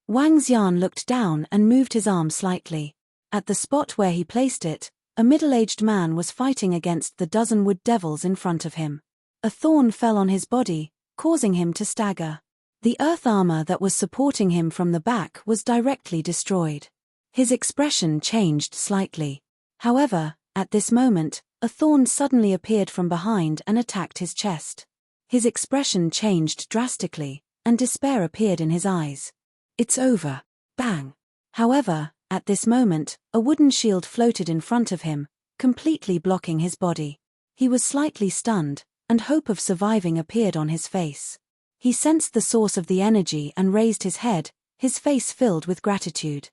Wang Xian looked down and moved his arm slightly. At the spot where he placed it, a middle-aged man was fighting against the dozen wood devils in front of him. A thorn fell on his body, causing him to stagger. The earth armor that was supporting him from the back was directly destroyed. His expression changed slightly. However, at this moment, a thorn suddenly appeared from behind and attacked his chest. His expression changed drastically, and despair appeared in his eyes. It's over. Bang! However, at this moment, a wooden shield floated in front of him, completely blocking his body. He was slightly stunned, and hope of surviving appeared on his face. He sensed the source of the energy and raised his head, his face filled with gratitude.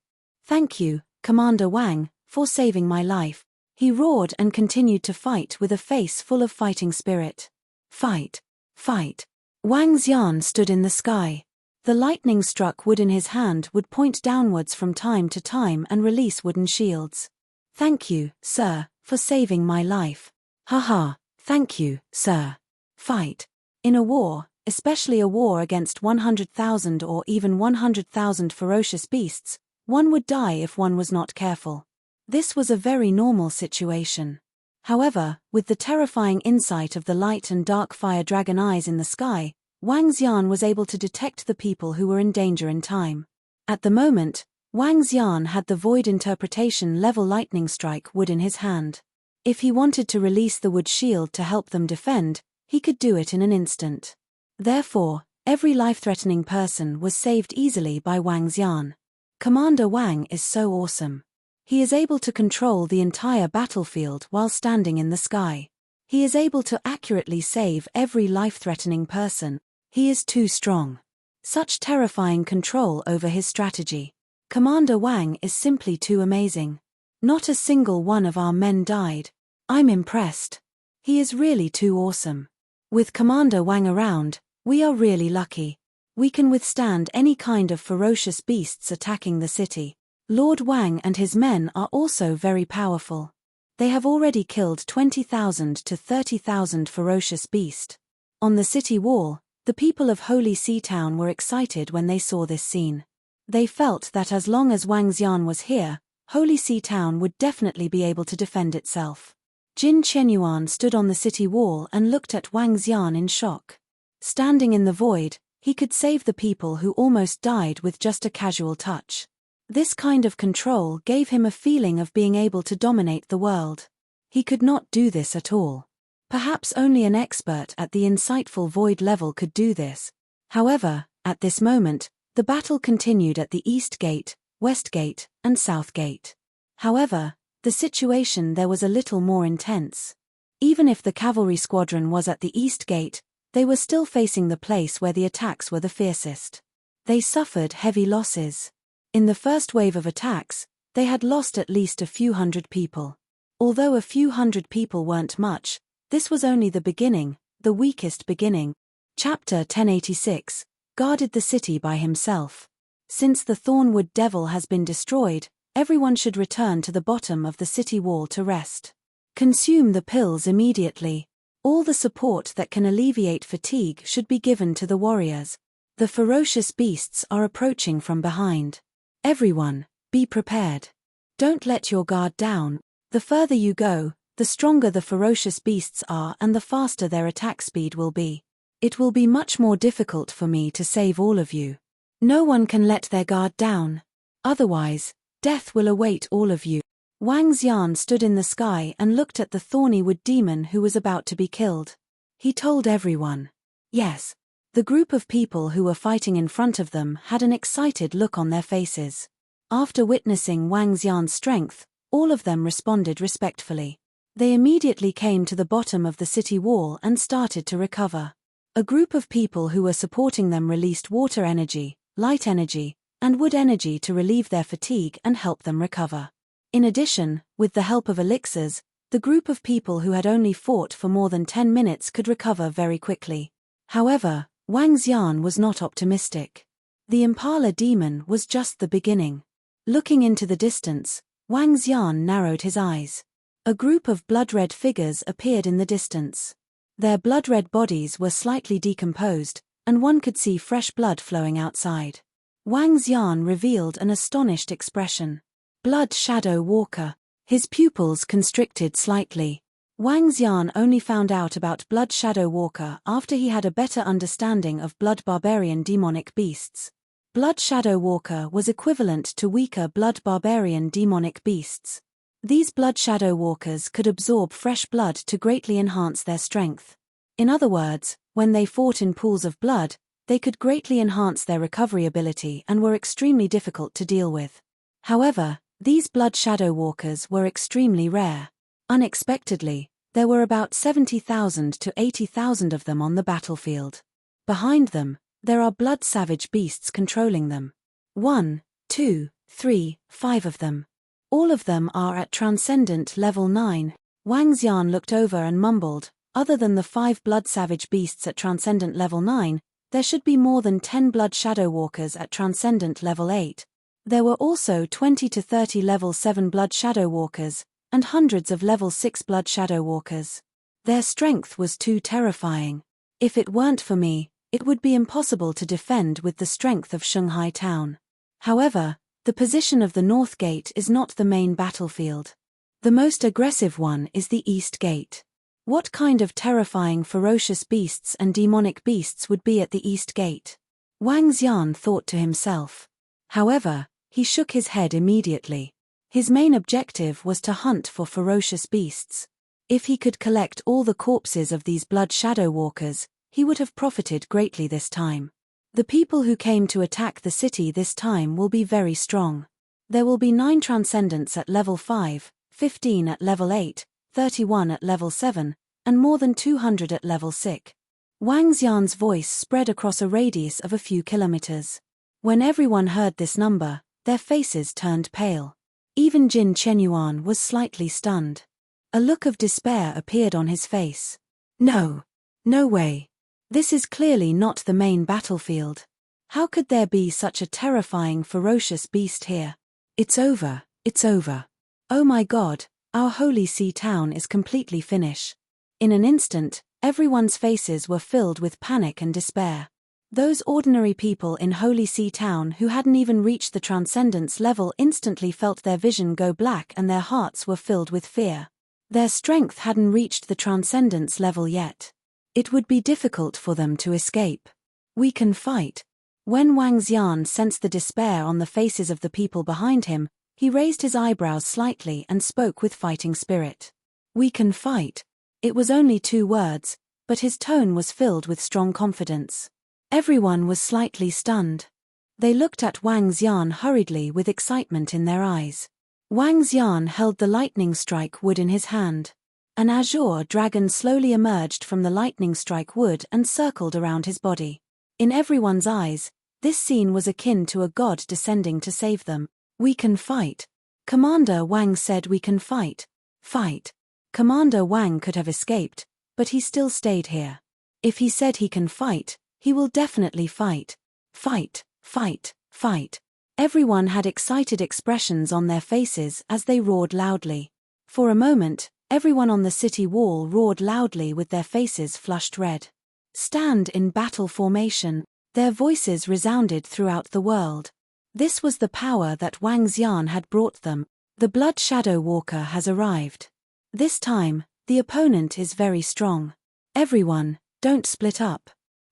Thank you, Commander Wang, for saving my life. He roared and continued to fight with a face full of fighting spirit. Fight! Fight! Wang Xian stood in the sky. The lightning struck wood in his hand would point downwards from time to time and release wooden shields. Thank you, sir, for saving my life. Haha, thank you, sir. Fight! In a war, especially a war against 100,000 or even 100,000 ferocious beasts, one would die if one was not careful. This was a very normal situation. However, with the terrifying insight of the light and dark fire dragon eyes in the sky, Wang Xian was able to detect the people who were in danger in time. At the moment, Wang Xian had the void interpretation level lightning strike wood in his hand. If he wanted to release the wood shield to help them defend, he could do it in an instant. Therefore, every life-threatening person was saved easily by Wang Xian. Commander Wang is so awesome. He is able to control the entire battlefield while standing in the sky. He is able to accurately save every life-threatening person. He is too strong. Such terrifying control over his strategy. Commander Wang is simply too amazing. Not a single one of our men died. I'm impressed. He is really too awesome. With Commander Wang around, we are really lucky. We can withstand any kind of ferocious beasts attacking the city. Lord Wang and his men are also very powerful. They have already killed 20,000 to 30,000 ferocious beasts. On the city wall, the people of Holy Sea Town were excited when they saw this scene. They felt that as long as Wang Xian was here, Holy Sea Town would definitely be able to defend itself. Jin Qianyuan stood on the city wall and looked at Wang Xian in shock. Standing in the void, he could save the people who almost died with just a casual touch. This kind of control gave him a feeling of being able to dominate the world. He could not do this at all. Perhaps only an expert at the insightful void level could do this. However, at this moment, the battle continued at the East Gate, West Gate, and South Gate. However, the situation there was a little more intense. Even if the cavalry squadron was at the East Gate, they were still facing the place where the attacks were the fiercest. They suffered heavy losses. In the first wave of attacks, they had lost at least a few hundred people. Although a few hundred people weren't much, this was only the beginning, the weakest beginning. Chapter 1086, guarded the city by himself. Since the Thornwood Devil has been destroyed, everyone should return to the bottom of the city wall to rest. Consume the pills immediately. All the support that can alleviate fatigue should be given to the warriors. The ferocious beasts are approaching from behind. Everyone, be prepared. Don't let your guard down. The further you go, the stronger the ferocious beasts are and the faster their attack speed will be. It will be much more difficult for me to save all of you. No one can let their guard down. Otherwise, death will await all of you. Wang Xian stood in the sky and looked at the thorny wood demon who was about to be killed. He told everyone. Yes. The group of people who were fighting in front of them had an excited look on their faces. After witnessing Wang Xian's strength, all of them responded respectfully. They immediately came to the bottom of the city wall and started to recover. A group of people who were supporting them released water energy, light energy, and wood energy to relieve their fatigue and help them recover. In addition, with the help of elixirs, the group of people who had only fought for more than 10 minutes could recover very quickly. However, Wang Xian was not optimistic. The Impala demon was just the beginning. Looking into the distance, Wang Xian narrowed his eyes. A group of blood-red figures appeared in the distance. Their blood-red bodies were slightly decomposed, and one could see fresh blood flowing outside. Wang Xian revealed an astonished expression. Blood Shadow Walker. His pupils constricted slightly. Wang Xian only found out about Blood Shadow Walker after he had a better understanding of Blood Barbarian demonic beasts. Blood Shadow Walker was equivalent to weaker Blood Barbarian demonic beasts. These Blood Shadow Walkers could absorb fresh blood to greatly enhance their strength. In other words, when they fought in pools of blood, they could greatly enhance their recovery ability and were extremely difficult to deal with. However, these Blood Shadow Walkers were extremely rare. Unexpectedly, there were about 70,000 to 80,000 of them on the battlefield. Behind them, there are blood savage beasts controlling them. 1, 2, 3, 5 of them. All of them are at Transcendent Level 9. Wang Xian looked over and mumbled, other than the 5 blood savage beasts at Transcendent Level 9, there should be more than 10 Blood Shadow Walkers at Transcendent Level 8. There were also 20 to 30 Level 7 Blood Shadow Walkers, and hundreds of Level 6 Blood Shadow Walkers. Their strength was too terrifying. If it weren't for me, it would be impossible to defend with the strength of Shanghai Town. However, the position of the North Gate is not the main battlefield. The most aggressive one is the East Gate. What kind of terrifying ferocious beasts and demonic beasts would be at the East Gate? Wang Xian thought to himself. However, he shook his head immediately. His main objective was to hunt for ferocious beasts. If he could collect all the corpses of these Blood Shadow Walkers, he would have profited greatly this time. The people who came to attack the city this time will be very strong. There will be 9 transcendents at level 5, 15 at level 8, 31 at level 7, and more than 200 at level 6. Wang Xian's voice spread across a radius of a few kilometers. When everyone heard this number, their faces turned pale. Even Jin Chenyuan was slightly stunned. A look of despair appeared on his face. No. No way. This is clearly not the main battlefield. How could there be such a terrifying ferocious beast here? It's over, it's over. Oh my God, our Holy See town is completely finished. In an instant, everyone's faces were filled with panic and despair. Those ordinary people in Holy See town who hadn't even reached the Transcendence level instantly felt their vision go black and their hearts were filled with fear. Their strength hadn't reached the Transcendence level yet. It would be difficult for them to escape. We can fight. When Wang Xian sensed the despair on the faces of the people behind him, he raised his eyebrows slightly and spoke with fighting spirit. We can fight. It was only 2 words, but his tone was filled with strong confidence. Everyone was slightly stunned. They looked at Wang Xian hurriedly with excitement in their eyes. Wang Xian held the lightning strike wood in his hand. An azure dragon slowly emerged from the lightning strike wood and circled around his body. In everyone's eyes, this scene was akin to a god descending to save them. "We can fight." Commander Wang said, "We can fight." Fight. Commander Wang could have escaped, but he still stayed here. If he said he can fight, he will definitely fight. Fight, fight, fight. Everyone had excited expressions on their faces as they roared loudly. For a moment, everyone on the city wall roared loudly with their faces flushed red. "Stand in battle formation." Their voices resounded throughout the world. This was the power that Wang Xian had brought them. The Blood Shadow Walker has arrived. This time, the opponent is very strong. Everyone, don't split up.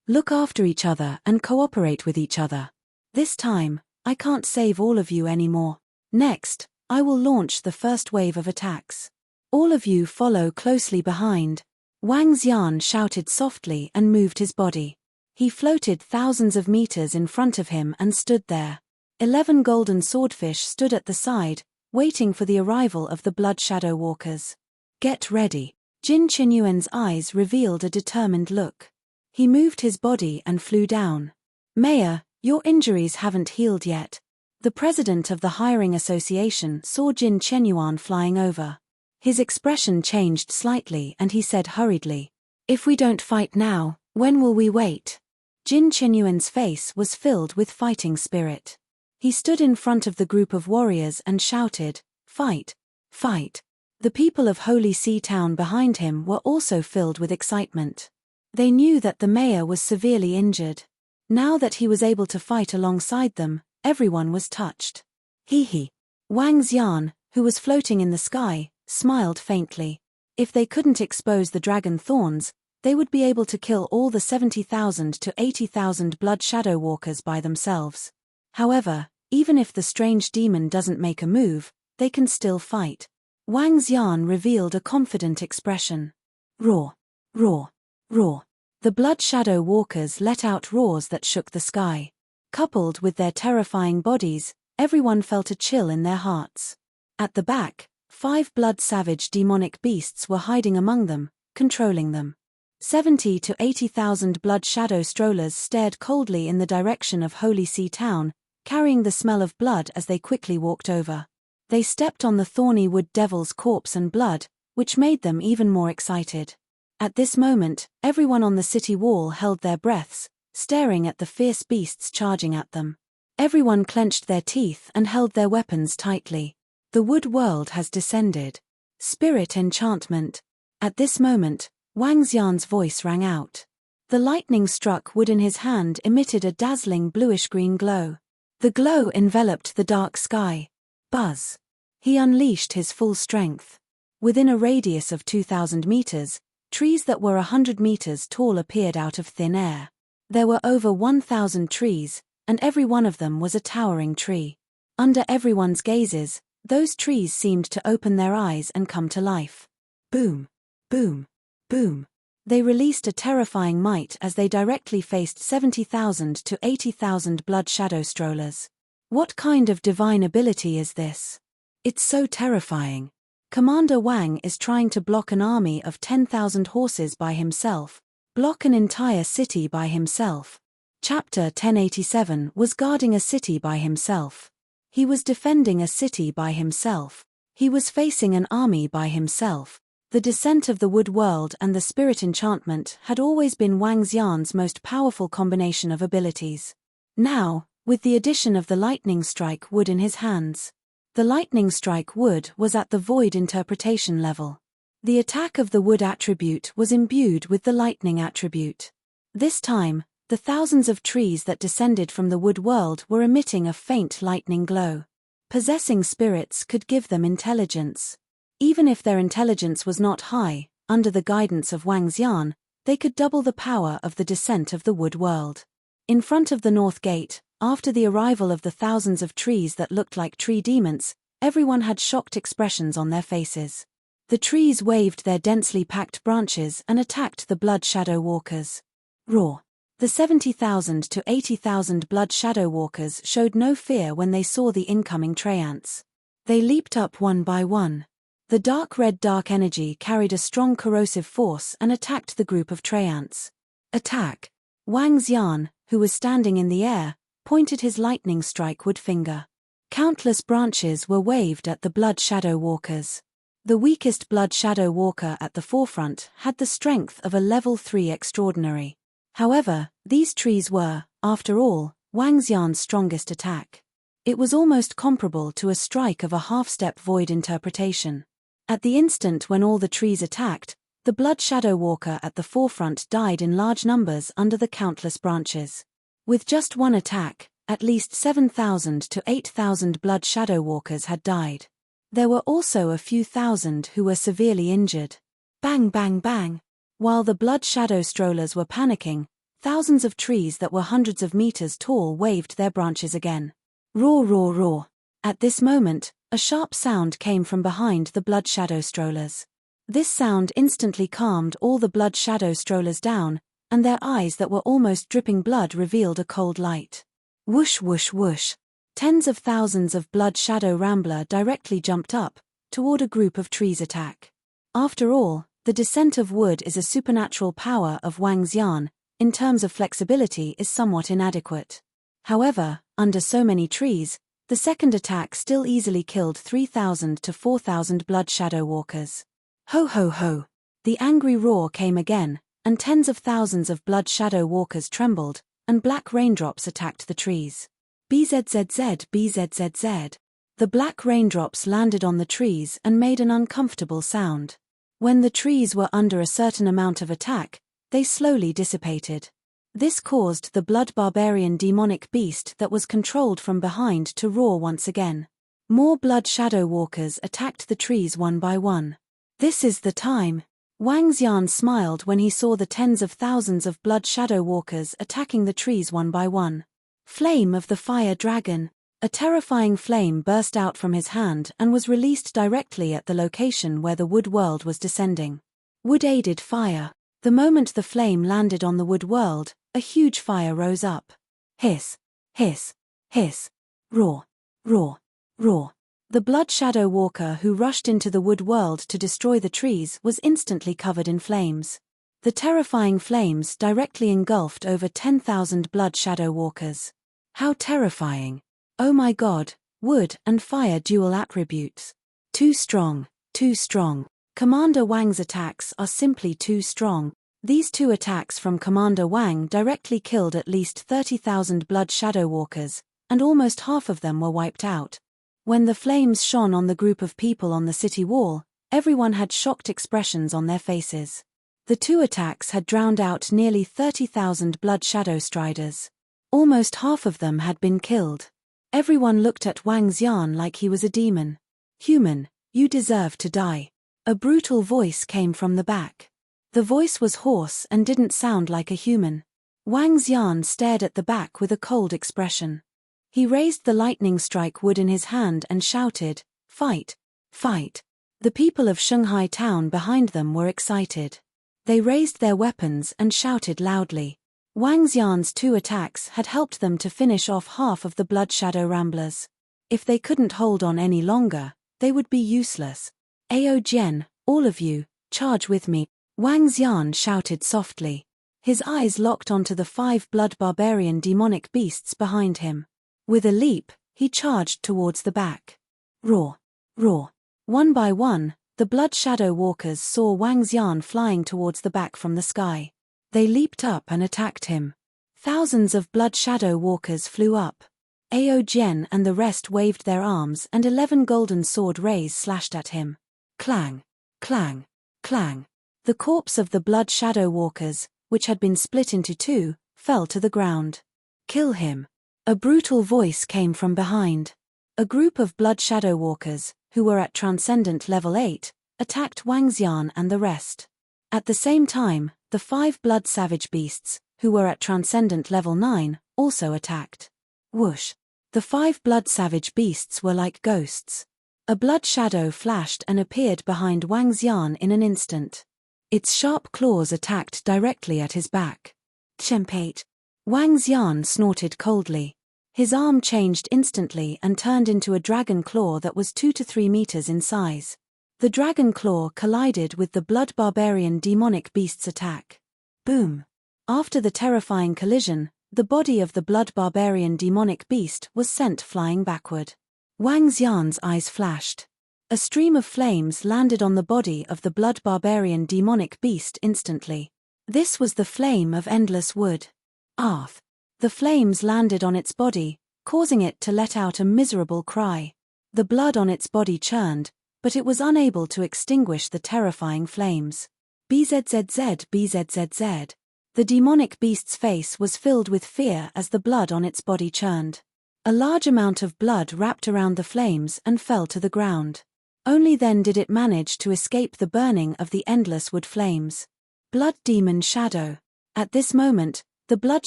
Look after each other and cooperate with each other. This time, I can't save all of you anymore. Next, I will launch the first wave of attacks. All of you follow closely behind. Wang Xian shouted softly and moved his body. He floated thousands of meters in front of him and stood there. 11 golden swordfish stood at the side, waiting for the arrival of the Blood Shadow Walkers. "Get ready." Jin Qinyuan's eyes revealed a determined look. He moved his body and flew down. "Mayor, your injuries haven't healed yet." The president of the hiring association saw Jin Qinyuan flying over. His expression changed slightly and he said hurriedly, "If we don't fight now, when will we wait?" Jin Qinyuan's face was filled with fighting spirit. He stood in front of the group of warriors and shouted, "Fight! Fight!" The people of Holy Sea Town behind him were also filled with excitement. They knew that the mayor was severely injured. Now that he was able to fight alongside them, everyone was touched. He. Wang Xian, who was floating in the sky, smiled faintly. If they couldn't expose the dragon thorns, they would be able to kill all the 70,000 to 80,000 Blood Shadow Walkers by themselves. However, even if the strange demon doesn't make a move, they can still fight. Wang Xian revealed a confident expression. Roar, roar, roar. The Blood Shadow Walkers let out roars that shook the sky. Coupled with their terrifying bodies, everyone felt a chill in their hearts. At the back, 5 blood savage demonic beasts were hiding among them, controlling them. 70 to 80,000 blood shadow strollers stared coldly in the direction of Holy Sea Town, carrying the smell of blood as they quickly walked over. They stepped on the thorny wood devil's corpse and blood, which made them even more excited. At this moment, everyone on the city wall held their breaths, staring at the fierce beasts charging at them. Everyone clenched their teeth and held their weapons tightly. The wood world has descended. Spirit enchantment. At this moment, Wang Xian's voice rang out. The lightning-struck wood in his hand emitted a dazzling bluish-green glow. The glow enveloped the dark sky. Buzz. He unleashed his full strength. Within a radius of 2,000 meters, trees that were 100 meters tall appeared out of thin air. There were over 1,000 trees, and every one of them was a towering tree. Under everyone's gazes, those trees seemed to open their eyes and come to life. Boom, boom, boom. They released a terrifying might as they directly faced 70,000 to 80,000 blood shadow strollers. What kind of divine ability is this? It's so terrifying. Commander Wang is trying to block an army of 10,000 horses by himself, block an entire city by himself. Chapter 1087 was guarding a city by himself. He was defending a city by himself. He was facing an army by himself. The descent of the wood world and the spirit enchantment had always been Wang Xian's most powerful combination of abilities. Now, with the addition of the lightning strike wood in his hands, the lightning strike wood was at the void interpretation level. The attack of the wood attribute was imbued with the lightning attribute. This time, the thousands of trees that descended from the wood world were emitting a faint lightning glow. Possessing spirits could give them intelligence. Even if their intelligence was not high, under the guidance of Wang Xian, they could double the power of the descent of the wood world. In front of the north gate, after the arrival of the thousands of trees that looked like tree demons, everyone had shocked expressions on their faces. The trees waved their densely packed branches and attacked the Blood Shadow Walkers. Roar! The 70,000 to 80,000 Blood Shadow Walkers showed no fear when they saw the incoming Treants. They leaped up one by one. The dark red dark energy carried a strong corrosive force and attacked the group of Treants. Attack! Wang Xian, who was standing in the air, pointed his lightning strike wood finger. Countless branches were waved at the Blood Shadow Walkers. The weakest Blood Shadow Walker at the forefront had the strength of a level 3 extraordinary. However, these trees were, after all, Wang Xian's strongest attack. It was almost comparable to a strike of a half-step void interpretation. At the instant when all the trees attacked, the Blood Shadow Walker at the forefront died in large numbers under the countless branches. With just one attack, at least 7,000 to 8,000 Blood Shadow Walkers had died. There were also a few thousand who were severely injured. Bang bang bang! While the Blood Shadow Strollers were panicking, thousands of trees that were hundreds of meters tall waved their branches again. Roar roar roar! At this moment, a sharp sound came from behind the Blood Shadow Strollers. This sound instantly calmed all the Blood Shadow Strollers down, and their eyes that were almost dripping blood revealed a cold light. Whoosh whoosh whoosh! Tens of thousands of Blood Shadow Rambler directly jumped up, toward a group of trees attack. After all, the descent of wood is a supernatural power of Wang Xian, in terms of flexibility is somewhat inadequate. However, under so many trees, the second attack still easily killed 3,000 to 4,000 Blood Shadow Walkers. Ho ho ho! The angry roar came again, and tens of thousands of Blood Shadow Walkers trembled, and black raindrops attacked the trees. Bzzz bzzz. The black raindrops landed on the trees and made an uncomfortable sound. When the trees were under a certain amount of attack, they slowly dissipated. This caused the Blood Barbarian demonic beast that was controlled from behind to roar once again. More Blood Shadow Walkers attacked the trees one by one. This is the time. Wang Xian smiled when he saw the tens of thousands of Blood Shadow Walkers attacking the trees one by one. Flame of the Fire Dragon. A terrifying flame burst out from his hand and was released directly at the location where the wood world was descending. Wood-aided fire. The moment the flame landed on the wood world, a huge fire rose up. Hiss, hiss, hiss. Roar, roar, roar. The Blood Shadow Walker who rushed into the wood world to destroy the trees was instantly covered in flames. The terrifying flames directly engulfed over 10,000 Blood Shadow Walkers. How terrifying! Oh my god, wood and fire dual attributes. Too strong, too strong. Commander Wang's attacks are simply too strong. These two attacks from Commander Wang directly killed at least 30,000 Blood Shadow Walkers, and almost half of them were wiped out. When the flames shone on the group of people on the city wall, everyone had shocked expressions on their faces. The two attacks had drowned out nearly 30,000 Blood Shadow Striders. Almost half of them had been killed. Everyone looked at Wang Xian like he was a demon. Human, you deserve to die. A brutal voice came from the back. The voice was hoarse and didn't sound like a human. Wang Xian stared at the back with a cold expression. He raised the lightning strike wood in his hand and shouted, "Fight! Fight!" The people of Shanghai town behind them were excited. They raised their weapons and shouted loudly. Wang Xian's two attacks had helped them to finish off half of the Blood Shadow Ramblers. If they couldn't hold on any longer, they would be useless. Ao Jian, all of you, charge with me, Wang Xian shouted softly. His eyes locked onto the 5 Blood Barbarian demonic beasts behind him. With a leap, he charged towards the back. Roar! Roar! One by one, the Blood Shadow Walkers saw Wang Xian flying towards the back from the sky. They leaped up and attacked him. Thousands of Blood Shadow Walkers flew up. Ao Jian and the rest waved their arms and 11 golden sword rays slashed at him. Clang! Clang! Clang! The corpse of the Blood Shadow Walkers, which had been split into 2, fell to the ground. Kill him! A brutal voice came from behind. A group of Blood Shadow Walkers, who were at Transcendent Level 8, attacked Wang Xian and the rest. At the same time, the 5 Blood Savage Beasts, who were at Transcendent Level 9, also attacked. Whoosh! The 5 Blood Savage Beasts were like ghosts. A blood shadow flashed and appeared behind Wang Xian in an instant. Its sharp claws attacked directly at his back. Chempate. Wang Xian snorted coldly. His arm changed instantly and turned into a dragon claw that was 2 to 3 meters in size. The dragon claw collided with the blood barbarian demonic beast's attack. Boom! After the terrifying collision, the body of the blood barbarian demonic beast was sent flying backward. Wang Xian's eyes flashed. A stream of flames landed on the body of the blood barbarian demonic beast instantly. This was the flame of endless wood. Arth. The flames landed on its body, causing it to let out a miserable cry. The blood on its body churned, but it was unable to extinguish the terrifying flames. Bzzz, bzzz. The demonic beast's face was filled with fear as the blood on its body churned. A large amount of blood wrapped around the flames and fell to the ground. Only then did it manage to escape the burning of the endless wood flames. Blood demon shadow. At this moment, the blood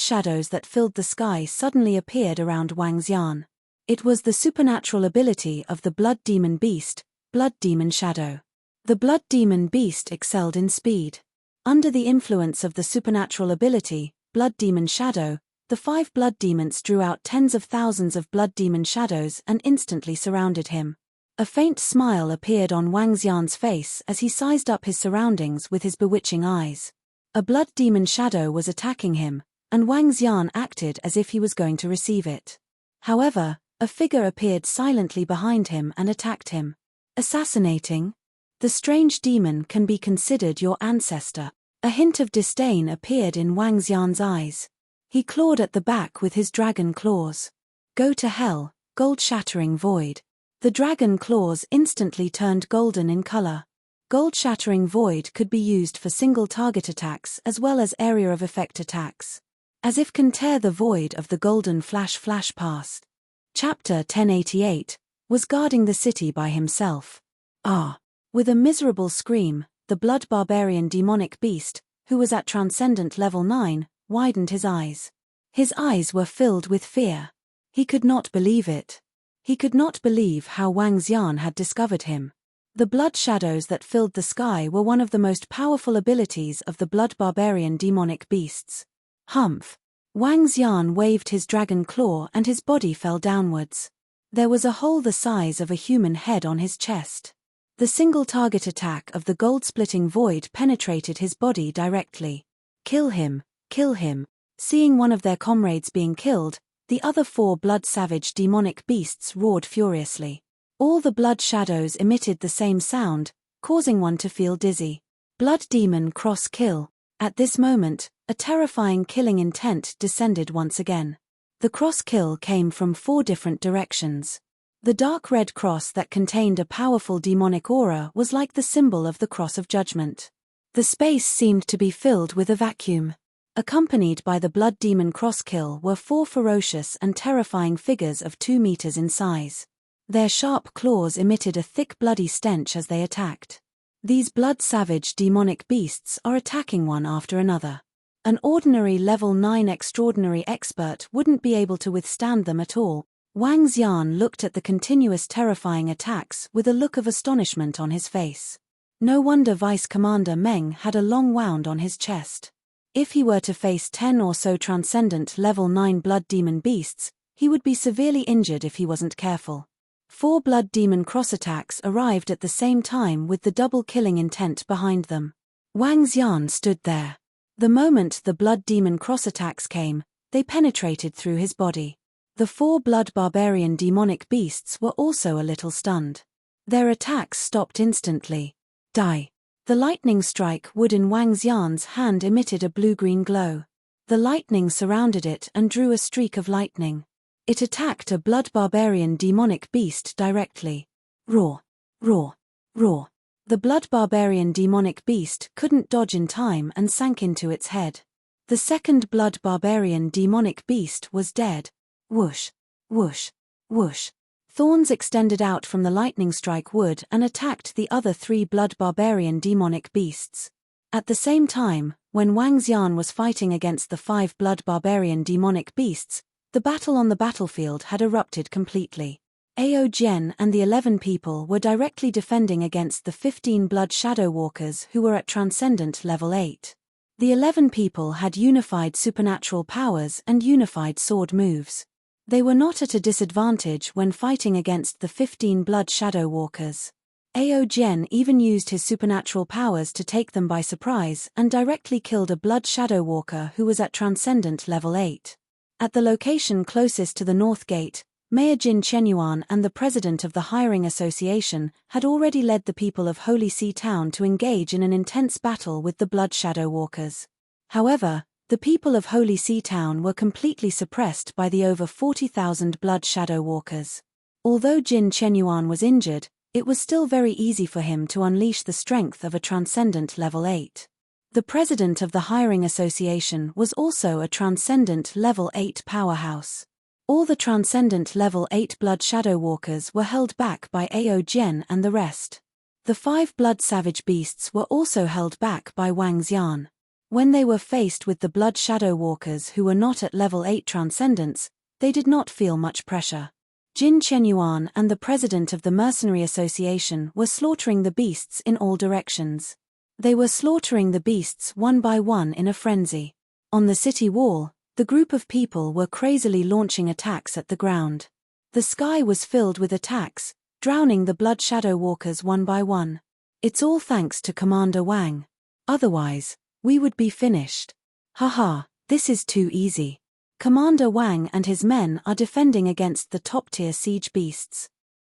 shadows that filled the sky suddenly appeared around Wang Xian. It was the supernatural ability of the blood demon beast, blood demon shadow. The blood demon beast excelled in speed. Under the influence of the supernatural ability, blood demon shadow, the 5 blood demons drew out tens of thousands of blood demon shadows and instantly surrounded him. A faint smile appeared on Wang Xian's face as he sized up his surroundings with his bewitching eyes. A blood demon shadow was attacking him, and Wang Xian acted as if he was going to receive it. However, a figure appeared silently behind him and attacked him. Assassinating? The strange demon can be considered your ancestor. A hint of disdain appeared in Wang Xian's eyes. He clawed at the back with his dragon claws. Go to hell, gold-shattering void. The dragon claws instantly turned golden in color. Gold-shattering void could be used for single-target attacks as well as area of effect attacks. As if can tear the void of the golden flash past. Chapter 1088 was guarding the city by himself. Ah! With a miserable scream, the blood barbarian demonic beast, who was at transcendent level 9, widened his eyes. His eyes were filled with fear. He could not believe it. He could not believe how Wang Xian had discovered him. The blood shadows that filled the sky were one of the most powerful abilities of the blood barbarian demonic beasts. Humph! Wang Xian waved his dragon claw and his body fell downwards. There was a hole the size of a human head on his chest. The single target attack of the gold-splitting void penetrated his body directly. Kill him, kill him. Seeing one of their comrades being killed, the other 4 blood-savage demonic beasts roared furiously. All the blood shadows emitted the same sound, causing one to feel dizzy. Blood demon cross kill. At this moment, a terrifying killing intent descended once again. The cross kill came from 4 different directions. The dark red cross that contained a powerful demonic aura was like the symbol of the cross of judgment. The space seemed to be filled with a vacuum. Accompanied by the blood demon cross kill were 4 ferocious and terrifying figures of 2 meters in size. Their sharp claws emitted a thick bloody stench as they attacked. These blood-savage demonic beasts are attacking one after another. An ordinary level 9 extraordinary expert wouldn't be able to withstand them at all. Wang Xian looked at the continuous terrifying attacks with a look of astonishment on his face. No wonder Vice Commander Meng had a long wound on his chest. If he were to face 10 or so transcendent level 9 blood demon beasts, he would be severely injured if he wasn't careful. 4 blood demon cross attacks arrived at the same time with the double killing intent behind them. Wang Xian stood there. The moment the blood demon cross attacks came, they penetrated through his body. The 4 blood barbarian demonic beasts were also a little stunned. Their attacks stopped instantly. Die. The lightning strike wood in Wang Xian's hand emitted a blue-green glow. The lightning surrounded it and drew a streak of lightning. It attacked a blood barbarian demonic beast directly. Roar! Roar! Roar! The blood barbarian demonic beast couldn't dodge in time and sank into its head. The second blood barbarian demonic beast was dead. Whoosh! Whoosh! Whoosh! Thorns extended out from the lightning strike wood and attacked the other 3 blood barbarian demonic beasts. At the same time, when Wang Xian was fighting against the 5 blood barbarian demonic beasts, the battle on the battlefield had erupted completely. Ao Jian and the 11 people were directly defending against the 15 blood shadow walkers who were at transcendent level 8. The 11 people had unified supernatural powers and unified sword moves. They were not at a disadvantage when fighting against the 15 blood shadow walkers. Ao Jian even used his supernatural powers to take them by surprise and directly killed a blood shadow walker who was at transcendent level 8. At the location closest to the North Gate, Mayor Jin Chenyuan and the president of the Hiring Association had already led the people of Holy See Town to engage in an intense battle with the blood shadow walkers. However, the people of Holy See Town were completely suppressed by the over 40,000 blood shadow walkers. Although Jin Chenyuan was injured, it was still very easy for him to unleash the strength of a transcendent level 8. The president of the Hiring Association was also a transcendent level 8 powerhouse. All the transcendent level 8 blood shadow walkers were held back by Ao Jian and the rest. The 5 blood savage beasts were also held back by Wang Xian. When they were faced with the blood shadow walkers who were not at level 8 transcendence, they did not feel much pressure. Jin Chenyuan and the president of the Mercenary Association were slaughtering the beasts in all directions. They were slaughtering the beasts one by one in a frenzy. On the city wall, the group of people were crazily launching attacks at the ground. The sky was filled with attacks, drowning the blood shadow walkers one by one. It's all thanks to Commander Wang. Otherwise, we would be finished. Haha, this is too easy. Commander Wang and his men are defending against the top-tier siege beasts.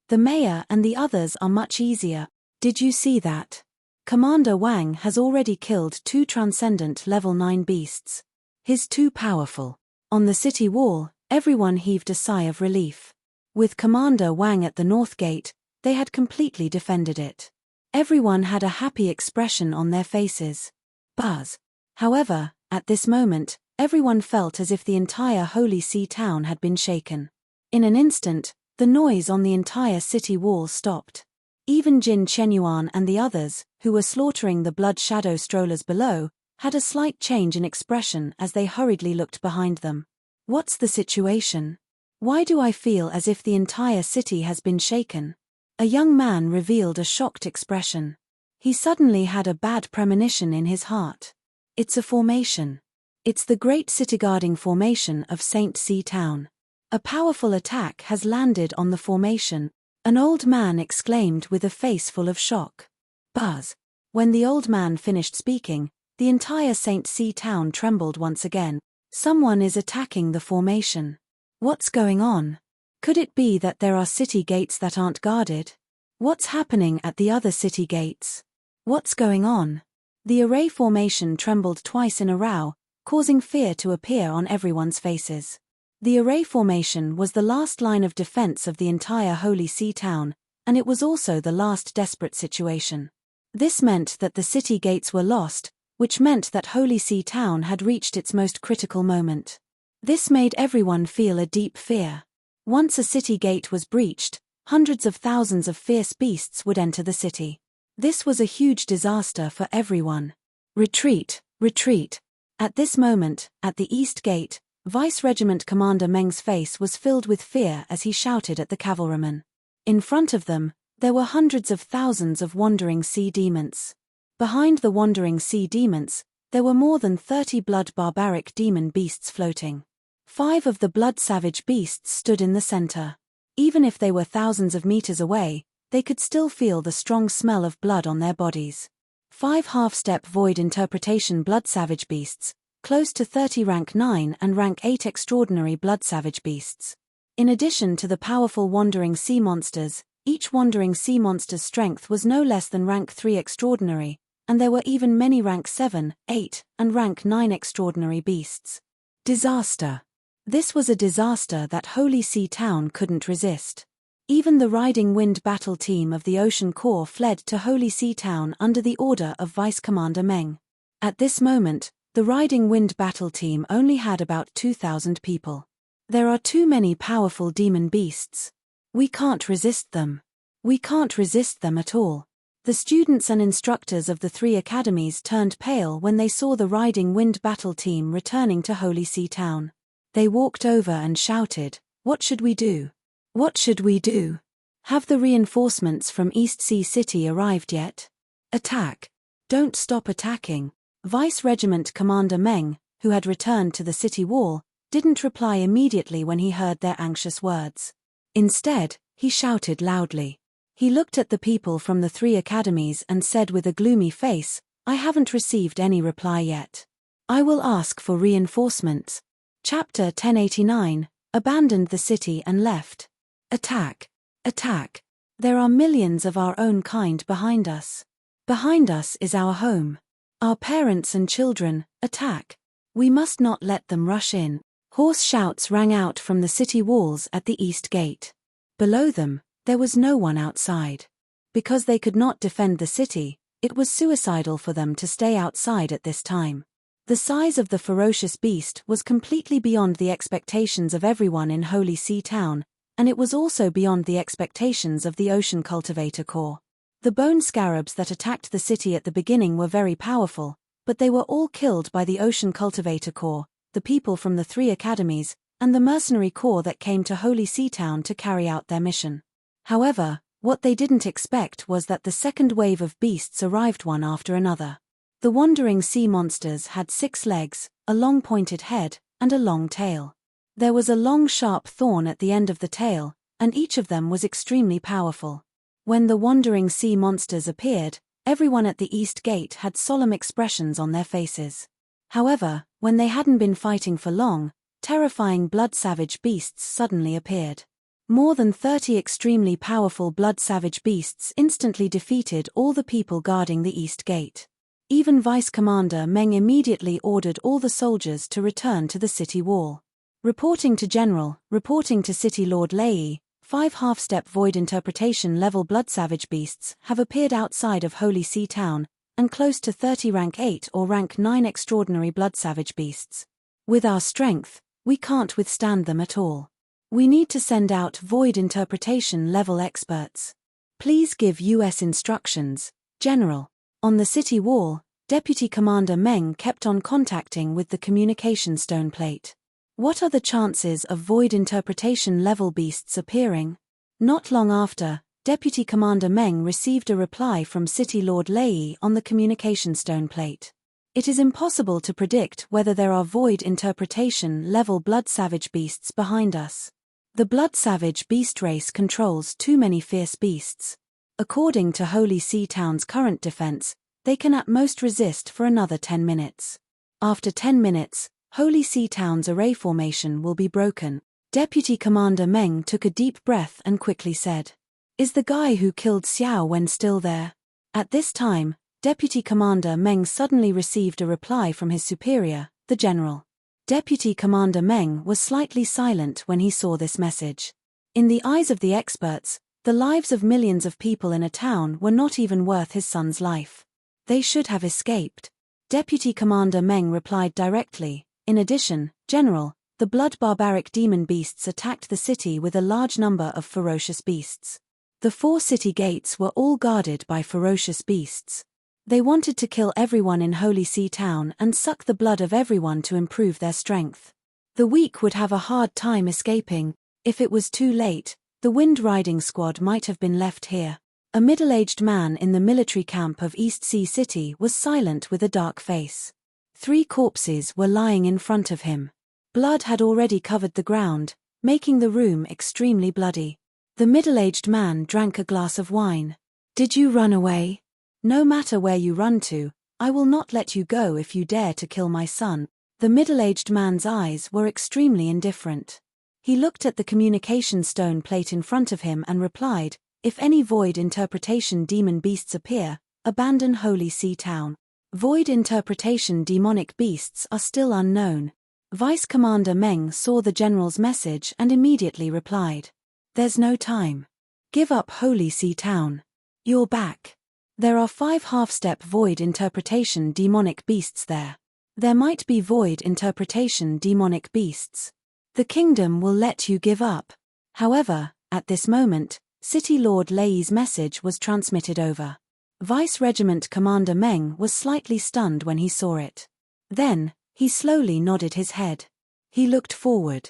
The mayor and the others are much easier. Did you see that? Commander Wang has already killed 2 transcendent level 9 beasts. He's too powerful. On the city wall, everyone heaved a sigh of relief. With Commander Wang at the North Gate, they had completely defended it. Everyone had a happy expression on their faces. Buzz. However, at this moment, everyone felt as if the entire Holy See Town had been shaken. In an instant, the noise on the entire city wall stopped. Even Jin Chenyuan and the others, who were slaughtering the blood shadow strollers below, had a slight change in expression as they hurriedly looked behind them. What's the situation? Why do I feel as if the entire city has been shaken? A young man revealed a shocked expression. He suddenly had a bad premonition in his heart. It's a formation. It's the great city-guarding formation of St. See Town. A powerful attack has landed on the formation, an old man exclaimed with a face full of shock. Buzz. When the old man finished speaking, the entire St. See Town trembled once again. Someone is attacking the formation. What's going on? Could it be that there are city gates that aren't guarded? What's happening at the other city gates? What's going on? The array formation trembled twice in a row, causing fear to appear on everyone's faces. The array formation was the last line of defense of the entire Holy See Town, and it was also the last desperate situation. This meant that the city gates were lost, which meant that Holy See Town had reached its most critical moment. This made everyone feel a deep fear. Once a city gate was breached, hundreds of thousands of fierce beasts would enter the city. This was a huge disaster for everyone. Retreat, retreat. At this moment, at the East Gate, Vice Regiment Commander Meng's face was filled with fear as he shouted at the cavalrymen. In front of them, there were hundreds of thousands of wandering sea demons. Behind the wandering sea demons, there were more than 30 blood barbaric demon beasts floating. 5 of the blood savage beasts stood in the center. Even if they were thousands of meters away, they could still feel the strong smell of blood on their bodies. 5 half-step void interpretation blood savage beasts, close to 30 rank 9 and rank 8 extraordinary blood savage beasts. In addition to the powerful wandering sea monsters, each wandering sea monster's strength was no less than rank 3 extraordinary, and there were even many rank 7, 8, and rank 9 extraordinary beasts. Disaster. This was a disaster that Holy See Town couldn't resist. Even the Riding Wind battle team of the Ocean Corps fled to Holy See Town under the order of Vice Commander Meng. At this moment, the Riding Wind battle team only had about 2,000 people. There are too many powerful demon beasts. We can't resist them. We can't resist them at all. The students and instructors of the 3 academies turned pale when they saw the Riding Wind battle team returning to Holy See Town. They walked over and shouted, "What should we do? What should we do? Have the reinforcements from East Sea City arrived yet? Attack. Don't stop attacking. Vice Regiment Commander Meng, who had returned to the city wall, didn't reply immediately when he heard their anxious words. Instead, he shouted loudly. He looked at the people from the 3 academies and said with a gloomy face, "I haven't received any reply yet. I will ask for reinforcements." Chapter 1089, abandoned the city and left. Attack. Attack. There are millions of our own kind behind us. Behind us is our home. Our parents and children. Attack. We must not let them rush in. Hoarse shouts rang out from the city walls at the east gate. Below them, there was no one outside. Because they could not defend the city, it was suicidal for them to stay outside at this time. The size of the ferocious beast was completely beyond the expectations of everyone in Holy Sea Town, and it was also beyond the expectations of the Ocean Cultivator Corps. The bone scarabs that attacked the city at the beginning were very powerful, but they were all killed by the Ocean Cultivator Corps, the people from the 3 academies, and the mercenary corps that came to Holy Sea Town to carry out their mission. However, what they didn't expect was that the second wave of beasts arrived one after another. The wandering sea monsters had 6 legs, a long pointed head, and a long tail. There was a long sharp thorn at the end of the tail, and each of them was extremely powerful. When the wandering sea monsters appeared, everyone at the east gate had solemn expressions on their faces. However, when they hadn't been fighting for long, terrifying blood-savage beasts suddenly appeared. More than 30 extremely powerful blood-savage beasts instantly defeated all the people guarding the east gate. Even Vice Commander Meng immediately ordered all the soldiers to return to the city wall. Reporting to City Lord Lei, 5 half-step void interpretation level blood-savage beasts have appeared outside of Holy Sea Town, and close to 30 rank 8 or rank 9 extraordinary blood-savage beasts. With our strength, we can't withstand them at all. We need to send out void interpretation level experts. Please give US instructions, General. On the city wall, Deputy Commander Meng kept on contacting with the communication stone plate. What are the chances of void interpretation level beasts appearing? Not long after, Deputy Commander Meng received a reply from City Lord Lei on the communication stone plate. It is impossible to predict whether there are void interpretation level blood-savage beasts behind us. The blood-savage beast race controls too many fierce beasts. According to Holy Sea Town's current defense, they can at most resist for another 10 minutes. After 10 minutes, Holy Sea Town's array formation will be broken. Deputy Commander Meng took a deep breath and quickly said, "Is the guy who killed Xiao Wen still there?" At this time, Deputy Commander Meng suddenly received a reply from his superior, the general. Deputy Commander Meng was slightly silent when he saw this message. In the eyes of the experts, the lives of millions of people in a town were not even worth his son's life. They should have escaped. Deputy Commander Meng replied directly, "In addition, General, the blood barbaric demon beasts attacked the city with a large number of ferocious beasts. The 4 city gates were all guarded by ferocious beasts. They wanted to kill everyone in Holy Sea Town and suck the blood of everyone to improve their strength. The weak would have a hard time escaping. If it was too late, the wind riding squad might have been left here." A middle-aged man in the military camp of East Sea City was silent with a dark face. 3 corpses were lying in front of him. Blood had already covered the ground, making the room extremely bloody. The middle-aged man drank a glass of wine. "Did you run away? No matter where you run to, I will not let you go if you dare to kill my son." The middle-aged man's eyes were extremely indifferent. He looked at the communication stone plate in front of him and replied, "If any void interpretation demon beasts appear, abandon Holy Sea Town." Void interpretation demonic beasts are still unknown. Vice Commander Meng saw the general's message and immediately replied, "There's no time. Give up Holy Sea Town. You're back. There are 5 half-step void interpretation demonic beasts there. There might be void interpretation demonic beasts. The kingdom will let you give up." However, at this moment, City Lord Lei's message was transmitted over. Vice Regiment Commander Meng was slightly stunned when he saw it. Then, he slowly nodded his head. He looked forward.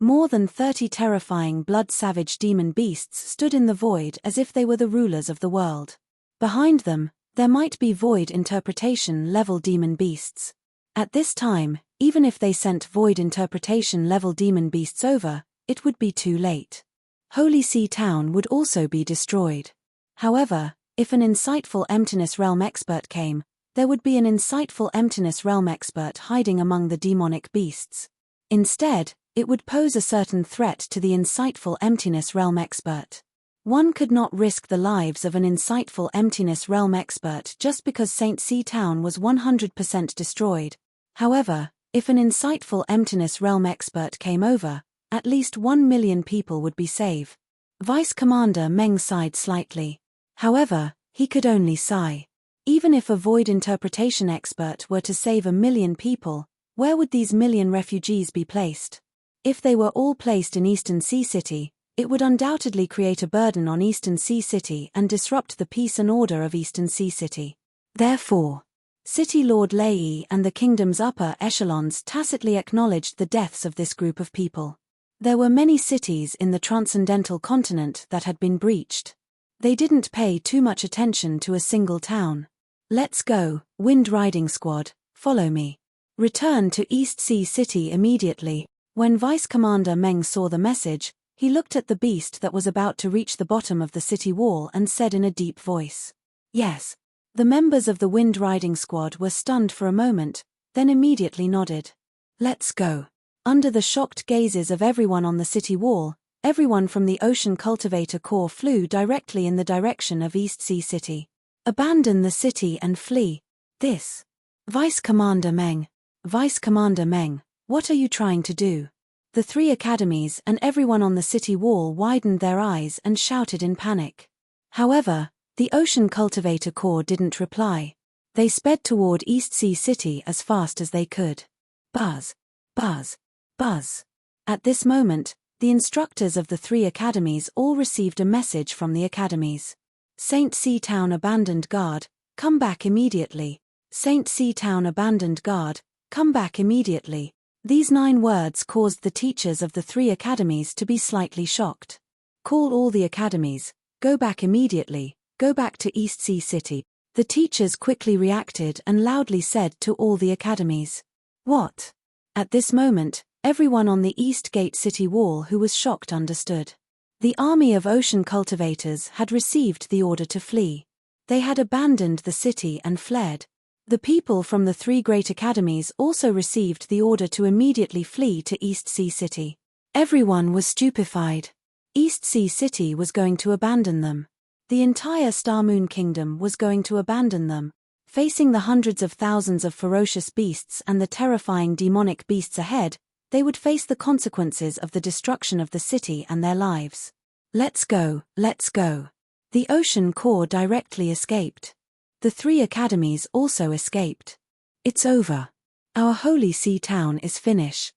More than 30 terrifying blood-savage demon beasts stood in the void as if they were the rulers of the world. Behind them, there might be void interpretation-level demon beasts. At this time, even if they sent void interpretation-level demon beasts over, it would be too late. Holy See Town would also be destroyed. However, if an insightful emptiness realm expert came, there would be an insightful emptiness realm expert hiding among the demonic beasts. Instead, it would pose a certain threat to the insightful emptiness realm expert. One could not risk the lives of an insightful emptiness realm expert just because St. C Town was 100% destroyed. However, if an insightful emptiness realm expert came over, at least 1 million people would be saved. Vice Commander Meng sighed slightly. However, he could only sigh. Even if a void interpretation expert were to save 1 million people, where would these million refugees be placed? If they were all placed in Eastern Sea City, it would undoubtedly create a burden on Eastern Sea City and disrupt the peace and order of Eastern Sea City. Therefore, City Lord Lei and the kingdom's upper echelons tacitly acknowledged the deaths of this group of people. There were many cities in the transcendental continent that had been breached. They didn't pay too much attention to a single town. Let's go, Wind Riding Squad, follow me. Return to East Sea City immediately. When Vice Commander Meng saw the message, he looked at the beast that was about to reach the bottom of the city wall and said in a deep voice, "Yes." The members of the Wind Riding Squad were stunned for a moment, then immediately nodded. "Let's go." Under the shocked gazes of everyone on the city wall, everyone from the Ocean Cultivator Corps flew directly in the direction of East Sea City. Abandon the city and flee. This. Vice Commander Meng. Vice Commander Meng, what are you trying to do? The 3 academies and everyone on the city wall widened their eyes and shouted in panic. However, the Ocean Cultivator Corps didn't reply. They sped toward East Sea City as fast as they could. Buzz. Buzz. Buzz. At this moment, the instructors of the 3 academies all received a message from the academies. St. C Town Abandoned Guard, come back immediately. St. C Town Abandoned Guard, come back immediately. These 9 words caused the teachers of the 3 academies to be slightly shocked. Call all the academies, go back immediately, go back to East Sea City. The teachers quickly reacted and loudly said to all the academies. What? At this moment, everyone on the East Gate City Wall who was shocked understood. The army of ocean cultivators had received the order to flee. They had abandoned the city and fled. The people from the 3 great academies also received the order to immediately flee to East Sea City. Everyone was stupefied. East Sea City was going to abandon them. The entire Star Moon Kingdom was going to abandon them. Facing the hundreds of thousands of ferocious beasts and the terrifying demonic beasts ahead, they would face the consequences of the destruction of the city and their lives. Let's go, let's go. The Ocean Corps directly escaped. The 3 academies also escaped. It's over. Our Holy See Town is finished.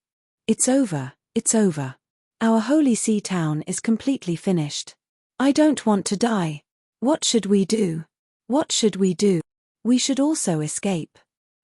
It's over, it's over. Our Holy See Town is completely finished. I don't want to die. What should we do? What should we do? We should also escape.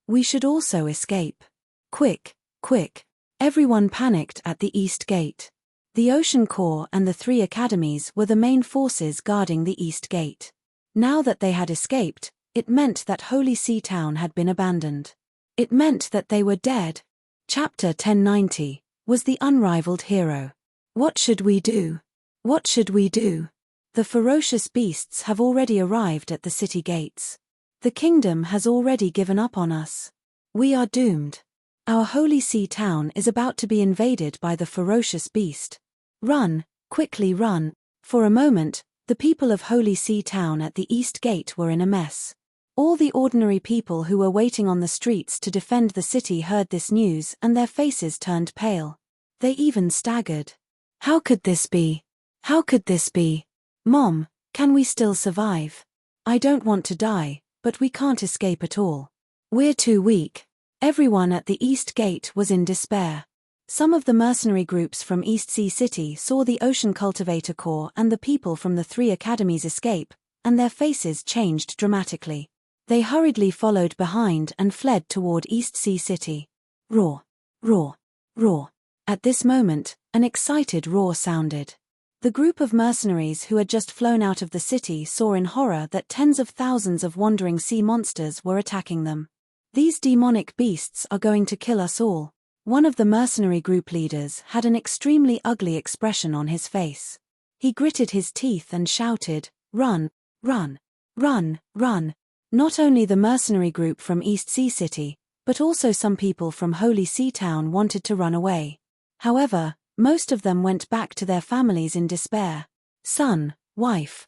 We should also escape. Quick, quick. Everyone panicked at the East Gate. The Ocean Corps and the 3 academies were the main forces guarding the East Gate. Now that they had escaped, it meant that Holy See Town had been abandoned. It meant that they were dead. Chapter 1090 was the unrivaled hero. What should we do? What should we do? The ferocious beasts have already arrived at the city gates. The kingdom has already given up on us. We are doomed. Our Holy See Town is about to be invaded by the ferocious beast. Run, quickly run. For a moment, the people of Holy See Town at the East Gate were in a mess. All the ordinary people who were waiting on the streets to defend the city heard this news and their faces turned pale. They even staggered. How could this be? How could this be? Mom, can we still survive? I don't want to die, but we can't escape at all. We're too weak. Everyone at the East Gate was in despair. Some of the mercenary groups from East Sea City saw the Ocean Cultivator Corps and the people from the 3 academies escape, and their faces changed dramatically. They hurriedly followed behind and fled toward East Sea City. Roar, roar, roar. At this moment, an excited roar sounded. The group of mercenaries who had just flown out of the city saw in horror that tens of thousands of wandering sea monsters were attacking them. "These demonic beasts are going to kill us all." One of the mercenary group leaders had an extremely ugly expression on his face. He gritted his teeth and shouted, "Run, run, run, run." Not only the mercenary group from East Sea City, but also some people from Holy Sea Town wanted to run away. However, most of them went back to their families in despair. "Son, wife,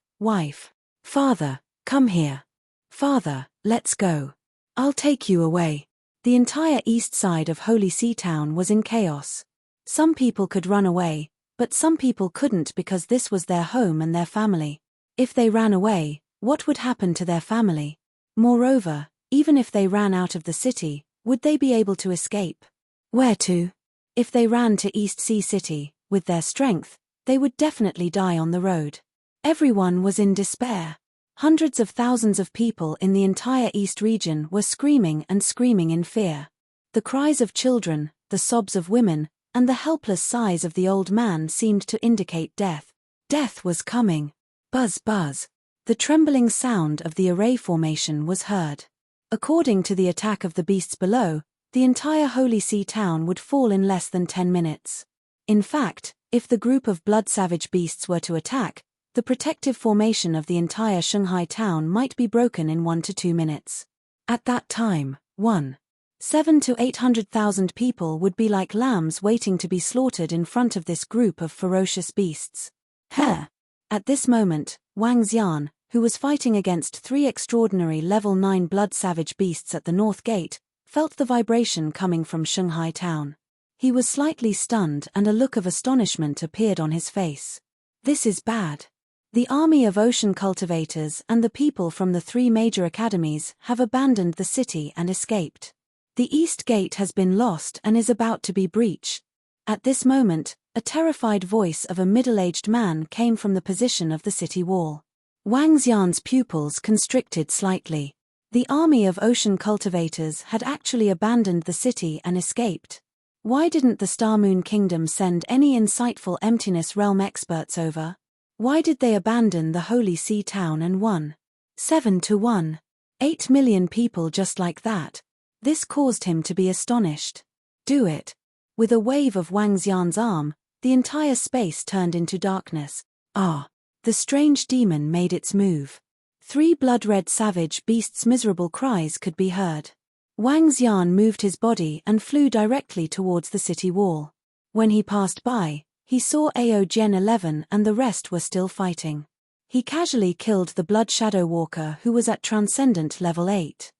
father, come here. Father, let's go. I'll take you away." The entire east side of Holy Sea Town was in chaos. Some people could run away, but some people couldn't because this was their home and their family. If they ran away, what would happen to their family? Moreover, even if they ran out of the city, would they be able to escape? Where to? If they ran to East Sea City, with their strength, they would definitely die on the road. Everyone was in despair. Hundreds of thousands of people in the entire East region were screaming and screaming in fear. The cries of children, the sobs of women, and the helpless sighs of the old man seemed to indicate death. Death was coming. Buzz, buzz. The trembling sound of the array formation was heard. According to the attack of the beasts below, the entire Holy Sea Town would fall in less than 10 minutes. In fact, if the group of blood-savage beasts were to attack, the protective formation of the entire Shanghai town might be broken in 1 to 2 minutes. At that time, 700,000 to 800,000 people would be like lambs waiting to be slaughtered in front of this group of ferocious beasts. At this moment, Wang Xian, who was fighting against 3 extraordinary level 9 blood-savage beasts at the North Gate, felt the vibration coming from Shanghai town. He was slightly stunned and a look of astonishment appeared on his face. This is bad. The army of ocean cultivators and the people from the 3 major academies have abandoned the city and escaped. The East Gate has been lost and is about to be breached. At this moment, a terrified voice of a middle-aged man came from the position of the city wall. Wang Xian's pupils constricted slightly. The army of ocean cultivators had actually abandoned the city and escaped. Why didn't the Star Moon Kingdom send any insightful Emptiness Realm experts over? Why did they abandon the Holy Sea Town and 7 to 8 million people just like that? This caused him to be astonished. Do it. With a wave of Wang Xian's arm, the entire space turned into darkness. The strange demon made its move. 3 blood-red savage beasts' miserable cries could be heard. Wang Xian moved his body and flew directly towards the city wall. When he passed by, he saw Ao Gen 11 and the rest were still fighting. He casually killed the Blood Shadow Walker who was at Transcendent level 8.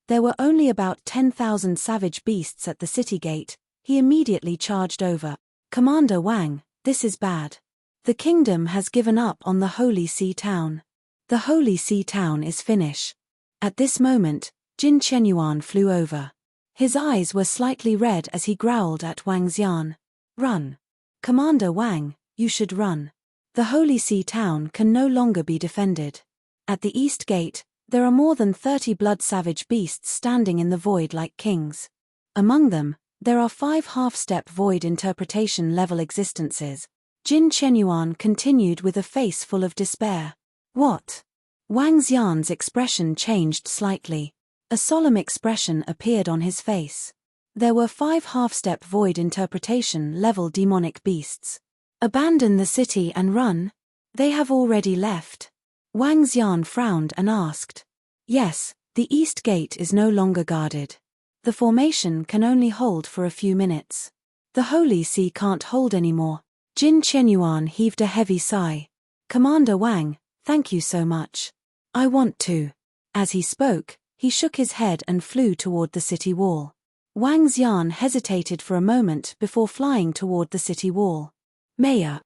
There were only about 10,000 savage beasts at the city gate. He immediately charged over. "Commander Wang, this is bad. The kingdom has given up on the Holy Sea Town. The Holy Sea Town is finished." At this moment, Jin Chenyuan flew over. His eyes were slightly red as he growled at Wang Xian. "Run. Commander Wang, you should run. The Holy Sea Town can no longer be defended. At the East Gate, there are more than 30 blood-savage beasts standing in the void like kings. Among them, there are 5 half-step void interpretation level existences." Jin Chenyuan continued with a face full of despair. "What?" Wang Xian's expression changed slightly. A solemn expression appeared on his face. There were 5 half-step void interpretation level demonic beasts. "Abandon the city and run? They have already left." Wang Xian frowned and asked. "Yes, the East Gate is no longer guarded. The formation can only hold for a few minutes. The Holy Sea can't hold anymore." Jin Chenyuan heaved a heavy sigh. "Commander Wang, thank you so much. I want to." As he spoke, he shook his head and flew toward the city wall. Wang Xian hesitated for a moment before flying toward the city wall. Mayor.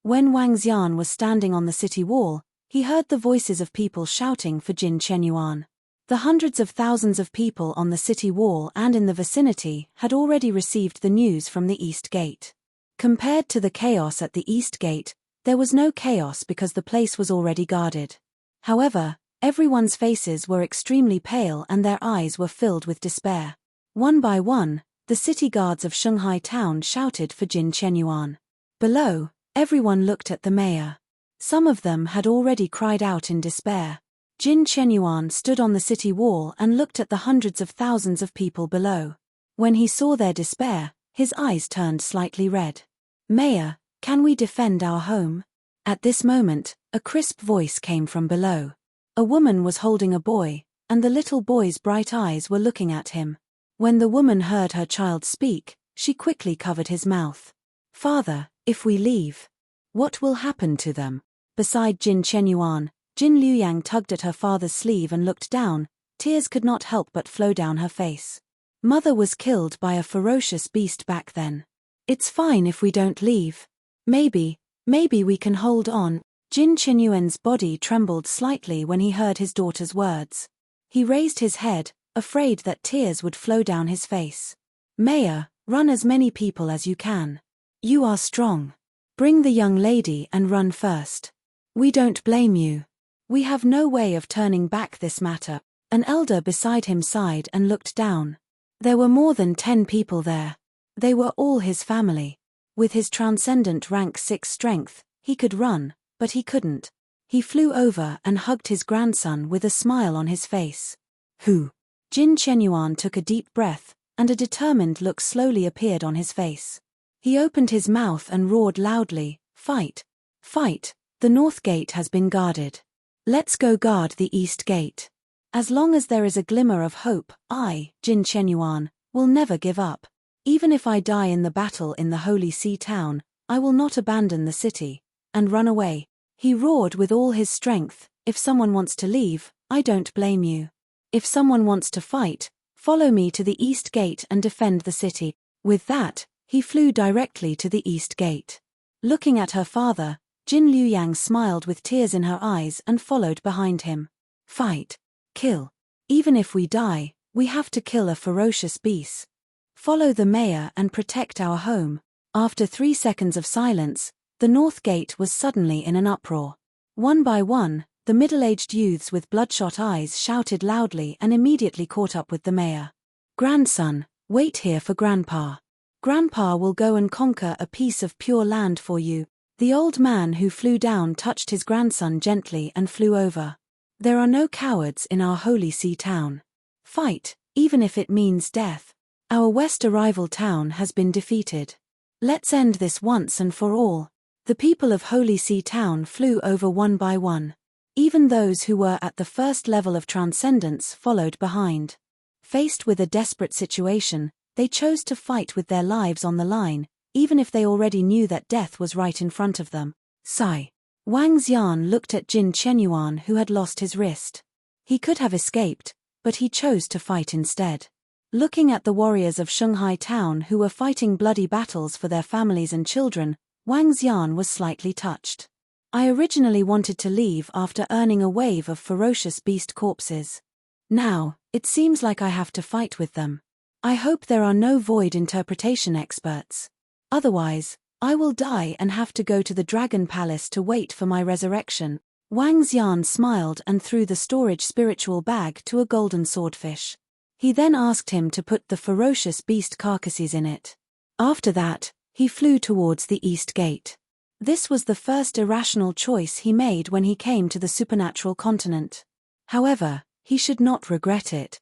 When Wang Xian was standing on the city wall, he heard the voices of people shouting for Jin Chenyuan. The hundreds of thousands of people on the city wall and in the vicinity had already received the news from the East Gate. Compared to the chaos at the East Gate, there was no chaos because the place was already guarded. However, everyone's faces were extremely pale and their eyes were filled with despair. One by one, The city guards of Shanghai town shouted for Jin Chenyuan. Below, everyone looked at the mayor. Some of them had already cried out in despair. Jin Chenyuan stood on the city wall and looked at the hundreds of thousands of people below. When he saw their despair, his eyes turned slightly red. "Mayor, can we defend our home?" At this moment, a crisp voice came from below. A woman was holding a boy, and the little boy's bright eyes were looking at him. When the woman heard her child speak, she quickly covered his mouth. "Father, if we leave, what will happen to them?" Beside Jin Chenyuan, Jin Liuyang tugged at her father's sleeve and looked down. Tears could not help but flow down her face. Mother was killed by a ferocious beast back then. "It's fine if we don't leave. Maybe we can hold on." Jin Chenyuan's body trembled slightly when he heard his daughter's words. He raised his head, afraid that tears would flow down his face. "Mayor, run as many people as you can. You are strong. Bring the young lady and run first. We don't blame you. We have no way of turning back this matter." An elder beside him sighed and looked down. There were more than 10 people there. They were all his family. With his transcendent rank 6 strength, he could run, but he couldn't. He flew over and hugged his grandson with a smile on his face. "Who?" Jin Chenyuan took a deep breath, and a determined look slowly appeared on his face. He opened his mouth and roared loudly, "Fight! Fight! The north gate has been guarded. Let's go guard the east gate. As long as there is a glimmer of hope, I, Jin Chenyuan, will never give up. Even if I die in the battle in the Holy Sea town, I will not abandon the city and run away." He roared with all his strength, "If someone wants to leave, I don't blame you. If someone wants to fight, follow me to the east gate and defend the city." With that, he flew directly to the east gate. Looking at her father, Jin Liuyang smiled with tears in her eyes and followed behind him. "Fight. Kill. Even if we die, we have to kill a ferocious beast. Follow the mayor and protect our home." After 3 seconds of silence, the north gate was suddenly in an uproar. One by one, the middle-aged youths with bloodshot eyes shouted loudly and immediately caught up with the mayor. "Grandson, wait here for Grandpa. Grandpa will go and conquer a piece of pure land for you." The old man who flew down touched his grandson gently and flew over. "There are no cowards in our Holy See town. Fight, even if it means death. Our west arrival town has been defeated. Let's end this once and for all." The people of Holy See town flew over one by one. Even those who were at the first level of transcendence followed behind. Faced with a desperate situation, they chose to fight with their lives on the line, even if they already knew that death was right in front of them. Sigh. Wang Xian looked at Jin Chenyuan, who had lost his wrist. He could have escaped, but he chose to fight instead. Looking at the warriors of Shanghai town who were fighting bloody battles for their families and children, Wang Xian was slightly touched. "I originally wanted to leave after earning a wave of ferocious beast corpses. Now, it seems like I have to fight with them. I hope there are no void interpretation experts. Otherwise, I will die and have to go to the Dragon Palace to wait for my resurrection." Wang Xian smiled and threw the storage spiritual bag to a golden swordfish. He then asked him to put the ferocious beast carcasses in it. After that, he flew towards the east gate. This was the first irrational choice he made when he came to the supernatural continent. However, he should not regret it.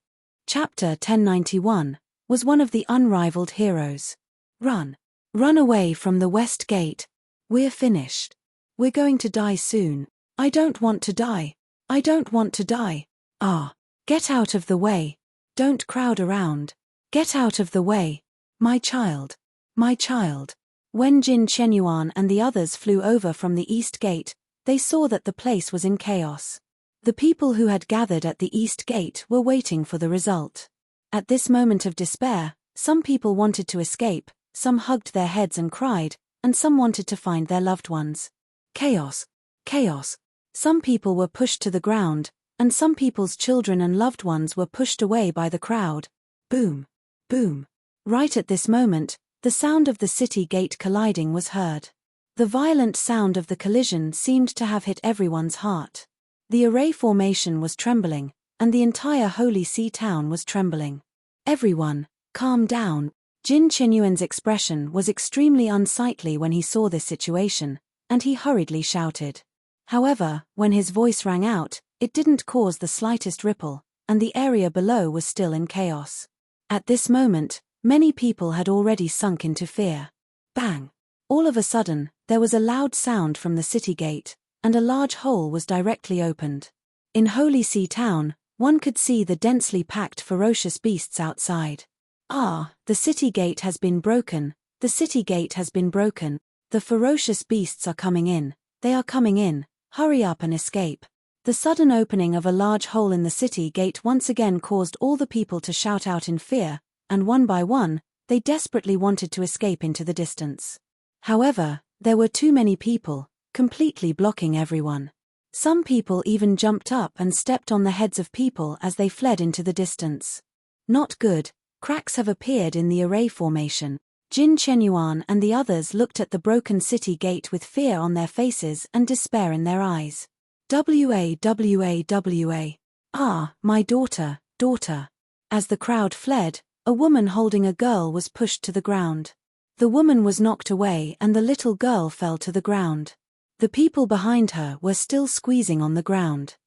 Chapter 1091 was one of the unrivaled heroes. "Run. Run away from the west gate. We're finished. We're going to die soon. I don't want to die. I don't want to die. Ah. Get out of the way. Don't crowd around. Get out of the way. My child. My child." When Jin Chenyuan and the others flew over from the east gate, they saw that the place was in chaos. The people who had gathered at the east gate were waiting for the result. At this moment of despair, some people wanted to escape, some hugged their heads and cried, and some wanted to find their loved ones. Chaos. Chaos. Some people were pushed to the ground, and some people's children and loved ones were pushed away by the crowd. Boom. Boom. Right at this moment, the sound of the city gate colliding was heard. The violent sound of the collision seemed to have hit everyone's heart. The array formation was trembling, and the entire Holy See town was trembling. "Everyone, calm down. Jin Qianyuan's expression was extremely unsightly when he saw this situation, and he hurriedly shouted. However, when his voice rang out, it didn't cause the slightest ripple, and the area below was still in chaos. At this moment, many people had already sunk into fear. Bang! All of a sudden, there was a loud sound from the city gate, and a large hole was directly opened. In Holy See Town, one could see the densely packed ferocious beasts outside. Ah, the city gate has been broken, the city gate has been broken, the ferocious beasts are coming in, they are coming in, hurry up and escape. The sudden opening of a large hole in the city gate once again caused all the people to shout out in fear, and one by one, they desperately wanted to escape into the distance. However, there were too many people, completely blocking everyone. Some people even jumped up and stepped on the heads of people as they fled into the distance. Not good. Cracks have appeared in the array formation. Jin Qianyuan and the others looked at the broken city gate with fear on their faces and despair in their eyes. Wa. Ah, my daughter, daughter. As the crowd fled, a woman holding a girl was pushed to the ground. The woman was knocked away and the little girl fell to the ground. The people behind her were still squeezing on the ground.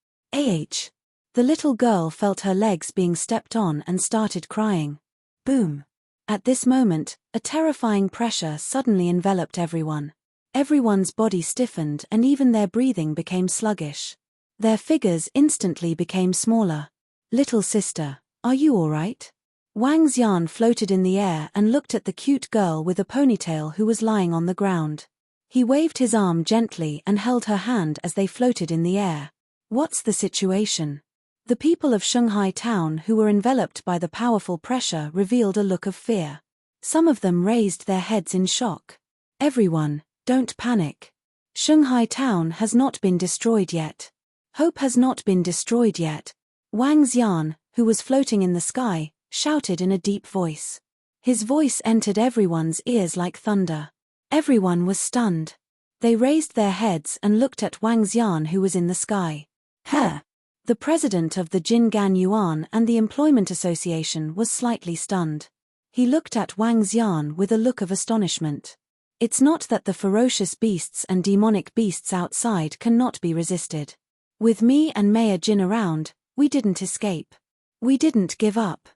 The little girl felt her legs being stepped on and started crying. Boom! At this moment, a terrifying pressure suddenly enveloped everyone. Everyone's body stiffened and even their breathing became sluggish. Their figures instantly became smaller. Little sister, are you all right? Wang Xian floated in the air and looked at the cute girl with a ponytail who was lying on the ground. He waved his arm gently and held her hand as they floated in the air. What's the situation? The people of Shanghai town who were enveloped by the powerful pressure revealed a look of fear. Some of them raised their heads in shock. Everyone, don't panic. Shanghai town has not been destroyed yet. Hope has not been destroyed yet. Wang Xian, who was floating in the sky, shouted in a deep voice. His voice entered everyone's ears like thunder. Everyone was stunned. They raised their heads and looked at Wang Xian who was in the sky. The president of the Jingan Yuan and the Employment Association was slightly stunned. He looked at Wang Xian with a look of astonishment. It's not that the ferocious beasts and demonic beasts outside cannot be resisted. With me and Mayor Jin around, we didn't escape. We didn't give up.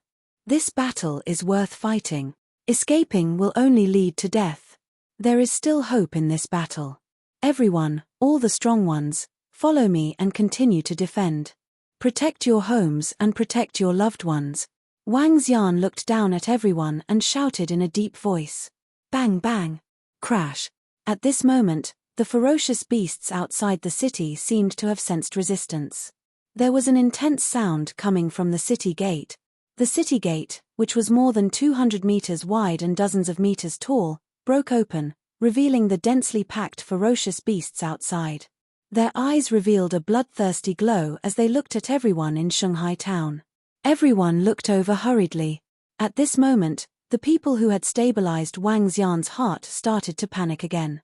This battle is worth fighting. Escaping will only lead to death. There is still hope in this battle. Everyone, all the strong ones, follow me and continue to defend. Protect your homes and protect your loved ones. Wang Xian looked down at everyone and shouted in a deep voice. Bang bang. Crash. At this moment, the ferocious beasts outside the city seemed to have sensed resistance. There was an intense sound coming from the city gate. The city gate, which was more than 200 meters wide and dozens of meters tall, broke open, revealing the densely packed ferocious beasts outside. Their eyes revealed a bloodthirsty glow as they looked at everyone in Shanghai town. Everyone looked over hurriedly. At this moment, the people who had stabilized Wang Xian's heart started to panic again.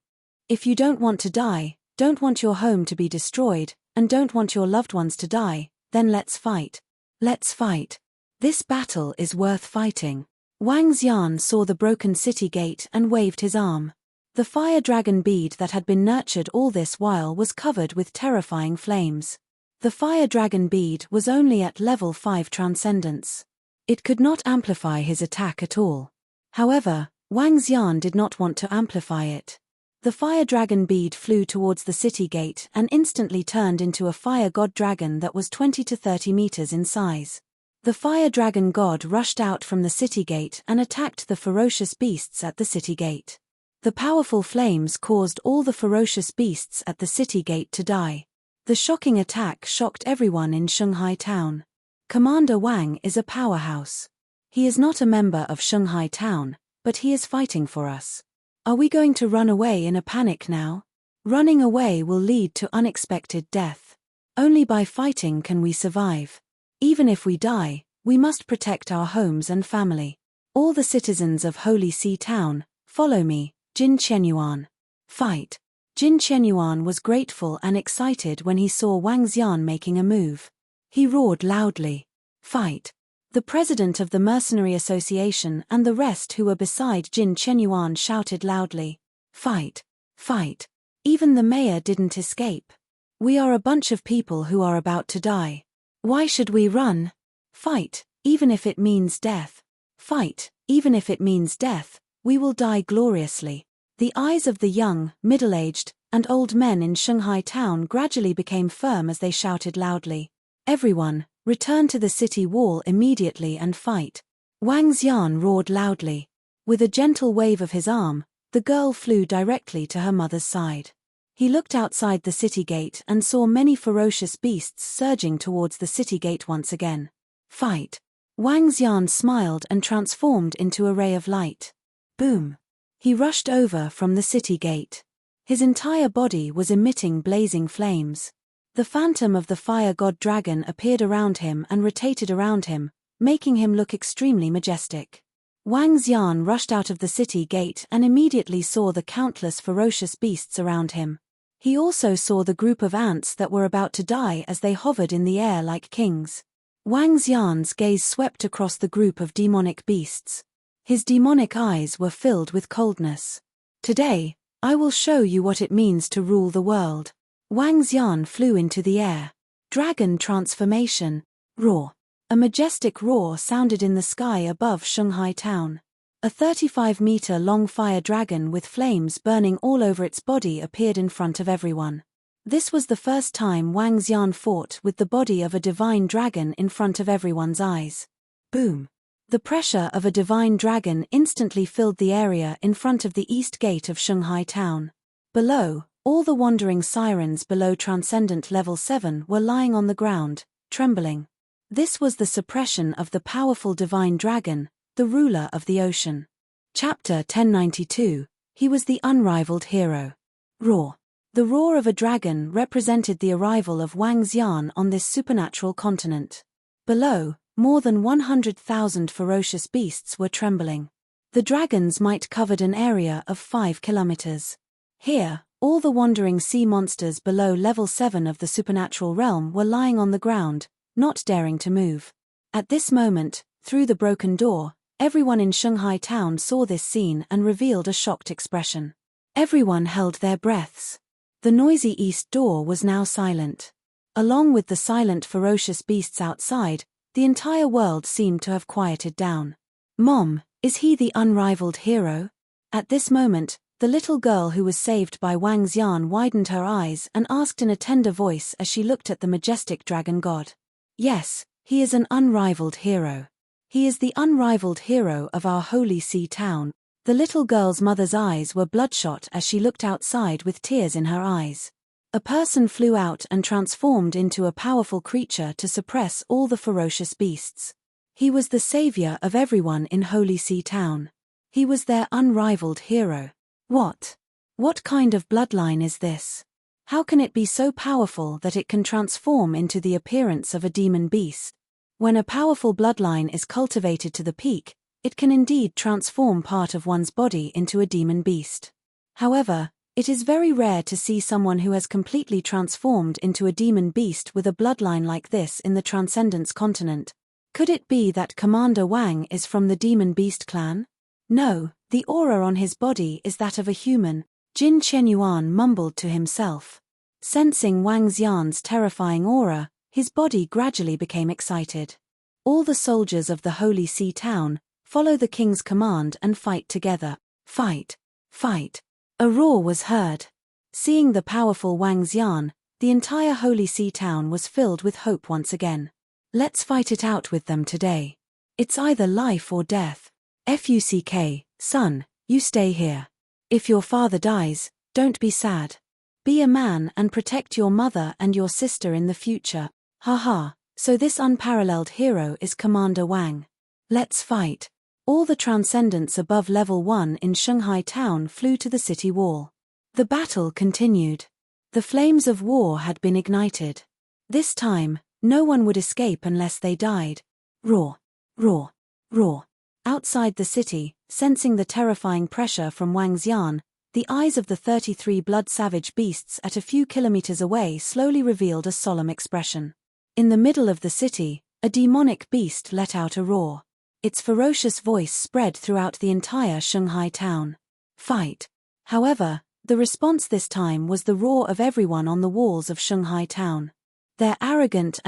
If you don't want to die, don't want your home to be destroyed, and don't want your loved ones to die, then let's fight. Let's fight. This battle is worth fighting. Wang Xian saw the broken city gate and waved his arm. The fire dragon bead that had been nurtured all this while was covered with terrifying flames. The fire dragon bead was only at level 5 transcendence. It could not amplify his attack at all. However, Wang Xian did not want to amplify it. The fire dragon bead flew towards the city gate and instantly turned into a fire god dragon that was 20 to 30 meters in size. The fire dragon god rushed out from the city gate and attacked the ferocious beasts at the city gate. The powerful flames caused all the ferocious beasts at the city gate to die. The shocking attack shocked everyone in Shanghai town. Commander Wang is a powerhouse. He is not a member of Shanghai town, but he is fighting for us. Are we going to run away in a panic now? Running away will lead to unexpected death. Only by fighting can we survive. Even if we die, we must protect our homes and family. All the citizens of Holy See Town, follow me. Jin Qianyuan. Fight. Jin Qianyuan was grateful and excited when he saw Wang Xian making a move. He roared loudly. Fight. The president of the Mercenary Association and the rest who were beside Jin Chenyuan shouted loudly, "Fight! Fight!" Even the mayor didn't escape. "We are a bunch of people who are about to die. Why should we run? Fight, even if it means death. Fight, even if it means death, we will die gloriously." The eyes of the young, middle-aged, and old men in Shanghai town gradually became firm as they shouted loudly, "Everyone, return to the city wall immediately and fight." Wang Xian roared loudly. With a gentle wave of his arm, the girl flew directly to her mother's side. He looked outside the city gate and saw many ferocious beasts surging towards the city gate once again. "Fight!" Wang Xian smiled and transformed into a ray of light. Boom! He rushed over from the city gate. His entire body was emitting blazing flames. The phantom of the fire god dragon appeared around him and rotated around him, making him look extremely majestic. Wang Xian rushed out of the city gate and immediately saw the countless ferocious beasts around him. He also saw the group of ants that were about to die as they hovered in the air like kings. Wang Xian's gaze swept across the group of demonic beasts. His demonic eyes were filled with coldness. "Today, I will show you what it means to rule the world." Wang Xian flew into the air. Dragon transformation. Roar. A majestic roar sounded in the sky above Shanghai town. A 35-meter-long fire dragon with flames burning all over its body appeared in front of everyone. This was the first time Wang Xian fought with the body of a divine dragon in front of everyone's eyes. Boom. The pressure of a divine dragon instantly filled the area in front of the east gate of Shanghai town. Below, all the wandering sirens below Transcendent Level 7 were lying on the ground, trembling. This was the suppression of the powerful divine dragon, the ruler of the ocean. Chapter 1092, He was the unrivaled hero. Roar. The roar of a dragon represented the arrival of Wang Xian on this supernatural continent. Below, more than 100,000 ferocious beasts were trembling. The dragon's might covered an area of 5 kilometers. Here, all the wandering sea monsters below level 7 of the supernatural realm were lying on the ground, not daring to move. At this moment, through the broken door, everyone in Shanghai town saw this scene and revealed a shocked expression. Everyone held their breaths. The noisy east door was now silent. Along with the silent ferocious beasts outside, the entire world seemed to have quieted down. "Mom, is he the unrivaled hero?" At this moment, the little girl who was saved by Wang Xian widened her eyes and asked in a tender voice as she looked at the majestic dragon god. "Yes, he is an unrivaled hero. He is the unrivaled hero of our holy sea town." The little girl's mother's eyes were bloodshot as she looked outside with tears in her eyes. A person flew out and transformed into a powerful creature to suppress all the ferocious beasts. He was the savior of everyone in Holy Sea Town. He was their unrivaled hero. What kind of bloodline is this? How can it be so powerful that it can transform into the appearance of a demon beast? When a powerful bloodline is cultivated to the peak, it can indeed transform part of one's body into a demon beast. However, it is very rare to see someone who has completely transformed into a demon beast with a bloodline like this in the Transcendence continent. Could it be that Commander Wang is from the demon beast clan? No, the aura on his body is that of a human, Jin Chenyuan mumbled to himself. Sensing Wang Xian's terrifying aura, his body gradually became excited. All the soldiers of the Holy Sea Town, follow the king's command and fight together. Fight! Fight! A roar was heard. Seeing the powerful Wang Xian, the entire Holy Sea Town was filled with hope once again. Let's fight it out with them today. It's either life or death. Fuck, son, you stay here. If your father dies, don't be sad. Be a man and protect your mother and your sister in the future. Haha, so this unparalleled hero is Commander Wang. Let's fight. All the transcendents above level 1 in Shanghai town flew to the city wall. The battle continued. The flames of war had been ignited. This time, no one would escape unless they died. Roar, roar, roar. Outside the city, sensing the terrifying pressure from Wang Xian, the eyes of the 33 blood-savage beasts at a few kilometers away slowly revealed a solemn expression. In the middle of the city, a demonic beast let out a roar. Its ferocious voice spread throughout the entire Shanghai town. Fight! However, the response this time was the roar of everyone on the walls of Shanghai town. Their arrogant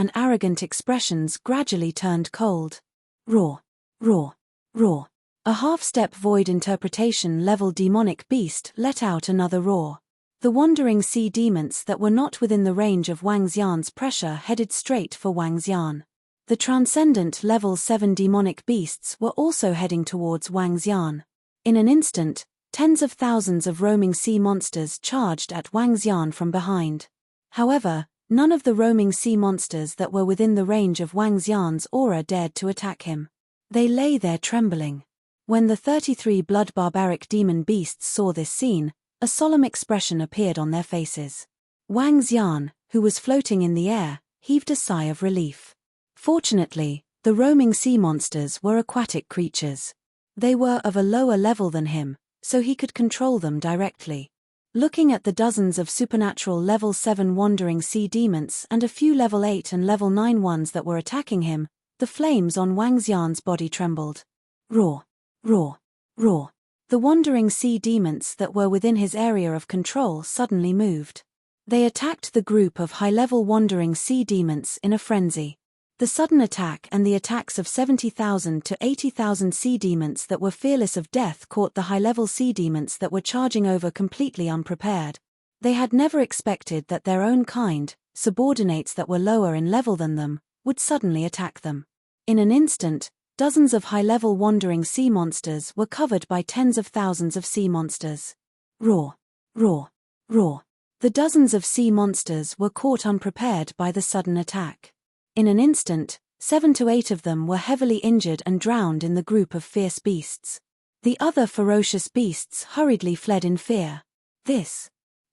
expressions gradually turned cold. Roar! Roar! Roar! A half-step void interpretation level demonic beast let out another roar. The wandering sea demons that were not within the range of Wang Xian's pressure headed straight for Wang Xian. The transcendent level 7 demonic beasts were also heading towards Wang Xian. In an instant, tens of thousands of roaming sea monsters charged at Wang Xian from behind. However, none of the roaming sea monsters that were within the range of Wang Xian's aura dared to attack him. They lay there trembling. When the 33 blood barbaric demon beasts saw this scene, a solemn expression appeared on their faces. Wang Xian, who was floating in the air, heaved a sigh of relief. Fortunately, the roaming sea monsters were aquatic creatures. They were of a lower level than him, so he could control them directly. Looking at the dozens of supernatural level 7 wandering sea demons and a few level 8 and level 9 ones that were attacking him, the flames on Wang Xian's body trembled. Roar! Roar! Roar! The wandering sea demons that were within his area of control suddenly moved. They attacked the group of high-level wandering sea demons in a frenzy. The sudden attack and the attacks of 70,000 to 80,000 sea demons that were fearless of death caught the high-level sea demons that were charging over completely unprepared. They had never expected that their own kind, subordinates that were lower in level than them, would suddenly attack them. In an instant, dozens of high-level wandering sea monsters were covered by tens of thousands of sea monsters. Roar! Roar! Roar! The dozens of sea monsters were caught unprepared by the sudden attack. In an instant, 7 to 8 of them were heavily injured and drowned in the group of fierce beasts. The other ferocious beasts hurriedly fled in fear.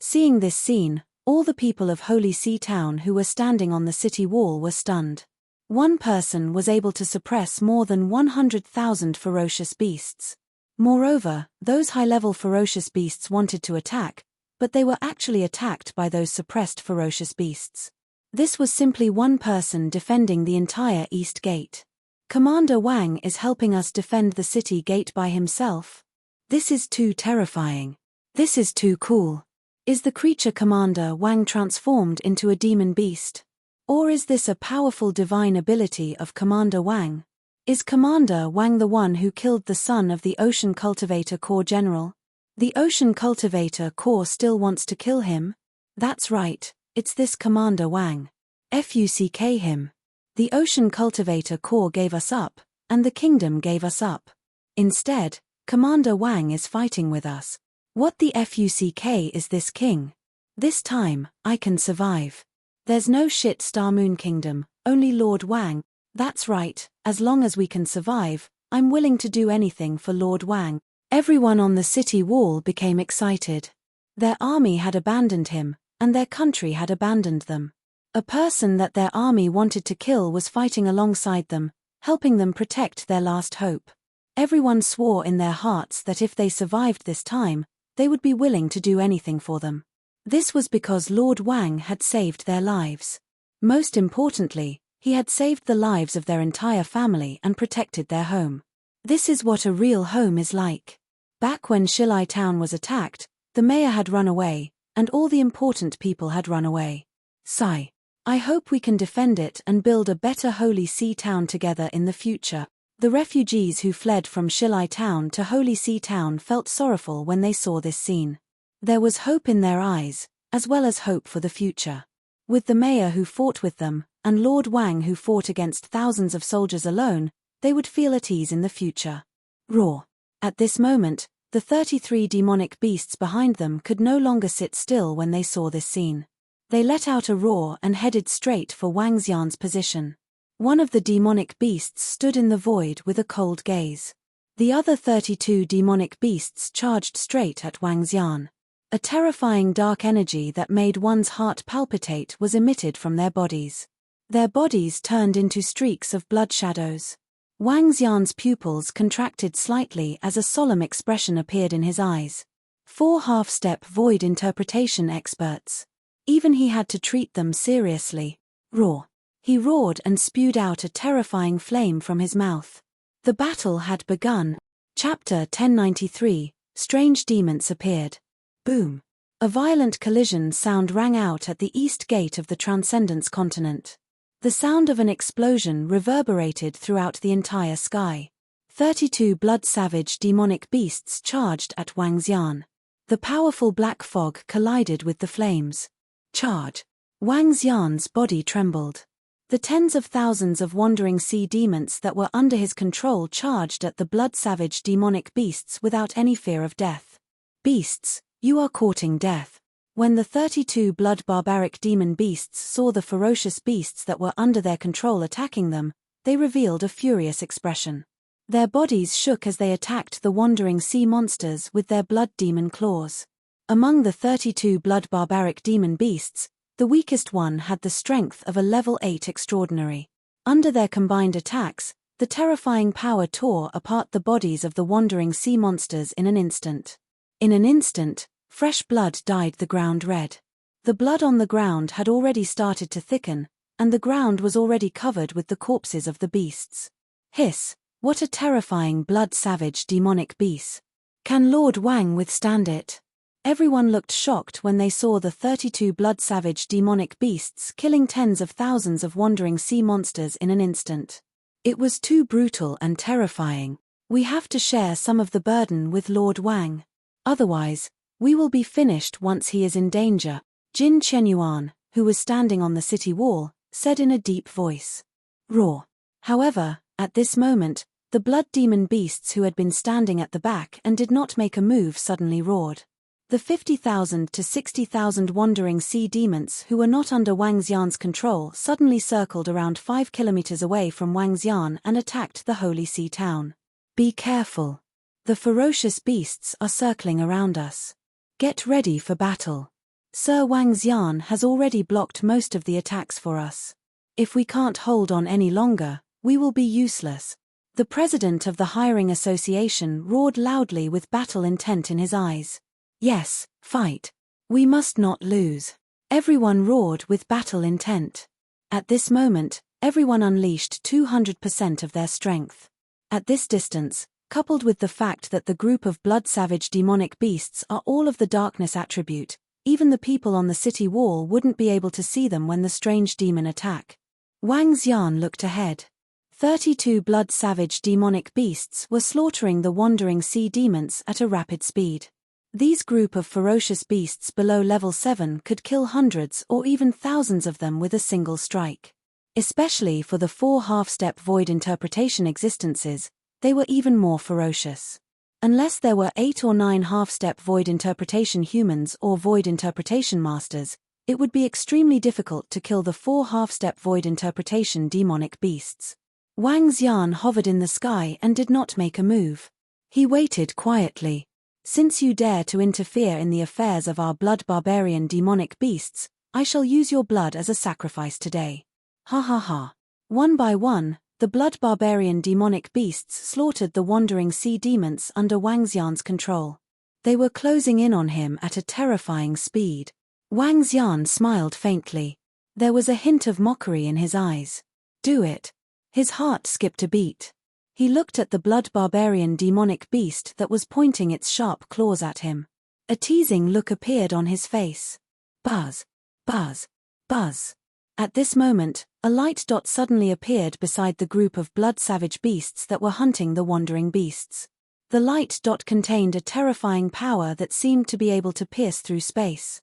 Seeing this scene, all the people of Holy Sea Town who were standing on the city wall were stunned. One person was able to suppress more than 100,000 ferocious beasts. Moreover, those high-level ferocious beasts wanted to attack, but they were actually attacked by those suppressed ferocious beasts. This was simply one person defending the entire East Gate. Commander Wang is helping us defend the city gate by himself? This is too terrifying. This is too cool. Is the creature Commander Wang transformed into a demon beast? Or is this a powerful divine ability of Commander Wang? Is Commander Wang the one who killed the son of the Ocean Cultivator Corps General? The Ocean Cultivator Corps still wants to kill him? That's right. It's this Commander Wang. Fuck him. The Ocean Cultivator Corps gave us up, and the kingdom gave us up. Instead, Commander Wang is fighting with us. What the fuck is this king? This time, I can survive. There's no shit Star Moon Kingdom, only Lord Wang. That's right, as long as we can survive, I'm willing to do anything for Lord Wang. Everyone on the city wall became excited. Their army had abandoned him, and their country had abandoned them. A person that their army wanted to kill was fighting alongside them, helping them protect their last hope. Everyone swore in their hearts that if they survived this time, they would be willing to do anything for them. This was because Lord Wang had saved their lives. Most importantly, he had saved the lives of their entire family and protected their home. This is what a real home is like. Back when Shilai Town was attacked, the mayor had run away, and all the important people had run away. Sigh. I hope we can defend it and build a better Holy Sea Town together in the future. The refugees who fled from Shilai Town to Holy Sea Town felt sorrowful when they saw this scene. There was hope in their eyes, as well as hope for the future. With the mayor who fought with them, and Lord Wang who fought against thousands of soldiers alone, they would feel at ease in the future. Roar. At this moment, the 33 demonic beasts behind them could no longer sit still when they saw this scene. They let out a roar and headed straight for Wang Xian's position. One of the demonic beasts stood in the void with a cold gaze. The other 32 demonic beasts charged straight at Wang Xian. A terrifying dark energy that made one's heart palpitate was emitted from their bodies. Their bodies turned into streaks of blood shadows. Wang Xian's pupils contracted slightly as a solemn expression appeared in his eyes. 4 half-step void interpretation experts. Even he had to treat them seriously. Roar. He roared and spewed out a terrifying flame from his mouth. The battle had begun. Chapter 1093, Strange Demons Appeared. Boom. A violent collision sound rang out at the east gate of the Transcendence continent. The sound of an explosion reverberated throughout the entire sky. 32 blood-savage demonic beasts charged at Wang Xian. The powerful black fog collided with the flames. Charge! Wang Xian's body trembled. The tens of thousands of wandering sea demons that were under his control charged at the blood-savage demonic beasts without any fear of death. Beasts, you are courting death. When the 32 blood-barbaric demon beasts saw the ferocious beasts that were under their control attacking them, they revealed a furious expression. Their bodies shook as they attacked the wandering sea monsters with their blood demon claws. Among the 32 blood-barbaric demon beasts, the weakest one had the strength of a level 8 extraordinary. Under their combined attacks, the terrifying power tore apart the bodies of the wandering sea monsters in an instant. In an instant, fresh blood dyed the ground red. The blood on the ground had already started to thicken, and the ground was already covered with the corpses of the beasts. Hiss, what a terrifying blood-savage demonic beast. Can Lord Wang withstand it? Everyone looked shocked when they saw the 32 blood-savage demonic beasts killing tens of thousands of wandering sea monsters in an instant. It was too brutal and terrifying. We have to share some of the burden with Lord Wang. Otherwise, we will be finished once he is in danger, Jin Chenyuan, who was standing on the city wall, said in a deep voice. Roar. However, at this moment, the blood demon beasts who had been standing at the back and did not make a move suddenly roared. The 50,000 to 60,000 wandering sea demons who were not under Wang Xian's control suddenly circled around 5 kilometers away from Wang Xian and attacked the Holy Sea town. Be careful. The ferocious beasts are circling around us. Get ready for battle. Sir Wang Xian has already blocked most of the attacks for us. If we can't hold on any longer, we will be useless. The president of the hiring association roared loudly with battle intent in his eyes. Yes, fight. We must not lose. Everyone roared with battle intent. At this moment, everyone unleashed 200% of their strength. At this distance, coupled with the fact that the group of blood-savage demonic beasts are all of the darkness attribute, even the people on the city wall wouldn't be able to see them when the strange demon attack. Wang Xian looked ahead. 32 blood-savage demonic beasts were slaughtering the wandering sea demons at a rapid speed. These group of ferocious beasts below level 7 could kill hundreds or even thousands of them with a single strike. Especially for the 4 half-step void interpretation existences, they were even more ferocious. Unless there were 8 or 9 half-step void interpretation humans or void interpretation masters, it would be extremely difficult to kill the 4 half-step void interpretation demonic beasts. Wang Xian hovered in the sky and did not make a move. He waited quietly. Since you dare to interfere in the affairs of our blood barbarian demonic beasts, I shall use your blood as a sacrifice today. Ha ha ha. One by one, the blood barbarian demonic beasts slaughtered the wandering sea demons under Wang Xian's control. They were closing in on him at a terrifying speed. Wang Xian smiled faintly. There was a hint of mockery in his eyes. Do it. His heart skipped a beat. He looked at the blood barbarian demonic beast that was pointing its sharp claws at him. A teasing look appeared on his face. Buzz. Buzz. Buzz. At this moment, a light dot suddenly appeared beside the group of blood-savage beasts that were hunting the wandering beasts. The light dot contained a terrifying power that seemed to be able to pierce through space.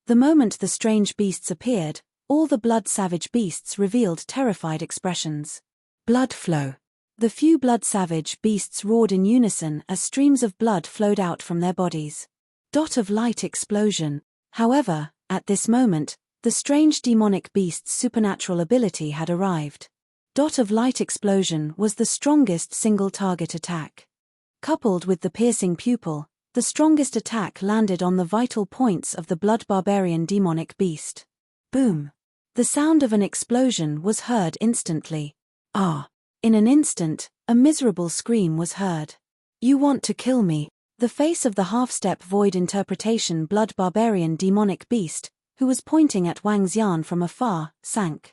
The moment the strange beasts appeared, all the blood-savage beasts revealed terrified expressions. Blood flow. The few blood-savage beasts roared in unison as streams of blood flowed out from their bodies. Dot of light explosion. However, at this moment, the strange demonic beast's supernatural ability had arrived. Dot of light explosion was the strongest single-target attack. Coupled with the piercing pupil, the strongest attack landed on the vital points of the blood barbarian demonic beast. Boom! The sound of an explosion was heard instantly. Ah! In an instant, a miserable scream was heard. You want to kill me? The face of the half-step void interpretation blood barbarian demonic beast, who was pointing at Wang Xian from afar, sank.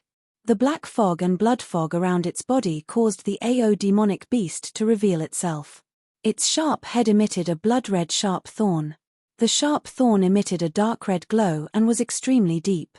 The black fog and blood fog around its body caused the AO demonic beast to reveal itself. Its sharp head emitted a blood-red sharp thorn. The sharp thorn emitted a dark red glow and was extremely deep.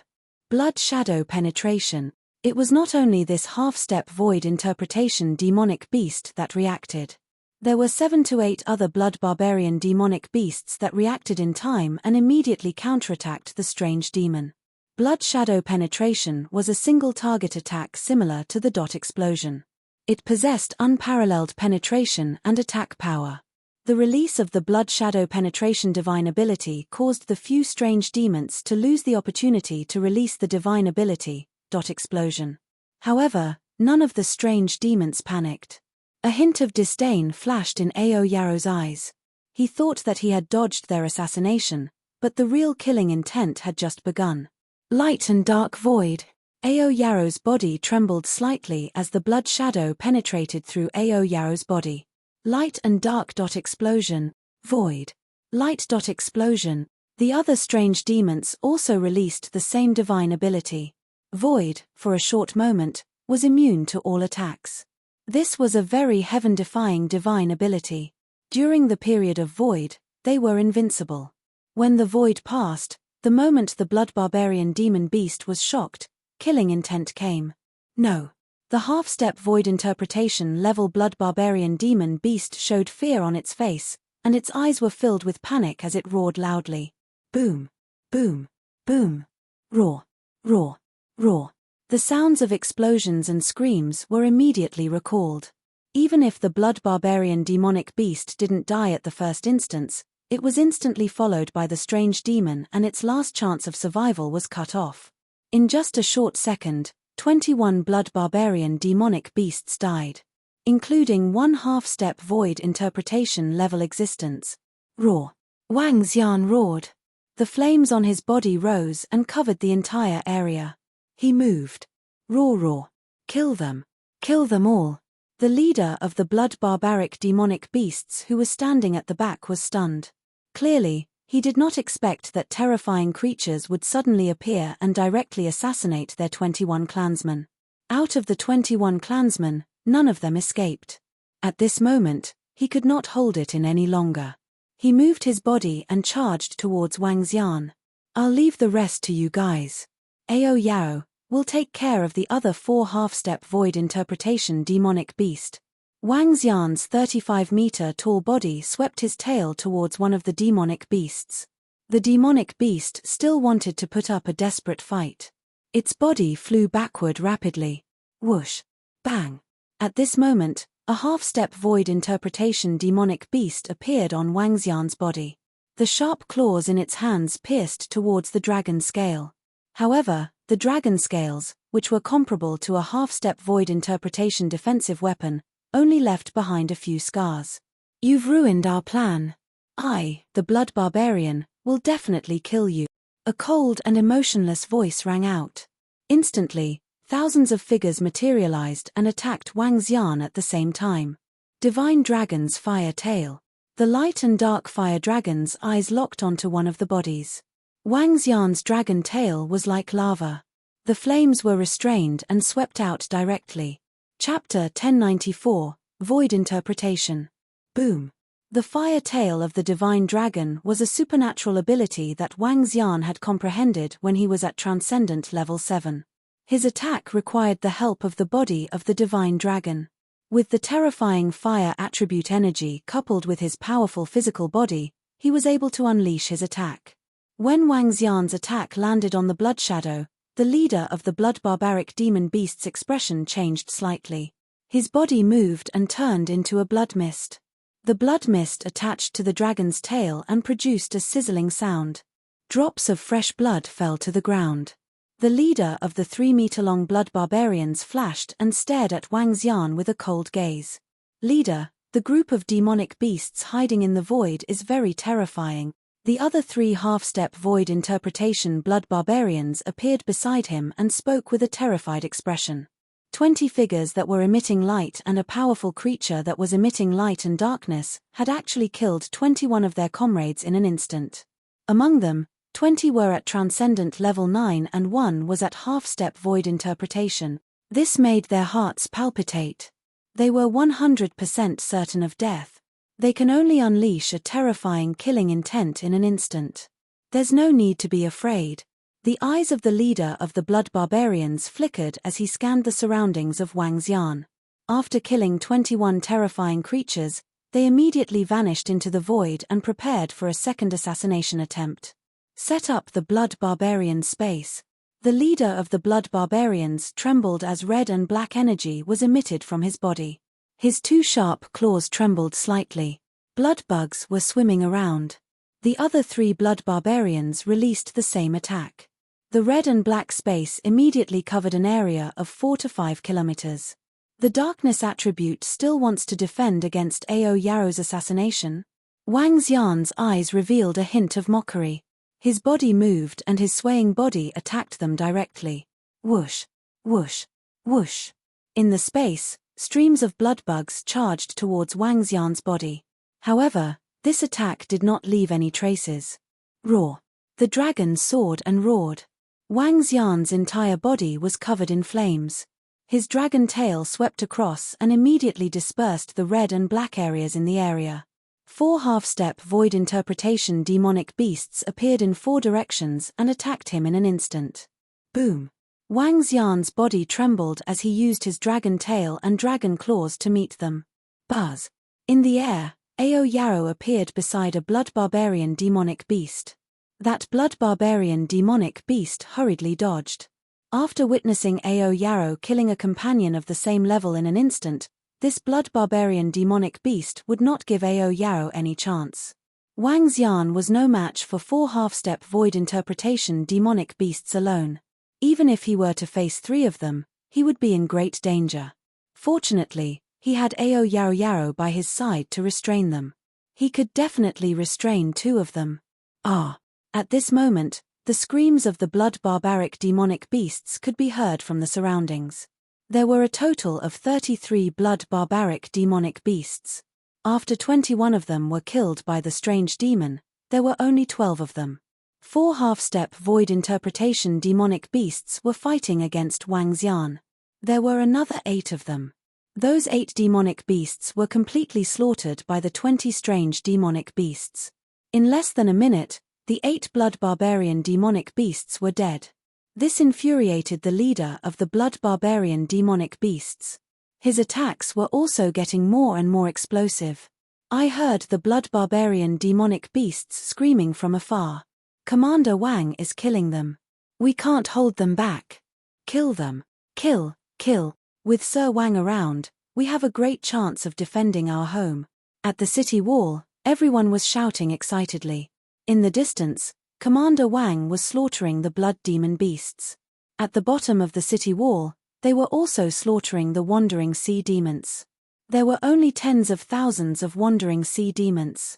Blood shadow penetration. It was not only this half-step void interpretation demonic beast that reacted. There were 7 to 8 other blood barbarian demonic beasts that reacted in time and immediately counterattacked the strange demon. Blood shadow penetration was a single target attack similar to the dot explosion. It possessed unparalleled penetration and attack power. The release of the blood shadow penetration divine ability caused the few strange demons to lose the opportunity to release the divine ability, dot explosion. However, none of the strange demons panicked. A hint of disdain flashed in Ao Yaro's eyes. He thought that he had dodged their assassination, but the real killing intent had just begun. Light and dark void. Ao Yaro's body trembled slightly as the blood shadow penetrated through Ao Yaro's body. Light and dark dot explosion, void. Light dot explosion. The other strange demons also released the same divine ability. Void, for a short moment, was immune to all attacks. This was a very heaven-defying divine ability. During the period of void, they were invincible. When the void passed, the moment the blood barbarian demon beast was shocked, killing intent came. No. The half-step void interpretation level blood barbarian demon beast showed fear on its face, and its eyes were filled with panic as it roared loudly. Boom. Boom. Boom. Roar. Roar. Roar. The sounds of explosions and screams were immediately recalled. Even if the blood barbarian demonic beast didn't die at the first instance, it was instantly followed by the strange demon and its last chance of survival was cut off. In just a short second, 21 blood barbarian demonic beasts died, including one half-step void interpretation level existence. Roar. Wang Xian roared. The flames on his body rose and covered the entire area. He moved. Roar roar. Kill them. Kill them all. The leader of the blood barbaric demonic beasts who was standing at the back was stunned. Clearly, he did not expect that terrifying creatures would suddenly appear and directly assassinate their 21 clansmen. Out of the 21 clansmen, none of them escaped. At this moment, he could not hold it in any longer. He moved his body and charged towards Wang Xian. I'll leave the rest to you guys. Ao Yao will take care of the other 4 half-step void interpretation demonic beast. Wang Xian's 35-meter-tall body swept his tail towards one of the demonic beasts. The demonic beast still wanted to put up a desperate fight. Its body flew backward rapidly. Whoosh. Bang. At this moment, a half-step void interpretation demonic beast appeared on Wang Xian's body. The sharp claws in its hands pierced towards the dragon scale. However, the dragon scales, which were comparable to a half-step void interpretation defensive weapon, only left behind a few scars. You've ruined our plan. I, the blood barbarian, will definitely kill you. A cold and emotionless voice rang out. Instantly, thousands of figures materialized and attacked Wang Xian at the same time. Divine Dragon's Fire Tail. The light and dark fire dragon's eyes locked onto one of the bodies. Wang Xian's dragon tail was like lava. The flames were restrained and swept out directly. Chapter 1094, Void Interpretation. Boom. The fire tail of the divine dragon was a supernatural ability that Wang Xian had comprehended when he was at Transcendent Level 7. His attack required the help of the body of the divine dragon. With the terrifying fire attribute energy coupled with his powerful physical body, he was able to unleash his attack. When Wang Xian's attack landed on the blood shadow, the leader of the blood barbaric demon beast's expression changed slightly. His body moved and turned into a blood mist. The blood mist attached to the dragon's tail and produced a sizzling sound. Drops of fresh blood fell to the ground. The leader of the 3-meter-long blood barbarians flashed and stared at Wang Xian with a cold gaze. Leader, the group of demonic beasts hiding in the void is very terrifying. The other 3 half-step void interpretation blood barbarians appeared beside him and spoke with a terrified expression. 20 figures that were emitting light and a powerful creature that was emitting light and darkness had actually killed 21 of their comrades in an instant. Among them, 20 were at Transcendent Level 9 and 1 was at half-step void interpretation. This made their hearts palpitate. They were 100% certain of death. They can only unleash a terrifying killing intent in an instant. There's no need to be afraid. The eyes of the leader of the Blood Barbarians flickered as he scanned the surroundings of Wang Xian. After killing 21 terrifying creatures, they immediately vanished into the void and prepared for a second assassination attempt. Set up the Blood Barbarian space. The leader of the Blood Barbarians trembled as red and black energy was emitted from his body. His two sharp claws trembled slightly. Blood bugs were swimming around. The other 3 Blood Barbarians released the same attack. The red and black space immediately covered an area of 4 to 5 kilometers. The darkness attribute still wants to defend against Ao Yaro's assassination? Wang Xian's eyes revealed a hint of mockery. His body moved and his swaying body attacked them directly. Whoosh, whoosh, whoosh. In the space, streams of blood bugs charged towards Wang Xian's body. However, this attack did not leave any traces. Roar. The dragon soared and roared. Wang Xian's entire body was covered in flames. His dragon tail swept across and immediately dispersed the red and black areas in the area. 4 half-step void interpretation demonic beasts appeared in 4 directions and attacked him in an instant. Boom! Wang Xian's body trembled as he used his dragon tail and dragon claws to meet them. Buzz! In the air, Ao Yaro appeared beside a blood barbarian demonic beast. That blood barbarian demonic beast hurriedly dodged. After witnessing Ao Yaro killing a companion of the same level in an instant, this blood barbarian demonic beast would not give Ao Yaro any chance. Wang Xian was no match for 4 half-step void interpretation demonic beasts alone. Even if he were to face 3 of them, he would be in great danger. Fortunately, he had Ao Yaro by his side to restrain them. He could definitely restrain 2 of them. Ah! At this moment, the screams of the blood barbaric demonic beasts could be heard from the surroundings. There were a total of 33 blood barbaric demonic beasts. After 21 of them were killed by the strange demon, there were only 12 of them. 4 half-step void interpretation demonic beasts were fighting against Wang Xian. There were another 8 of them. Those 8 demonic beasts were completely slaughtered by the 20 strange demonic beasts. In less than a minute, the 8 blood barbarian demonic beasts were dead. This infuriated the leader of the blood barbarian demonic beasts. His attacks were also getting more and more explosive. I heard the blood barbarian demonic beasts screaming from afar. Commander Wang is killing them. We can't hold them back. Kill them. Kill, kill. With Sir Wang around, we have a great chance of defending our home. At the city wall, everyone was shouting excitedly. In the distance, Commander Wang was slaughtering the blood demon beasts. At the bottom of the city wall, they were also slaughtering the wandering sea demons. There were only tens of thousands of wandering sea demons.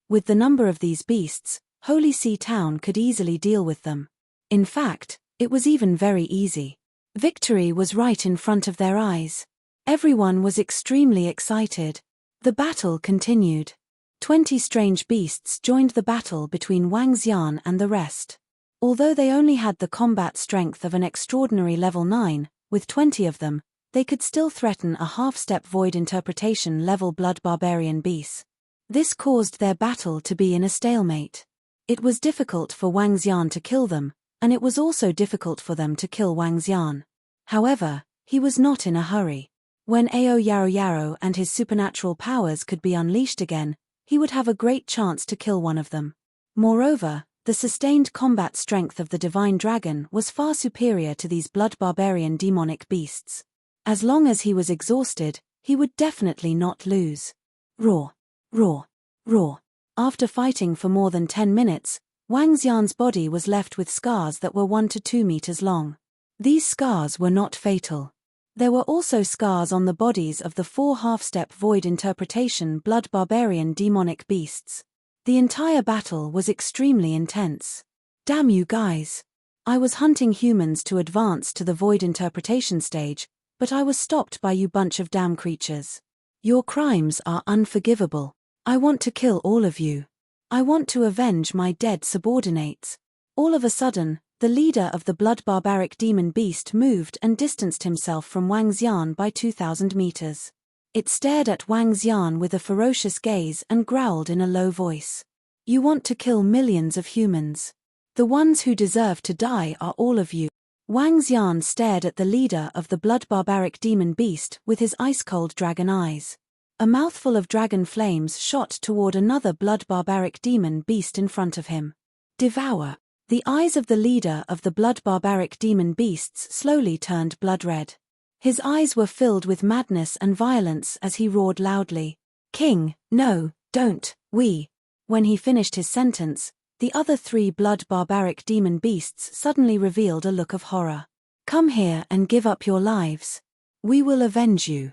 With the number of these beasts, Holy Sea Town could easily deal with them. In fact, it was even very easy. Victory was right in front of their eyes. Everyone was extremely excited. The battle continued. 20 strange beasts joined the battle between Wang Xian and the rest. Although they only had the combat strength of an extraordinary level 9, with 20 of them, they could still threaten a half-step void interpretation level blood barbarian beast. This caused their battle to be in a stalemate. It was difficult for Wang Xian to kill them, and it was also difficult for them to kill Wang Xian. However, he was not in a hurry. When Ao Yaro and his supernatural powers could be unleashed again, he would have a great chance to kill one of them. Moreover, the sustained combat strength of the divine dragon was far superior to these blood barbarian demonic beasts. As long as he was exhausted, he would definitely not lose. Roar, roar, roar. After fighting for more than 10 minutes, Wang Xian's body was left with scars that were 1 to 2 meters long. These scars were not fatal. There were also scars on the bodies of the 4 half-step void interpretation blood barbarian demonic beasts. The entire battle was extremely intense. Damn you guys. I was hunting humans to advance to the void interpretation stage, but I was stopped by you bunch of damn creatures. Your crimes are unforgivable. I want to kill all of you. I want to avenge my dead subordinates. All of a sudden, the leader of the blood barbaric demon beast moved and distanced himself from Wang Xian by 2,000 meters. It stared at Wang Xian with a ferocious gaze and growled in a low voice. You want to kill millions of humans. The ones who deserve to die are all of you. Wang Xian stared at the leader of the blood barbaric demon beast with his ice-cold dragon eyes. A mouthful of dragon flames shot toward another blood barbaric demon beast in front of him. Devour. The eyes of the leader of the blood barbaric demon beasts slowly turned blood red. His eyes were filled with madness and violence as he roared loudly. King, no, don't, we. When he finished his sentence, the other 3 blood barbaric demon beasts suddenly revealed a look of horror. Come here and give up your lives. We will avenge you.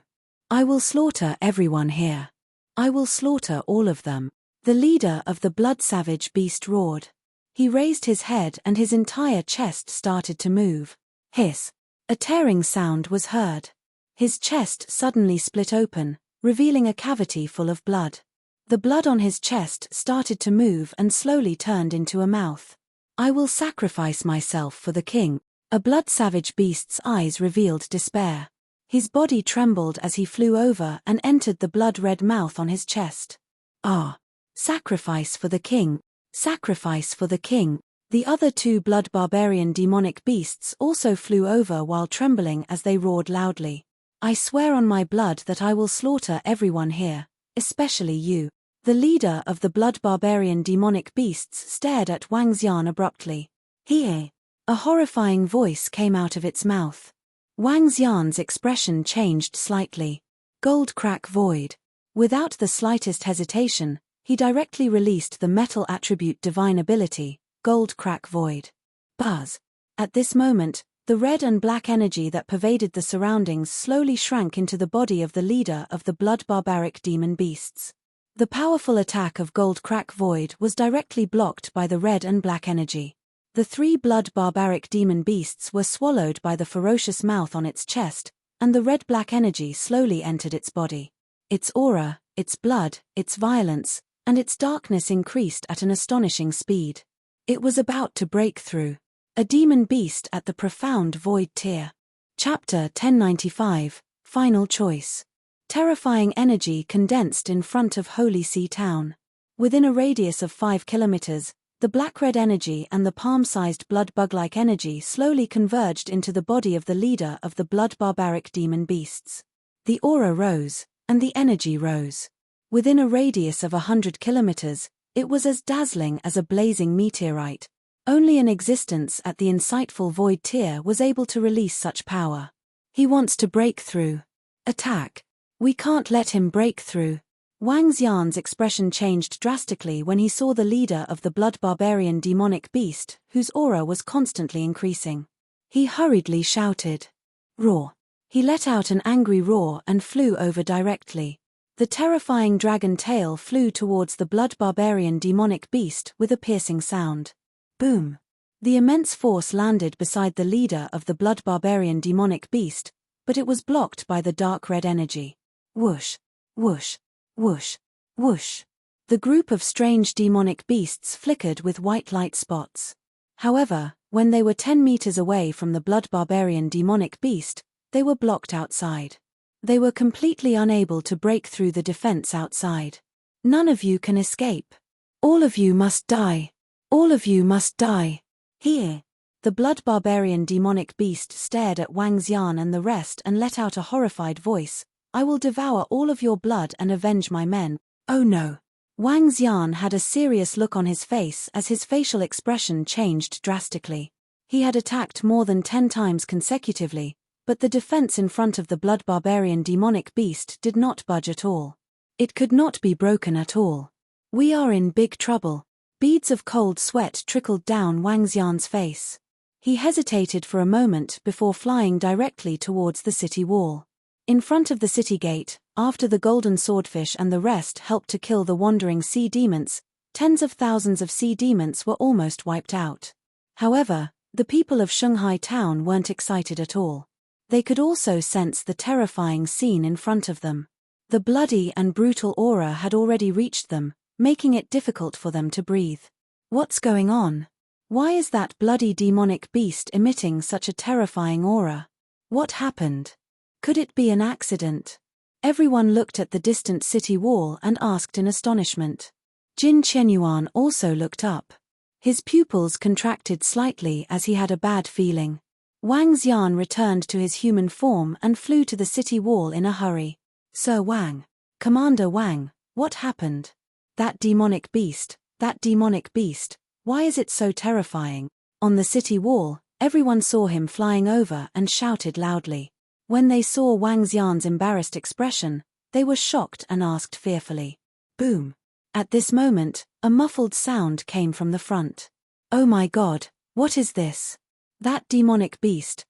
I will slaughter everyone here. I will slaughter all of them. The leader of the blood savage beast roared. He raised his head and his entire chest started to move. Hiss. A tearing sound was heard. His chest suddenly split open, revealing a cavity full of blood. The blood on his chest started to move and slowly turned into a mouth. I will sacrifice myself for the king. A blood savage beast's eyes revealed despair. His body trembled as he flew over and entered the blood-red mouth on his chest. Ah! Sacrifice for the king. Sacrifice for the king. The other 2 blood barbarian demonic beasts also flew over while trembling as they roared loudly. I swear on my blood that I will slaughter everyone here, especially you. The leader of the blood barbarian demonic beasts stared at Wang Xian abruptly. He. A horrifying voice came out of its mouth. Wang Xian's expression changed slightly. Gold crack void. Without the slightest hesitation, he directly released the metal attribute divine ability, Gold crack void. Buzz. At this moment, the red and black energy that pervaded the surroundings slowly shrank into the body of the leader of the blood barbaric demon beasts. The powerful attack of Gold Crack Void was directly blocked by the red and black energy. The 3 blood barbaric demon beasts were swallowed by the ferocious mouth on its chest, and the red-black energy slowly entered its body. Its aura, its blood, its violence, and its darkness increased at an astonishing speed. It was about to break through. A demon beast at the profound void tier. Chapter 1095, Final Choice. Terrifying energy condensed in front of Holy See Town. Within a radius of 5 kilometers, the black-red energy and the palm-sized blood bug-like energy slowly converged into the body of the leader of the blood barbaric demon beasts. The aura rose, and the energy rose. Within a radius of 100 kilometers, it was as dazzling as a blazing meteorite. Only an existence at the insightful void tier was able to release such power. He wants to break through. Attack. We can't let him break through. Wang Xian's expression changed drastically when he saw the leader of the blood barbarian demonic beast, whose aura was constantly increasing. He hurriedly shouted. Roar. He let out an angry roar and flew over directly. The terrifying dragon tail flew towards the blood barbarian demonic beast with a piercing sound. Boom. The immense force landed beside the leader of the blood barbarian demonic beast, but it was blocked by the dark red energy. Whoosh, whoosh, whoosh, whoosh. The group of strange demonic beasts flickered with white light spots. However, when they were 10 meters away from the blood barbarian demonic beast, they were blocked outside. They were completely unable to break through the defense outside. None of you can escape. All of you must die. All of you must die. Here. The blood barbarian demonic beast stared at Wang Xian and the rest and let out a horrified voice. I will devour all of your blood and avenge my men. Oh no. Wang Xian had a serious look on his face as his facial expression changed drastically. He had attacked more than 10 times consecutively, but the defense in front of the blood barbarian demonic beast did not budge at all. It could not be broken at all. We are in big trouble. Beads of cold sweat trickled down Wang Xian's face. He hesitated for a moment before flying directly towards the city wall. In front of the city gate, after the golden swordfish and the rest helped to kill the wandering sea demons, tens of thousands of sea demons were almost wiped out. However, the people of Shanghai town weren't excited at all. They could also sense the terrifying scene in front of them. The bloody and brutal aura had already reached them, making it difficult for them to breathe. What's going on? Why is that bloody demonic beast emitting such a terrifying aura? What happened? Could it be an accident? Everyone looked at the distant city wall and asked in astonishment. Jin Chenyuan also looked up. His pupils contracted slightly as he had a bad feeling. Wang Xian returned to his human form and flew to the city wall in a hurry. Sir Wang. Commander Wang, what happened? That demonic beast, why is it so terrifying? On the city wall, everyone saw him flying over and shouted loudly. When they saw Wang Xian's embarrassed expression, they were shocked and asked fearfully. Boom! At this moment, a muffled sound came from the front. Oh my God, what is this? That demonic beast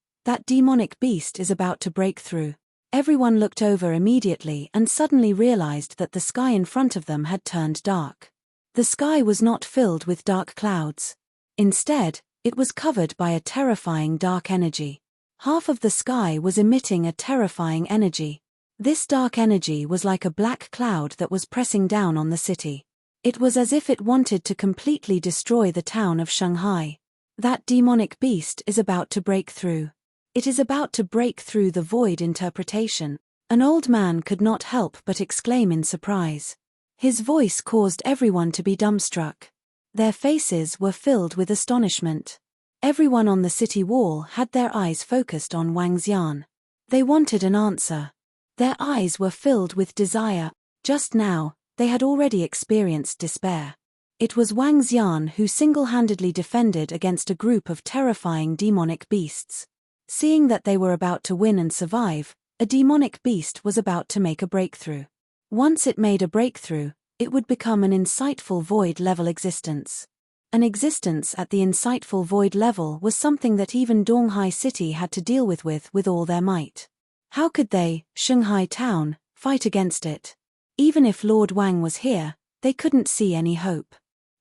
is about to break through. Everyone looked over immediately and suddenly realized that the sky in front of them had turned dark. The sky was not filled with dark clouds. Instead, it was covered by a terrifying dark energy. Half of the sky was emitting a terrifying energy. This dark energy was like a black cloud that was pressing down on the city. It was as if it wanted to completely destroy the town of Shanghai. That demonic beast is about to break through. It is about to break through the void interpretation. An old man could not help but exclaim in surprise. His voice caused everyone to be dumbstruck. Their faces were filled with astonishment. Everyone on the city wall had their eyes focused on Wang Xian. They wanted an answer. Their eyes were filled with desire. Just now, they had already experienced despair. It was Wang Xian who single-handedly defended against a group of terrifying demonic beasts. Seeing that they were about to win and survive, a demonic beast was about to make a breakthrough. Once it made a breakthrough, it would become an insightful void-level existence. An existence at the insightful void level was something that even Donghai City had to deal with all their might. How could they, Shanghai Town, fight against it? Even if Lord Wang was here, they couldn't see any hope.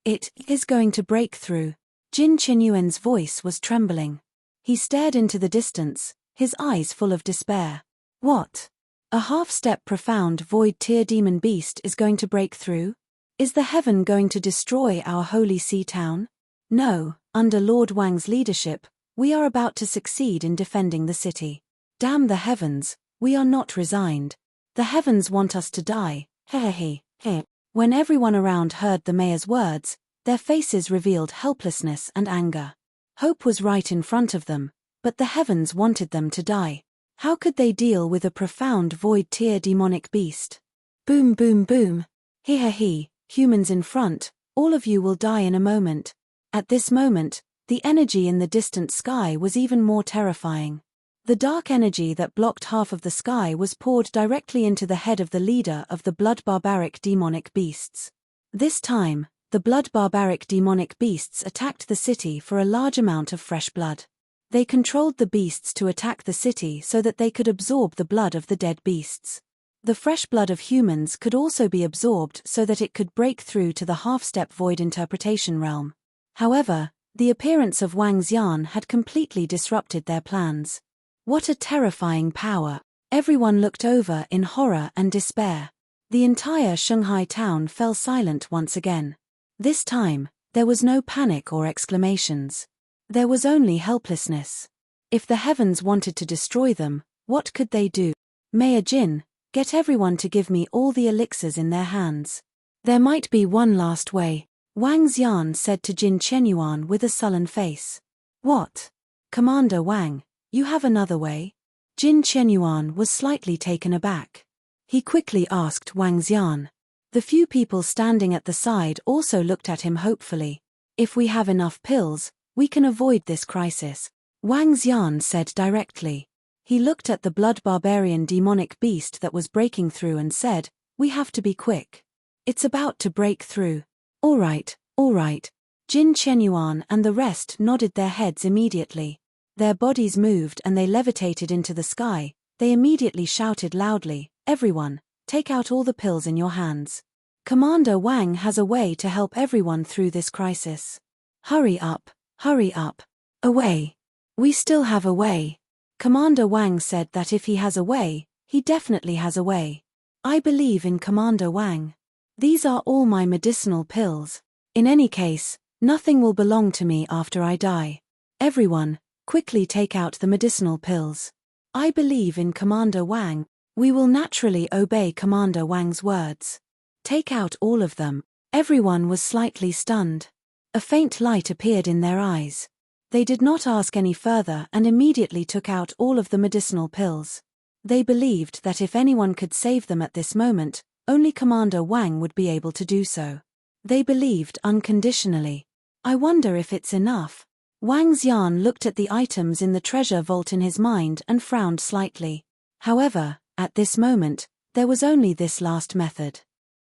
It is going to break through. Jin Qinyuan's voice was trembling. He stared into the distance, his eyes full of despair. What? A half-step profound void tier demon beast is going to break through? Is the heaven going to destroy our holy sea town? No, under Lord Wang's leadership, we are about to succeed in defending the city. Damn the heavens, we are not resigned. The heavens want us to die. He. When everyone around heard the mayor's words, their faces revealed helplessness and anger. Hope was right in front of them, but the heavens wanted them to die. How could they deal with a profound void tier demonic beast? Boom boom boom. He. Humans in front, all of you will die in a moment. At this moment, the energy in the distant sky was even more terrifying. The dark energy that blocked half of the sky was poured directly into the head of the leader of the blood barbaric demonic beasts. This time, the blood barbaric demonic beasts attacked the city for a large amount of fresh blood. They controlled the beasts to attack the city so that they could absorb the blood of the dead beasts. The fresh blood of humans could also be absorbed so that it could break through to the half-step void interpretation realm. However, the appearance of Wang Xian had completely disrupted their plans. What a terrifying power! Everyone looked over in horror and despair. The entire Shanghai town fell silent once again. This time, there was no panic or exclamations. There was only helplessness. If the heavens wanted to destroy them, what could they do? Mayor Jin, get everyone to give me all the elixirs in their hands. There might be one last way, Wang Xian said to Jin Chenyuan with a sullen face. What? Commander Wang, you have another way? Jin Chenyuan was slightly taken aback. He quickly asked Wang Xian. The few people standing at the side also looked at him hopefully. If we have enough pills, we can avoid this crisis, Wang Xian said directly. He looked at the blood barbarian demonic beast that was breaking through and said, we have to be quick. It's about to break through. All right. Jin Chenyuan and the rest nodded their heads immediately. Their bodies moved and they levitated into the sky. They immediately shouted loudly, everyone, take out all the pills in your hands. Commander Wang has a way to help everyone through this crisis. Hurry up. A way. We still have a way. Commander Wang said that if he has a way, he definitely has a way. I believe in Commander Wang. These are all my medicinal pills. In any case, Nothing will belong to me after I die. Everyone, quickly take out the medicinal pills. I believe in Commander Wang. We will naturally obey Commander Wang's words. Take out all of them. Everyone was slightly stunned. A faint light appeared in their eyes. They did not ask any further and immediately took out all of the medicinal pills. They believed that if anyone could save them at this moment, only Commander Wang would be able to do so. They believed unconditionally. I wonder if it's enough. Wang Xian looked at the items in the treasure vault in his mind and frowned slightly. However, at this moment, there was only this last method.